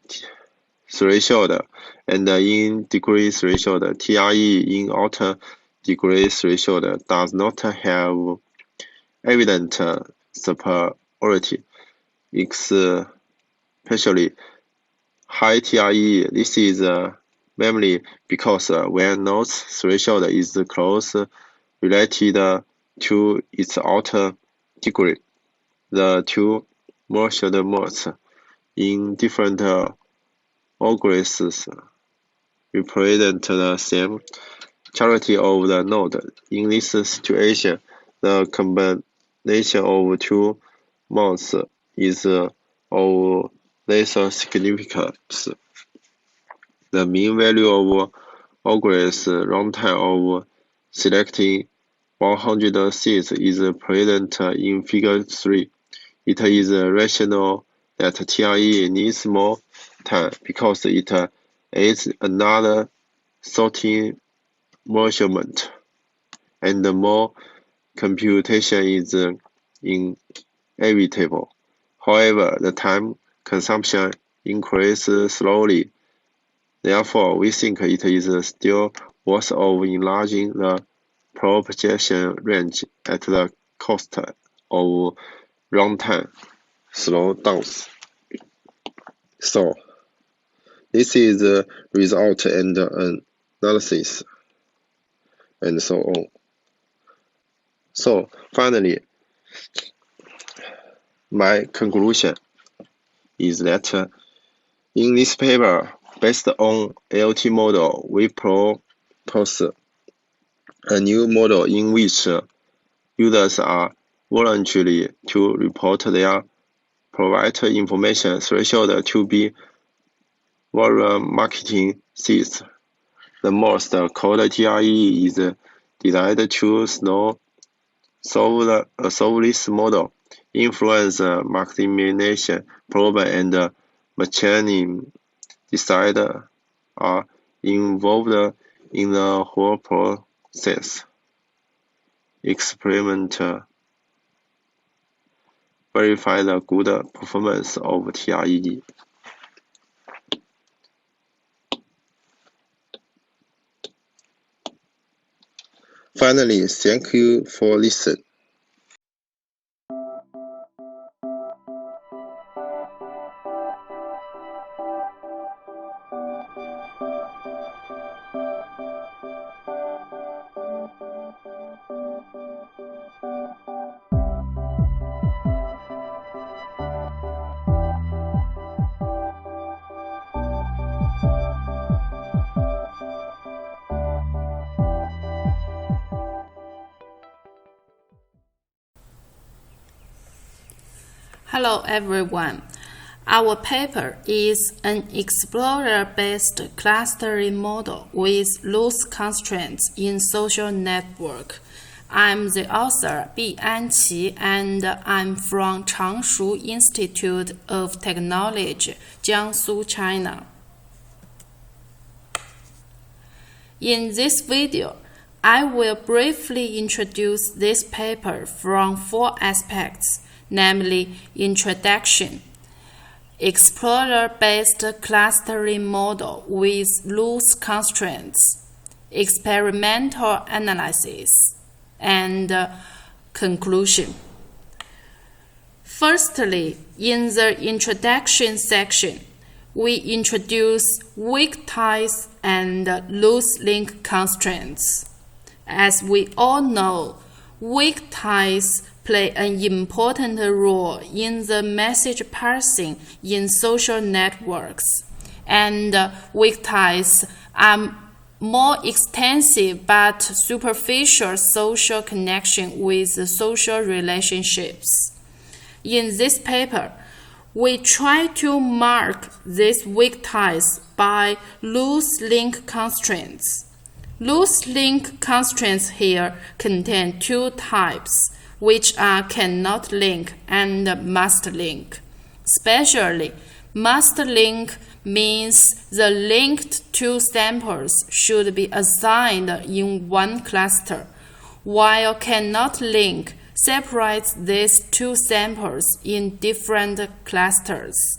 threshold and in degree threshold, TRE in outer degree threshold does not have evident superiority, especially high TRE. This is mainly because when node threshold is close related to its outer degree, the 2 merged modes in different algorithms represent the same characteristic of the node. In this situation, the combination of 2 modes is of lesser significance. The mean value of algorithm runtime of selecting 100 seeds is present in figure 3. It is rational that TRE needs more time because it adds another sorting measurement, and more computation is inevitable. However, the time consumption increases slowly. Therefore, we think it is still worth of enlarging the propagation range at the cost of runtime slowdowns. So, this is the result and analysis, and so on. So, finally, my conclusion is that in this paper, based on ALT model, we propose a new model in which users are voluntarily to report their provider information threshold to be marketing seeds. The most code TRE is designed to solve this model, influence maximization problem, and machine decide are involved in the whole process. Experiment verify the good performance of TRE. Finally, thank you for listening. Hello everyone. Our paper is an explorer-based clustering model with loose constraints in social network. I'm the author Bi Anqi and I'm from Changshu Institute of Technology, Jiangsu, China. In this video, I will briefly introduce this paper from 4 aspects, namely introduction, explorer-based clustering model with loose constraints, experimental analysis, and conclusion. Firstly, in the introduction section, we introduce weak ties and loose link constraints. As we all know, weak ties play an important role in the message parsing in social networks, and weak ties are more extensive but superficial social connection with social relationships. In this paper, we try to mark these weak ties by loose link constraints. Loose link constraints here contain 2 types, which are cannot link and must link. Especially, must link means the linked 2 samples should be assigned in one cluster, while cannot link separates these 2 samples in different clusters.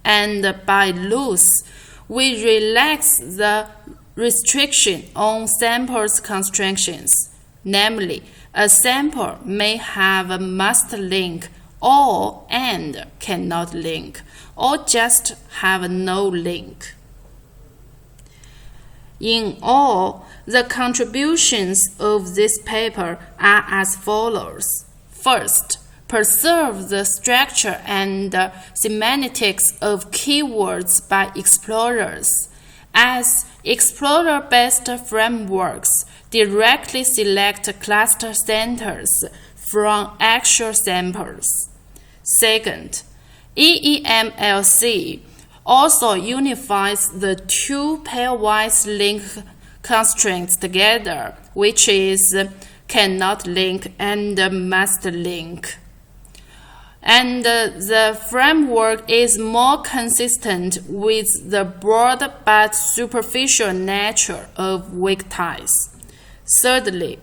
And by loose, we relax the restriction on samples constrictions, namely, a sample may have a must link or and cannot link, or just have no link. In all, the contributions of this paper are as follows. First, preserve the structure and semantics of keywords by explorers, as explorer-based frameworks directly select cluster centers from actual samples. Second, EEMLC also unifies the 2 pairwise link constraints together, which is cannot link and must link. And the framework is more consistent with the broad but superficial nature of weak ties. Thirdly,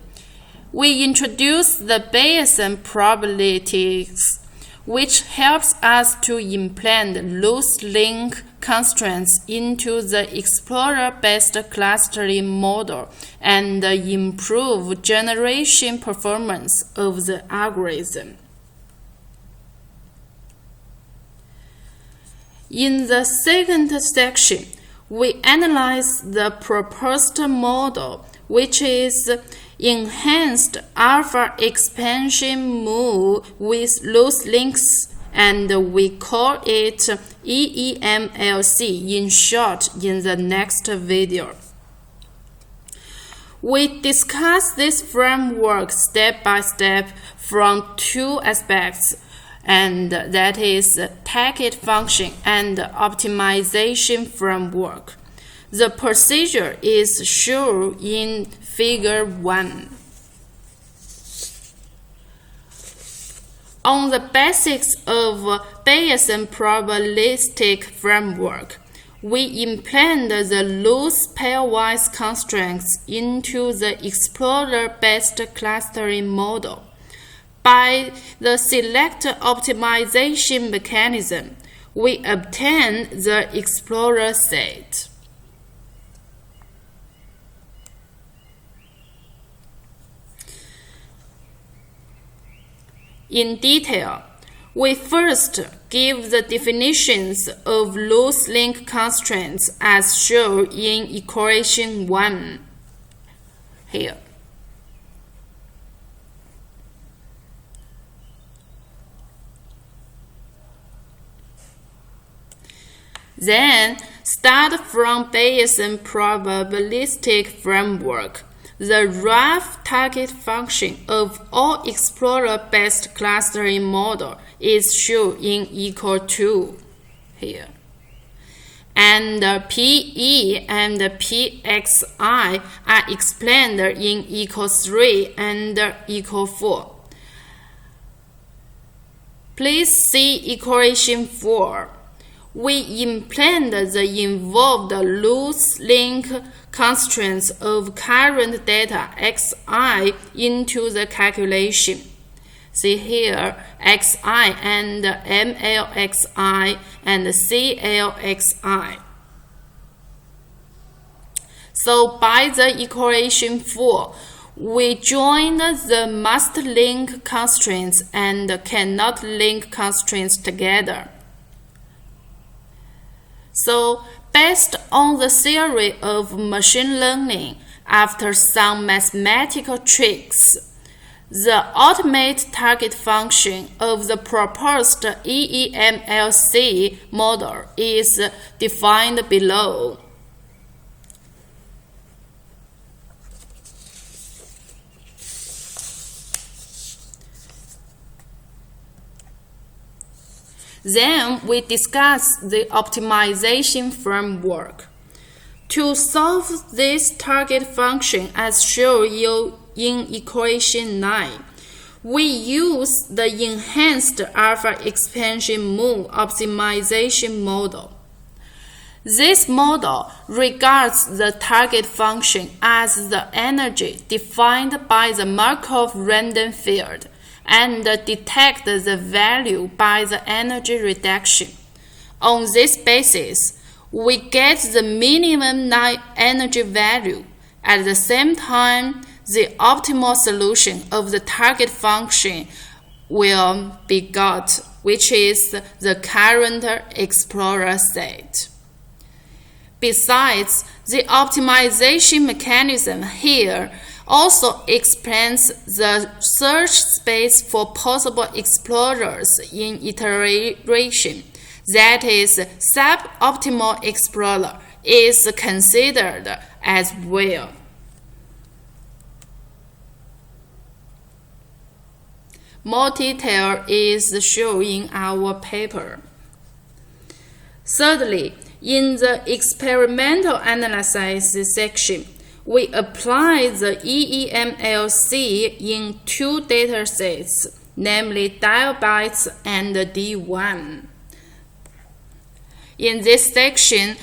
we introduce the Bayesian probabilities, which helps us to implant loose link constraints into the explorer-based clustering model and improve generation performance of the algorithm. In the second section, we analyze the proposed model, which is enhanced alpha expansion move with loose links, and we call it EEMLC in short in the next video. We discuss this framework step by step from 2 aspects, and that is target function and optimization framework. The procedure is shown in Figure 1. On the basis of Bayesian probabilistic framework, we implant the loose pairwise constraints into the explorer-based clustering model. By the select optimization mechanism, we obtain the explorer set. In detail, we first give the definitions of loose link constraints as shown in equation 1 here. Then, start from Bayesian probabilistic framework. the rough target function of all explorer-based clustering model is shown in equal to here. And PE and PXI are explained in equal 3 and equal 4. Please see equation 4. We implant the involved loose link constraints of current data Xi into the calculation. See here, Xi and MLXi and CLXi. So by the equation 4, we join the must link constraints and cannot link constraints together. So based on the theory of machine learning, after some mathematical tricks, the ultimate target function of the proposed EEMLC model is defined below. Then we discuss the optimization framework. To solve this target function as shown in equation 9, we use the enhanced alpha expansion move optimization model. This model regards the target function as the energy defined by the Markov random field and detect the value by the energy reduction. On this basis, we get the minimum energy value. At the same time, the optimal solution of the target function will be got, which is the current explorer state. Besides, the optimization mechanism here also explains the search space for possible explorers in iteration. That is, suboptimal explorer is considered as well. More detail is shown in our paper. Thirdly, in the experimental analysis section, we apply the EEMLC in two datasets, namely diabytes and D1. In this section,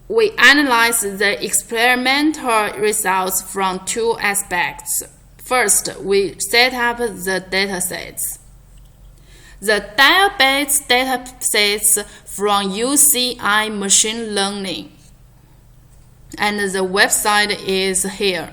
we analyze the experimental results from two aspects. First, we set up the datasets. The diabytes datasets from UCI machine learning, and the website is here.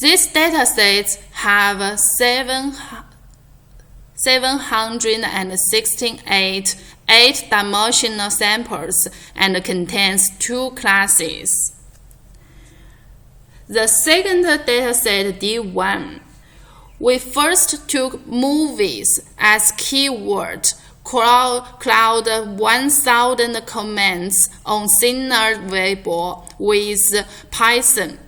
These datasets have 768 8-dimensional samples and contains two classes. The second dataset, D1, we first took movies as keyword, cloud 1,000 comments on Sina Weibo with Python.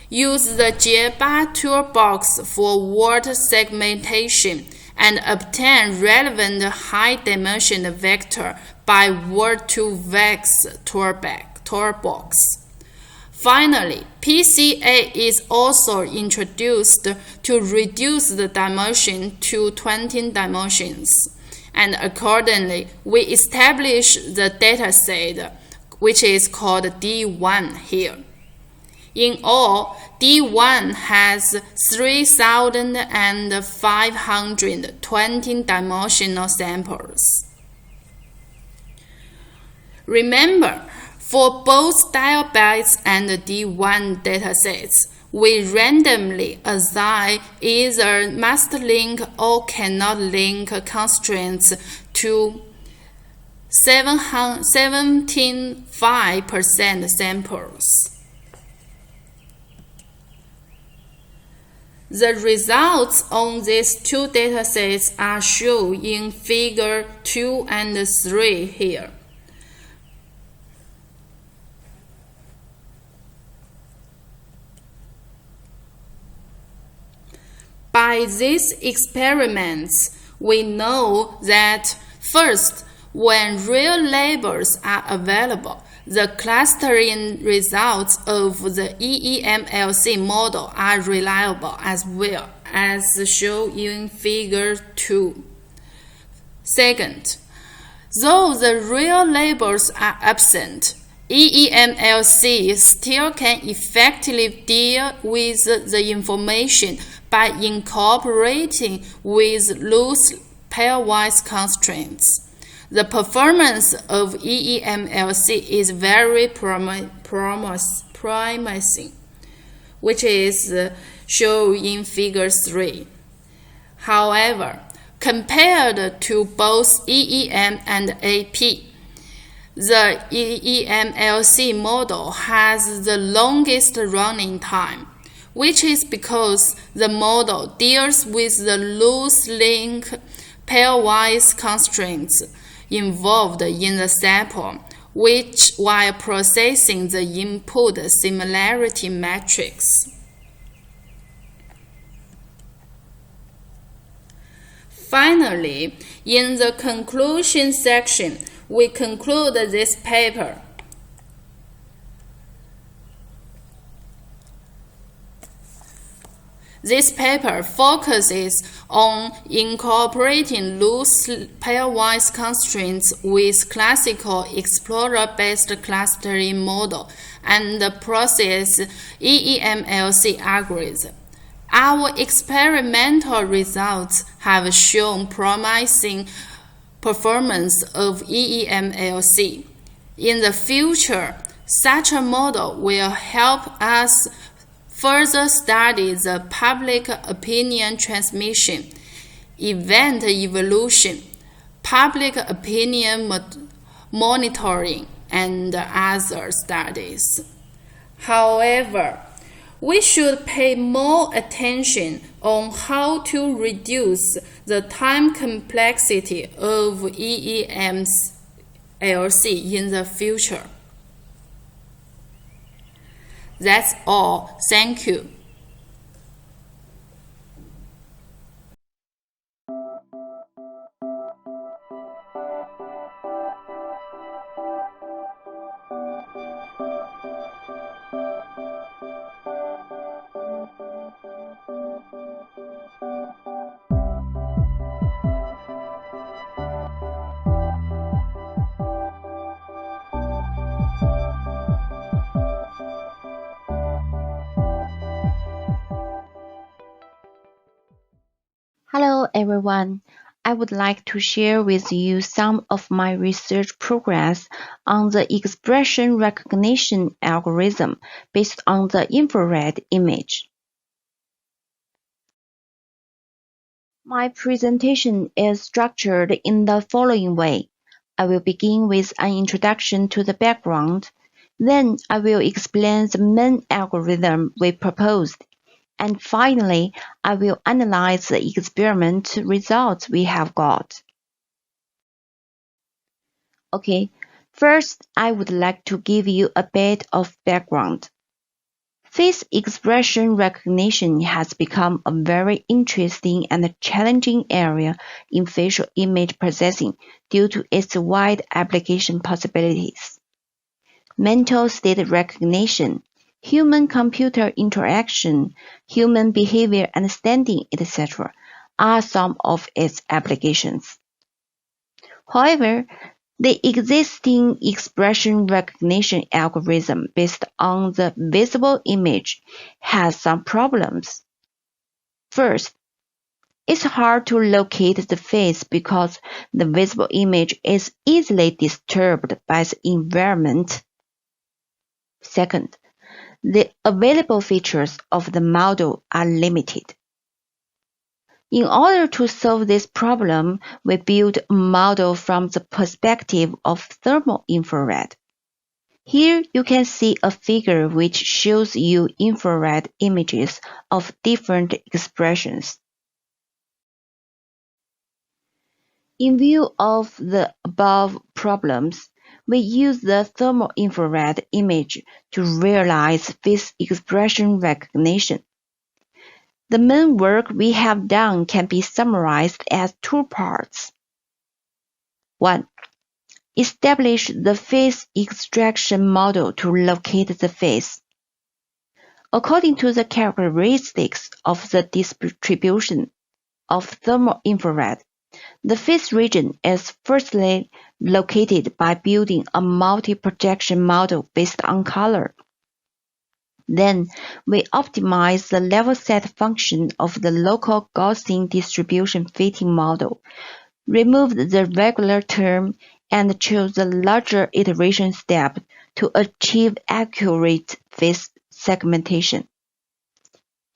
Use the Jieba toolbox for word segmentation and obtain relevant high-dimension vector by word-to-vex toolbox. Finally, PCA is also introduced to reduce the dimension to 20 dimensions. And accordingly, we establish the dataset, which is called D1 here. In all, D1 has 3,500 dimensional samples. Remember, for both diabytes and D1 datasets, we randomly assign either must link or cannot link constraints to 75% samples. The results on these two datasets are shown in figure 2 and 3 here. By these experiments, we know that first, when real labels are available, the clustering results of the EEMLC model are reliable as well, as shown in Figure 2. Second, though the real labels are absent, EEMLC still can effectively deal with the information by incorporating with loose pairwise constraints. The performance of EEMLC is very promising, which is shown in Figure 3. However, compared to both EEM and AP, the EEMLC model has the longest running time, which is because the model deals with the loose link pairwise constraints involved in the sample, which while processing the input similarity matrix. Finally, in the conclusion section, we conclude this paper. This paper focuses on incorporating loose pairwise constraints with classical Explorer-based clustering model and process EEMLC algorithm. Our experimental results have shown promising performance of EEMLC. In the future, such a model will help us further study the public opinion transmission, event evolution, public opinion monitoring, and other studies. However, we should pay more attention on how to reduce the time complexity of EEMLC in the future. That's all. Thank you. Hello everyone. I would like to share with you some of my research progress on the expression recognition algorithm based on the infrared image. My presentation is structured in the following way. I will begin with an introduction to the background. Then I will explain the main algorithm we proposed. And finally, I will analyze the experiment results we have got. Okay, first I would like to give you a bit of background. Face expression recognition has become a very interesting and challenging area in facial image processing due to its wide application possibilities. Mental state recognition, human-computer interaction, human behavior understanding, etc. are some of its applications. However, the existing expression recognition algorithm based on the visible image has some problems. First, it's hard to locate the face because the visible image is easily disturbed by the environment. Second, the available features of the model are limited. In order to solve this problem, we built a model from the perspective of thermal infrared. Here you can see a figure which shows you infrared images of different expressions. In view of the above problems, we use the thermal infrared image to realize face expression recognition. The main work we have done can be summarized as two parts. 1. Establish the face extraction model to locate the face. According to the characteristics of the distribution of thermal infrared, the face region is firstly located by building a multi-projection model based on color. Then, we optimize the level set function of the local Gaussian distribution fitting model, remove the regular term, and choose the larger iteration step to achieve accurate face segmentation.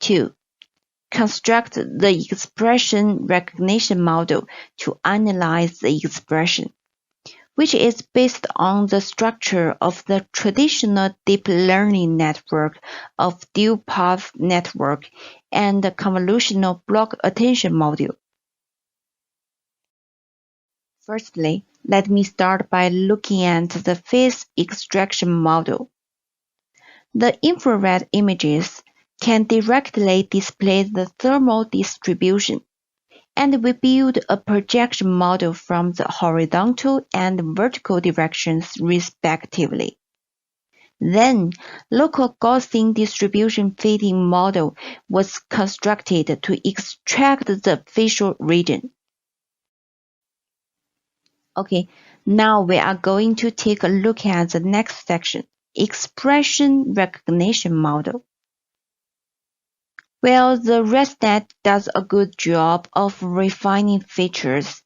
2. Construct the expression recognition model to analyze the expression, which is based on the structure of the traditional deep learning network of dual path network and the convolutional block attention module. Firstly, let me start by looking at the face extraction model. The infrared images can directly display the thermal distribution, and we build a projection model from the horizontal and vertical directions respectively. Then, local Gaussian distribution fitting model was constructed to extract the facial region. Okay, now we are going to take a look at the next section, expression recognition model. While the ResNet does a good job of refining features,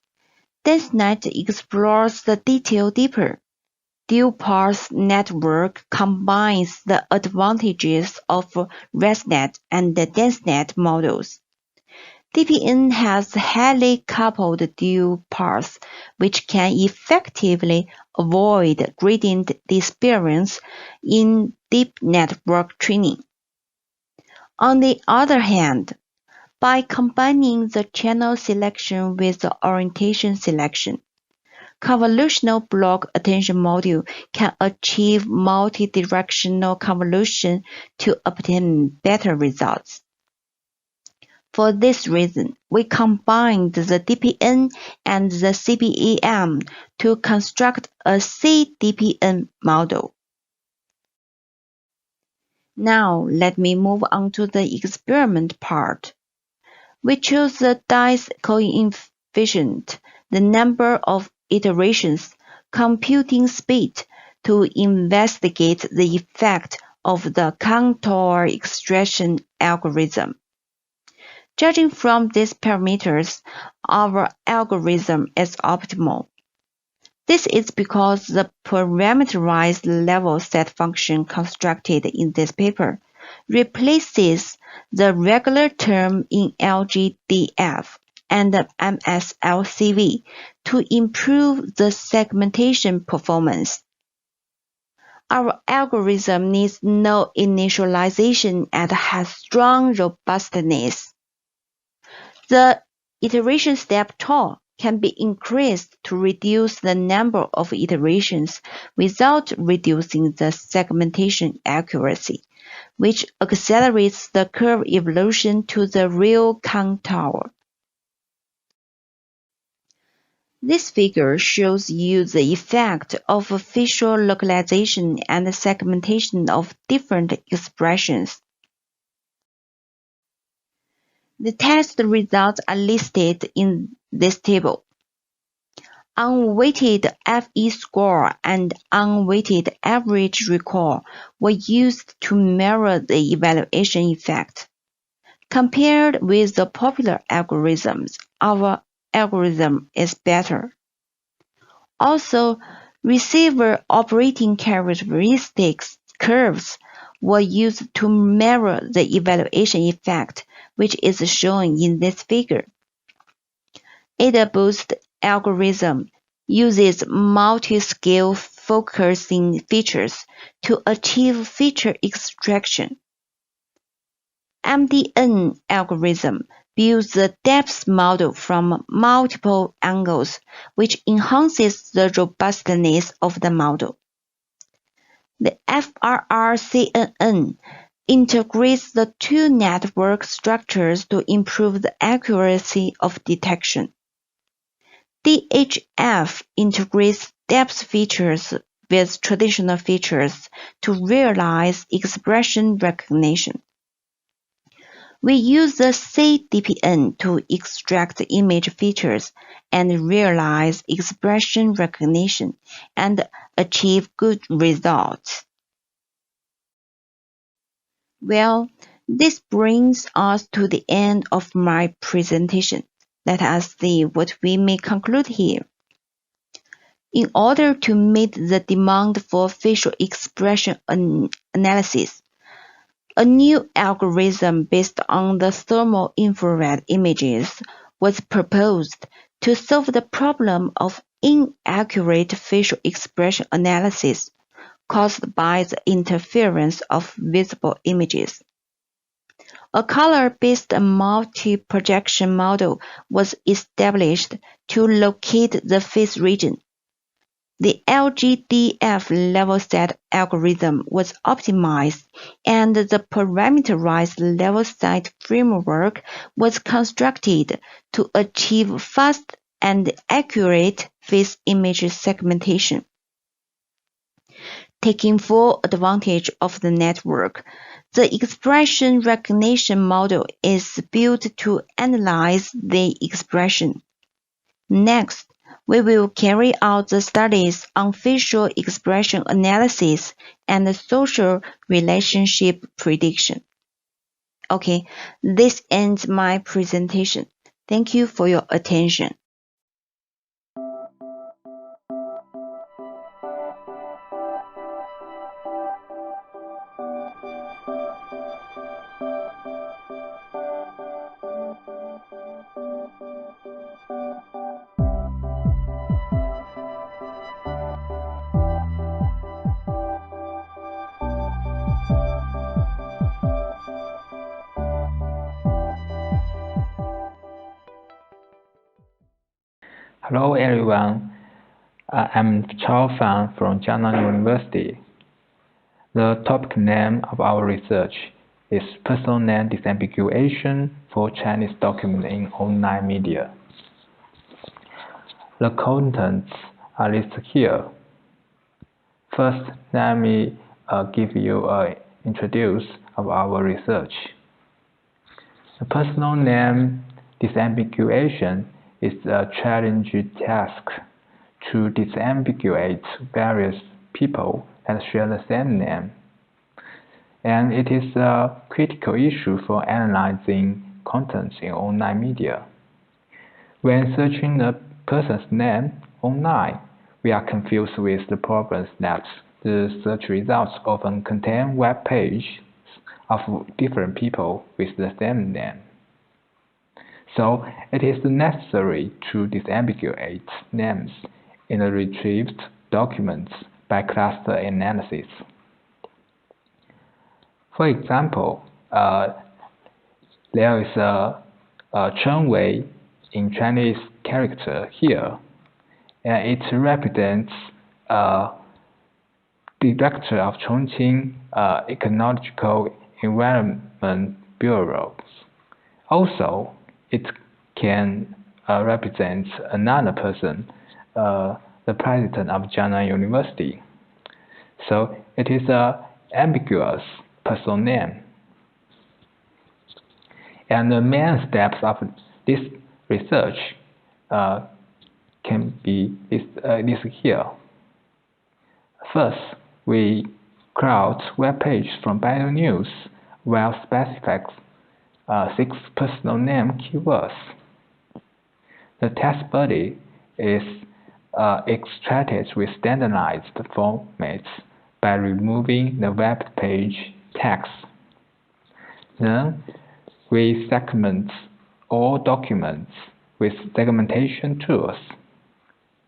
DenseNet explores the detail deeper. Dual-path network combines the advantages of ResNet and the DenseNet models. DPN has highly coupled dual paths, which can effectively avoid gradient disappearance in deep network training. On the other hand, by combining the channel selection with the orientation selection, convolutional block attention module can achieve multi-directional convolution to obtain better results. For this reason, we combined the DPN and the CBEM to construct a CDPN model. Now, let me move on to the experiment part. We choose the dice coefficient, the number of iterations, computing speed, to investigate the effect of the contour extraction algorithm. Judging from these parameters, our algorithm is optimal. This is because the parameterized level set function constructed in this paper replaces the regular term in LGDF and MSLCV to improve the segmentation performance. Our algorithm needs no initialization and has strong robustness. The iteration step tau can be increased to reduce the number of iterations without reducing the segmentation accuracy, which accelerates the curve evolution to the real contour. This figure shows you the effect of facial localization and segmentation of different expressions. The test results are listed in this table. Unweighted FE score and unweighted average recall were used to mirror the evaluation effect. Compared with the popular algorithms, our algorithm is better. Also, receiver operating characteristics curves were used to mirror the evaluation effect, which is shown in this figure. AdaBoost algorithm uses multi-scale focusing features to achieve feature extraction. MDN algorithm builds the depth model from multiple angles, which enhances the robustness of the model. The FRRCNN integrates the two network structures to improve the accuracy of detection. DHF integrates depth features with traditional features to realize expression recognition. We use the CDPN to extract image features and realize expression recognition and achieve good results. Well, this brings us to the end of my presentation. Let us see what we may conclude here. In order to meet the demand for facial expression analysis, a new algorithm based on the thermal infrared images was proposed to solve the problem of inaccurate facial expression analysis caused by the interference of visible images. A color-based multi-projection model was established to locate the face region. The LGDF level set algorithm was optimized, and the parameterized level set framework was constructed to achieve fast and accurate face image segmentation. Taking full advantage of the network, the expression recognition model is built to analyze the expression. Next, we will carry out the studies on facial expression analysis and social relationship prediction. Okay, this ends my presentation. Thank you for your attention. Hello everyone, I'm Chao Fan from Jiangnan University. The topic name of our research is Personal Name Disambiguation for Chinese Document in Online Media. The contents are listed here. First, let me give you an introduction of our research. The personal name disambiguation is a challenging task to disambiguate various people that share the same name. And it is a critical issue for analyzing contents in online media. When searching a person's name online, we are confused with the problems that the search results often contain web pages of different people with the same name. So it is necessary to disambiguate names in the retrieved documents by cluster analysis. For example, there is a Chen Wei in Chinese character here, and it represents the director of Chongqing Ecological Environment Bureau. Also, it can represent another person, the president of Jiangnan University. So it is an ambiguous personal name. And the main steps of this research can be listed here. First, we crowd web pages from Baidu News while specifying 6 personal name keywords. The test body is extracted with standardized formats by removing the web page text. Then we segment all documents with segmentation tools,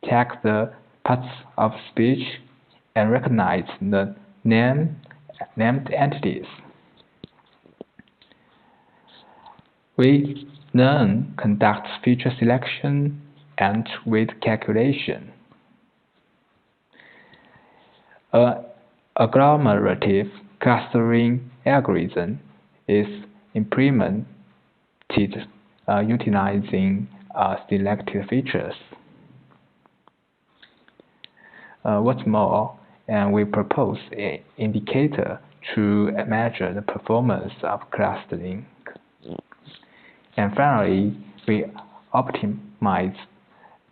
tag the parts of speech, and recognize the named entities. We then conduct feature selection and weight calculation. An agglomerative clustering algorithm is implemented utilizing selected features. What's more, we propose an indicator to measure the performance of clustering. And finally, we optimize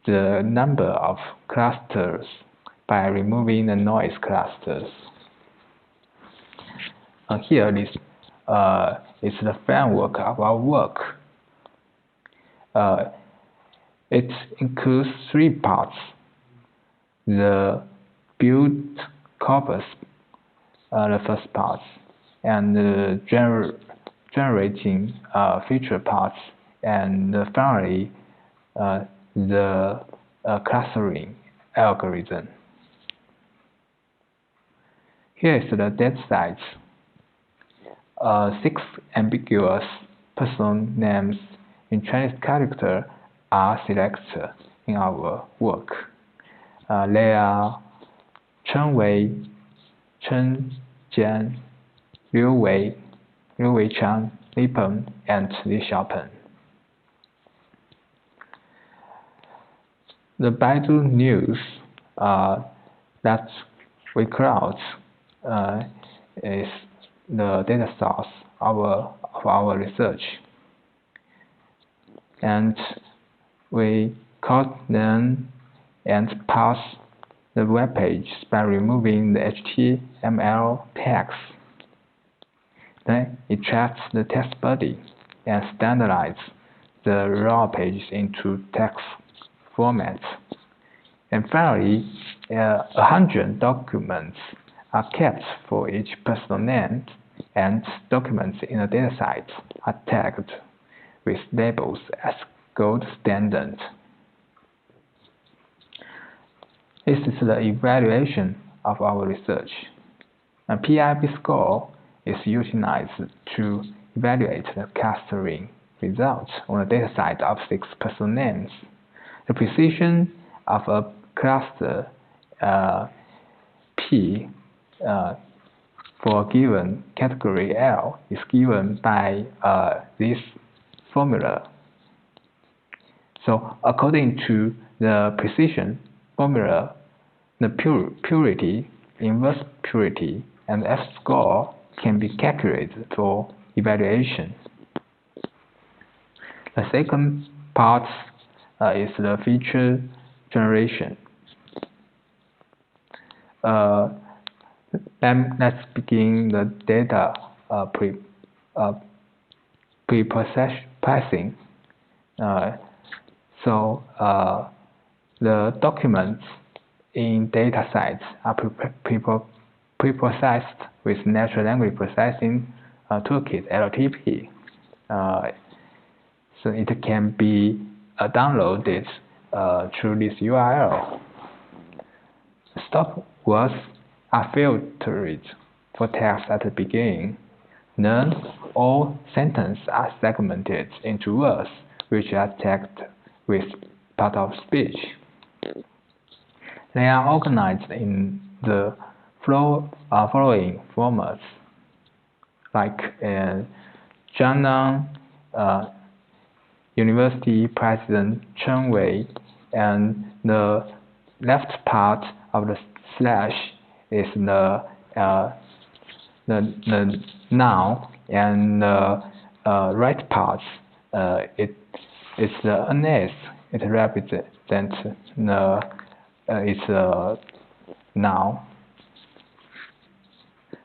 the number of clusters by removing the noise clusters. Here is the framework of our work. It includes 3 parts: the build corpus, the first part, and the generating feature parts, and finally the clustering algorithm. Here is the dataset. 6 ambiguous person names in Chinese character are selected in our work. They are Chen Wei, Chen Jian, Liu Wei, Liu Weichang, Li Peng, and Li Xiaopeng. The Baidu news that we crowd is the data source of our research, and we code them and parse the web page by removing the HTML tags. Then it tracks the text body and standardizes the raw pages into text format. And finally, 100 documents are kept for each personal name, and documents in the dataset are tagged with labels as gold standard. This is the evaluation of our research. A PIB score is utilized to evaluate the clustering results on a dataset of 6 personal names. The precision of a cluster P for a given category L is given by this formula. So according to the precision formula, the purity, inverse purity, and F-score can be calculated for evaluation. The second part is the feature generation. Let's begin the data pre-processing. The documents in datasets are pre-processed with natural language processing toolkit (LTP). So it can be downloaded through this URL. Stop words are filtered for text at the beginning. Then all sentences are segmented into words which are tagged with part of speech. They are organized in the following formats, like Jiang, University President Chen Wei, and the left part of the slash is the noun, and the right part it's the NS. It represents it's a noun.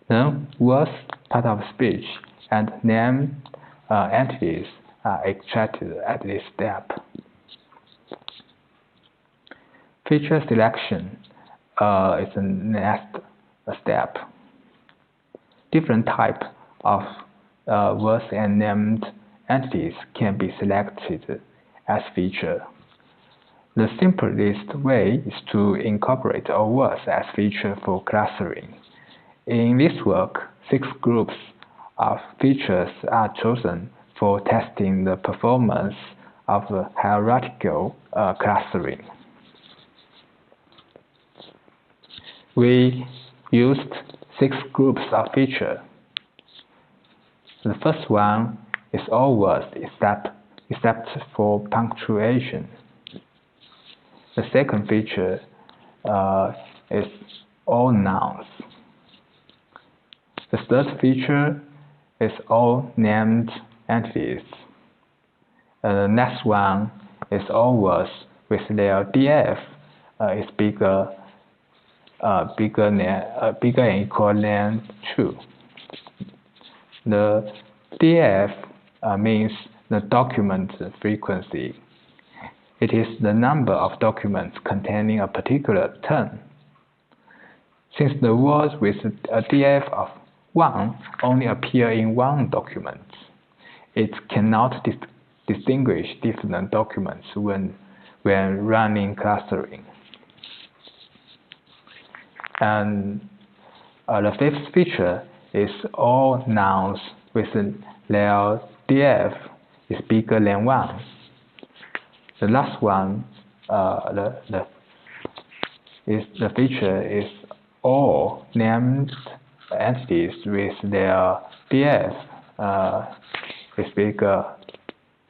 Then words, part of speech, and name entities are extracted at this step. Feature selection is the next step. Different types of words and named entities can be selected as feature. The simplest way is to incorporate all words as feature for clustering. In this work, 6 groups of features are chosen for testing the performance of hierarchical clustering. We used 6 groups of features. The first one is all words except for punctuation. The second feature is all nouns. The third feature is all named entities. The next one is all words with their DF is bigger and equal than true. The DF means the document frequency. It is the number of documents containing a particular term. Since the words with a DF of 1 only appear in one document, it cannot distinguish different documents when running clustering. And the fifth feature is all nouns with their DF is bigger than 1. The last one, the feature is all named entities with their DF is bigger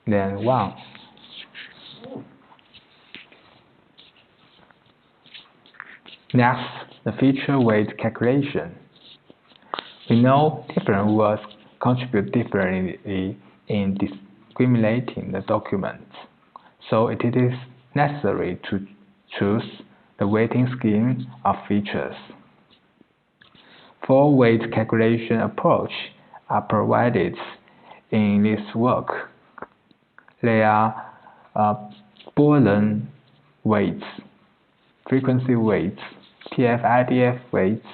than 1. Next, the feature weight calculation. We know different words contribute differently in discriminating the document, so it is necessary to choose the weighting scheme of features. 4 weight calculation approach are provided in this work. They are Boolean weights, frequency weights, TF-IDF weights,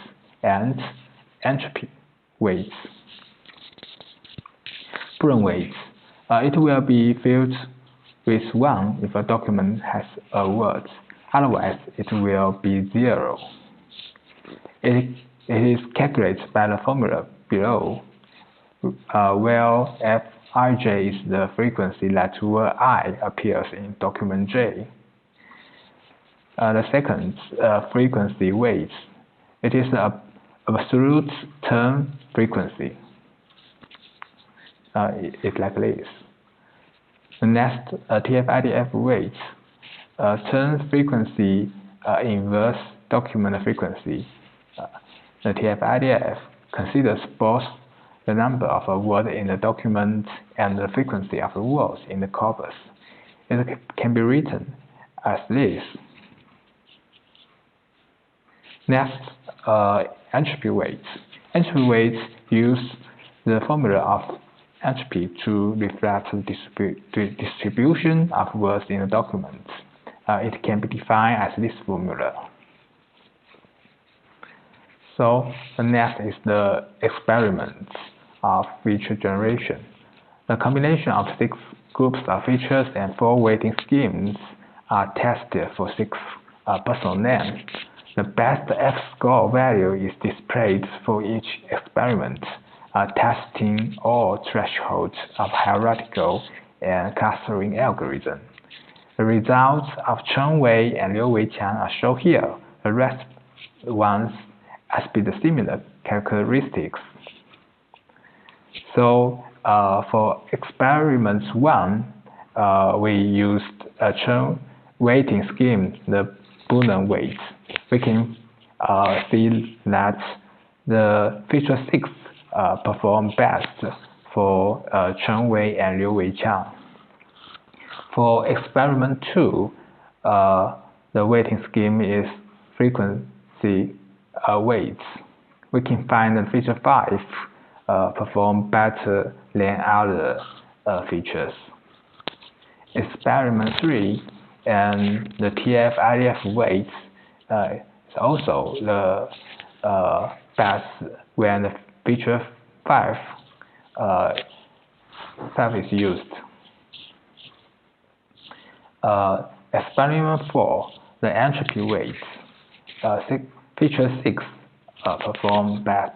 and entropy weights. Boolean weights. It will be filled with 1 if a document has a word, otherwise it will be 0. It is calculated by the formula below, where Fij is the frequency that word I appears in document J. The second frequency weight. It is the absolute term frequency. It's like this. The next TF-IDF weight. Term frequency inverse document frequency. The TF-IDF considers both the number of a word in the document and the frequency of the words in the corpus. It can be written as this. Next, entropy weights. Entropy weights use the formula of entropy to reflect the distribution of words in the document. It can be defined as this formula. So the next is the experiment of feature generation. The combination of 6 groups of features and 4 weighting schemes are tested for 6 personal names. The best F-score value is displayed for each experiment, testing all thresholds of hierarchical and clustering algorithm. The results of Cheng Wei and Liu Weiqiang are shown here. The rest ones exhibit similar characteristics. So for experiment 1, we used a Cheng weighting scheme, the Boolean weight. We can see that the feature 6 performed best for Cheng Wei and Liu Weiqiang. For experiment 2, the weighting scheme is frequency weights. We can find that feature 5 perform better than other features. Experiment 3 and the TF-IDF weights is also the best when the feature 5 is used. Experiment 4, the entropy weights. Feature 6 perform best.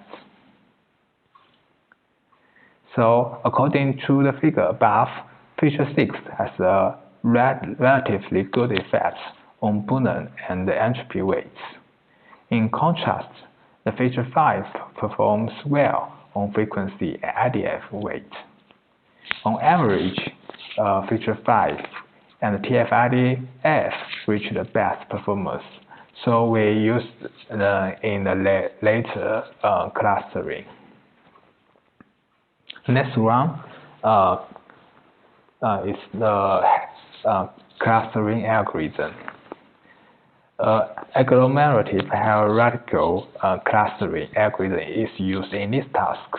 So according to the figure above, feature 6 has a relatively good effect on Boolean and the entropy weights. In contrast, The feature 5 performs well on frequency and IDF weight. On average, feature 5 and TF-IDF reach the best performance, so we used in the later clustering. Next one is the clustering algorithm. Agglomerative hierarchical clustering algorithm is used in this task.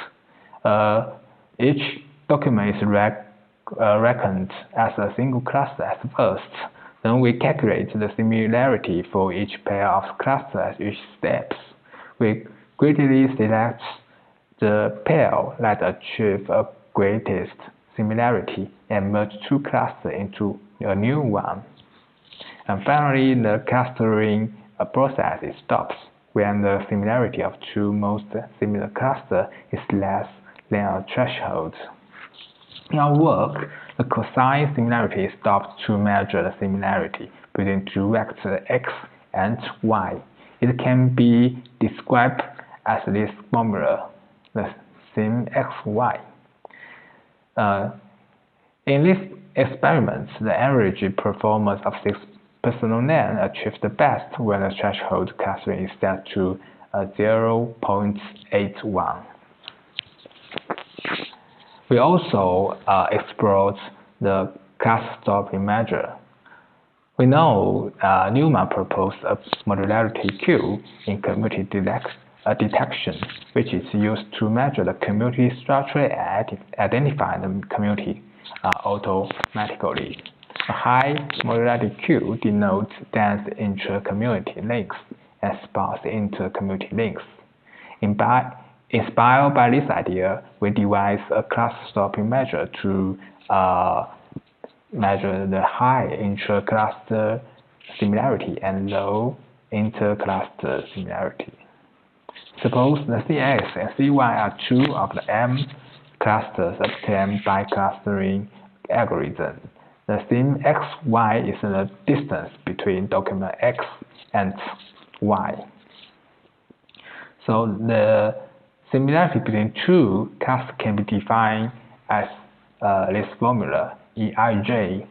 Each document is reckoned as a single cluster at first. Then we calculate the similarity for each pair of clusters at each step. We greatly select the pair that achieve a greatest similarity and merge two clusters into a new one. And finally, the clustering process stops when the similarity of two most similar clusters is less than a threshold. In our work, the cosine similarity stops to measure the similarity between two vectors x and y. It can be described as this formula, the sim xy. In this experiment, the average performance of 6 personal names achieves the best when the threshold clustering is set to 0.81. We also explored the cluster stopping measure. We know Newman proposed a modularity Q in community detection, which is used to measure the community structure and identify the community automatically. A high modularity Q denotes dense intra-community links and sparse inter-community links. Inspired by this idea, we devised a cluster stopping measure to measure the high intra-cluster similarity and low inter-cluster similarity. Suppose the Cs and Cy are two of the M clusters obtained by clustering algorithm. The sim xy is the distance between document x and y. So the similarity between two clusters can be defined as this formula, EIJ.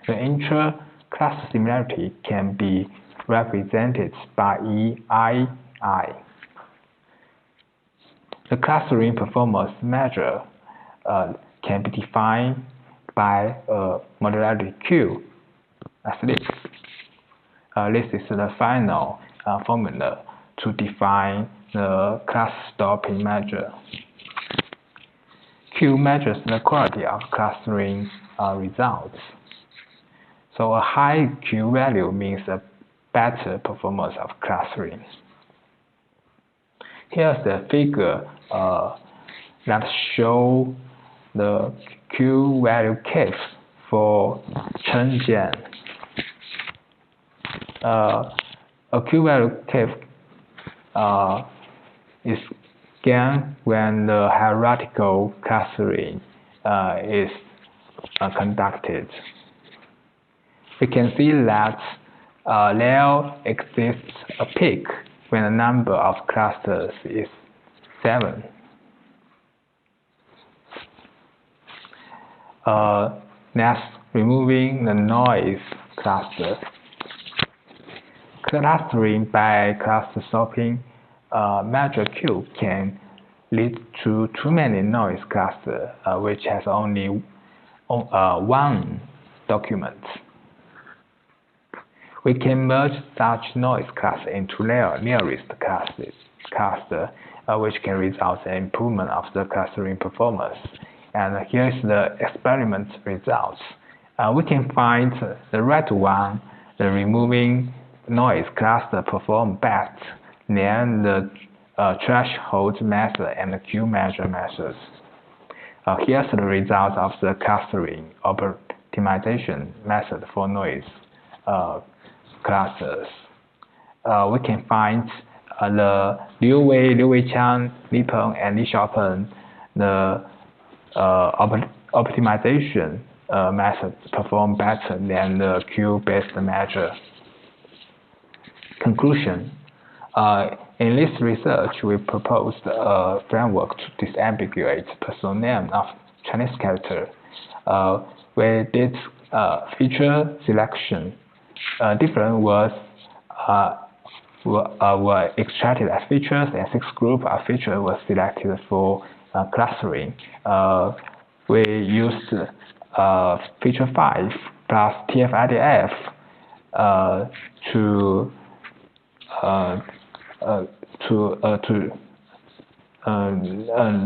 The intra-cluster similarity can be represented by EII. The clustering performance measure can be defined by modularity Q as this. This is the final formula to define the cluster stopping measure. Q measures the quality of clustering results. So a high Q value means a better performance of clustering. Here's the figure that shows the Q value curve for Cheng Jiang. A Q value curve is gained when the hierarchical clustering is conducted. We can see that there exists a peak when the number of clusters is 7. Next, removing the noise cluster. Clustering by cluster stopping measure Q can lead to too many noise clusters, which has only one document. We can merge such noise cluster into their nearest cluster, which can result in improvement of the clustering performance. And here's the experiment results. We can find the red one, the removing noise cluster perform best than the threshold method and the Q measure methods. Here's the result of the clustering optimization method for noise clusters. We can find the Liu Wei, Liu Weiqiang, Li Peng, and Li Xiaopeng, the optimization methods perform better than the Q-based measure. Conclusion: In this research, we proposed a framework to disambiguate personal name of Chinese character. We did feature selection. Different words were extracted as features, and 6 groups of features were selected for clustering. We used feature 5 plus TF-IDF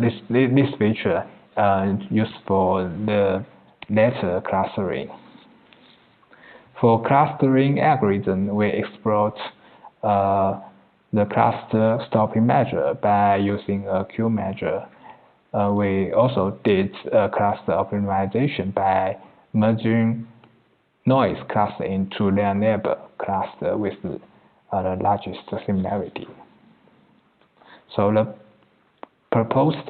this feature used for the letter clustering. For clustering algorithm, we explored the cluster stopping measure by using a Q measure. We also did cluster optimization by merging noise cluster into their neighbor cluster with the largest similarity. So the proposed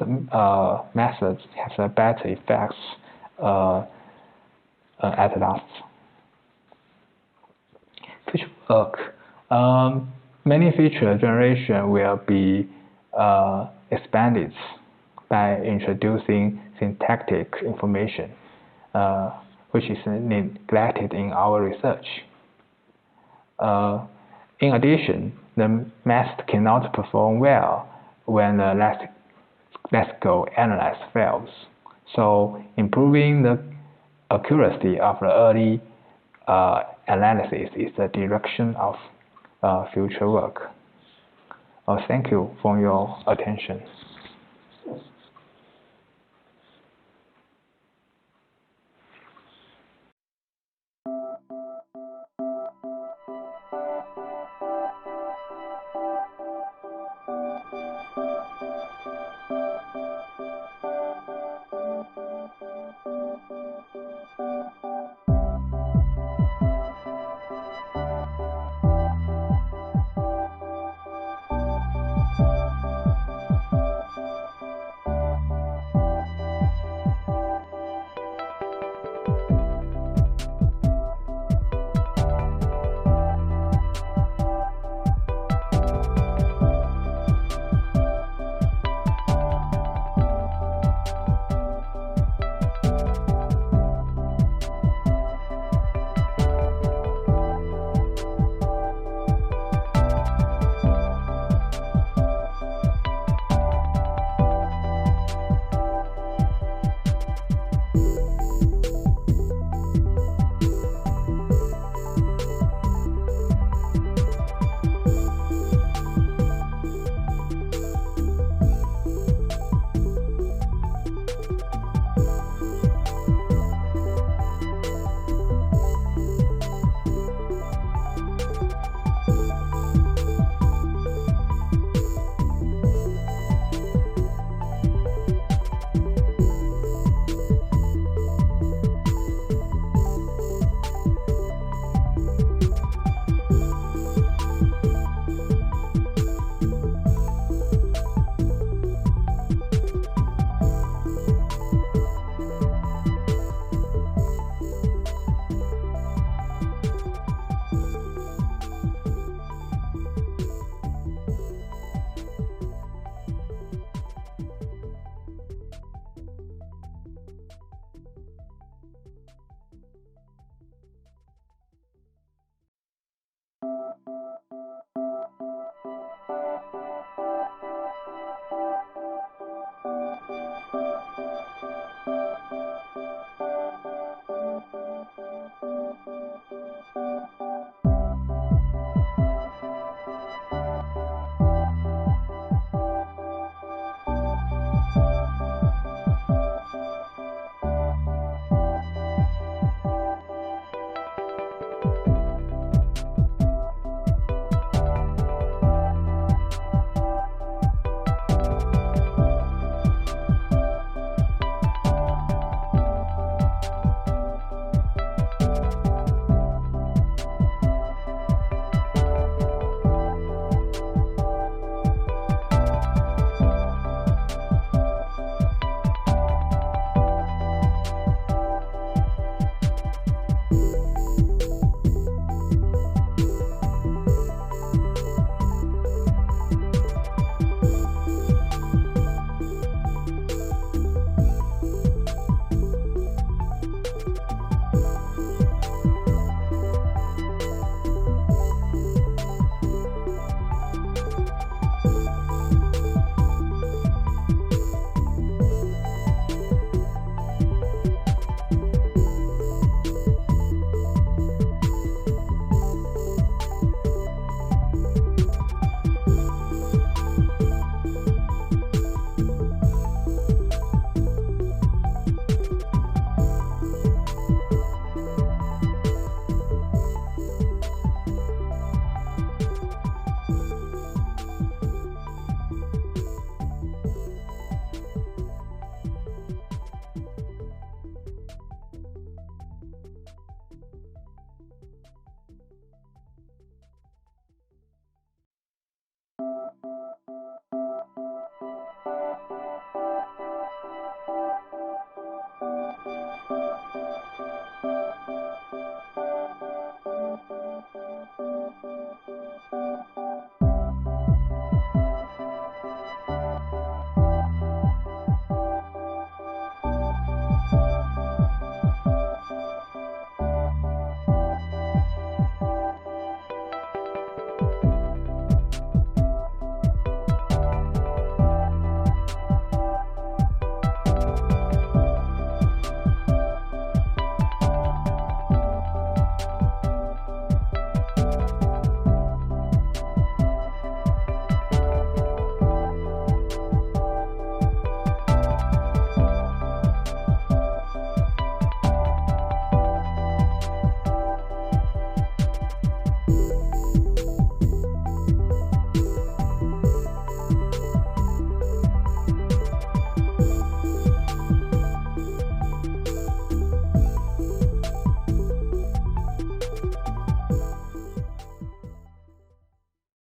method has a better effects at last. Feature work. Many feature generation will be expanded by introducing syntactic information, which is neglected in our research. In addition, the method cannot perform well when the lexical analysis fails. So improving the accuracy of the early analysis is the direction of future work. Thank you for your attention.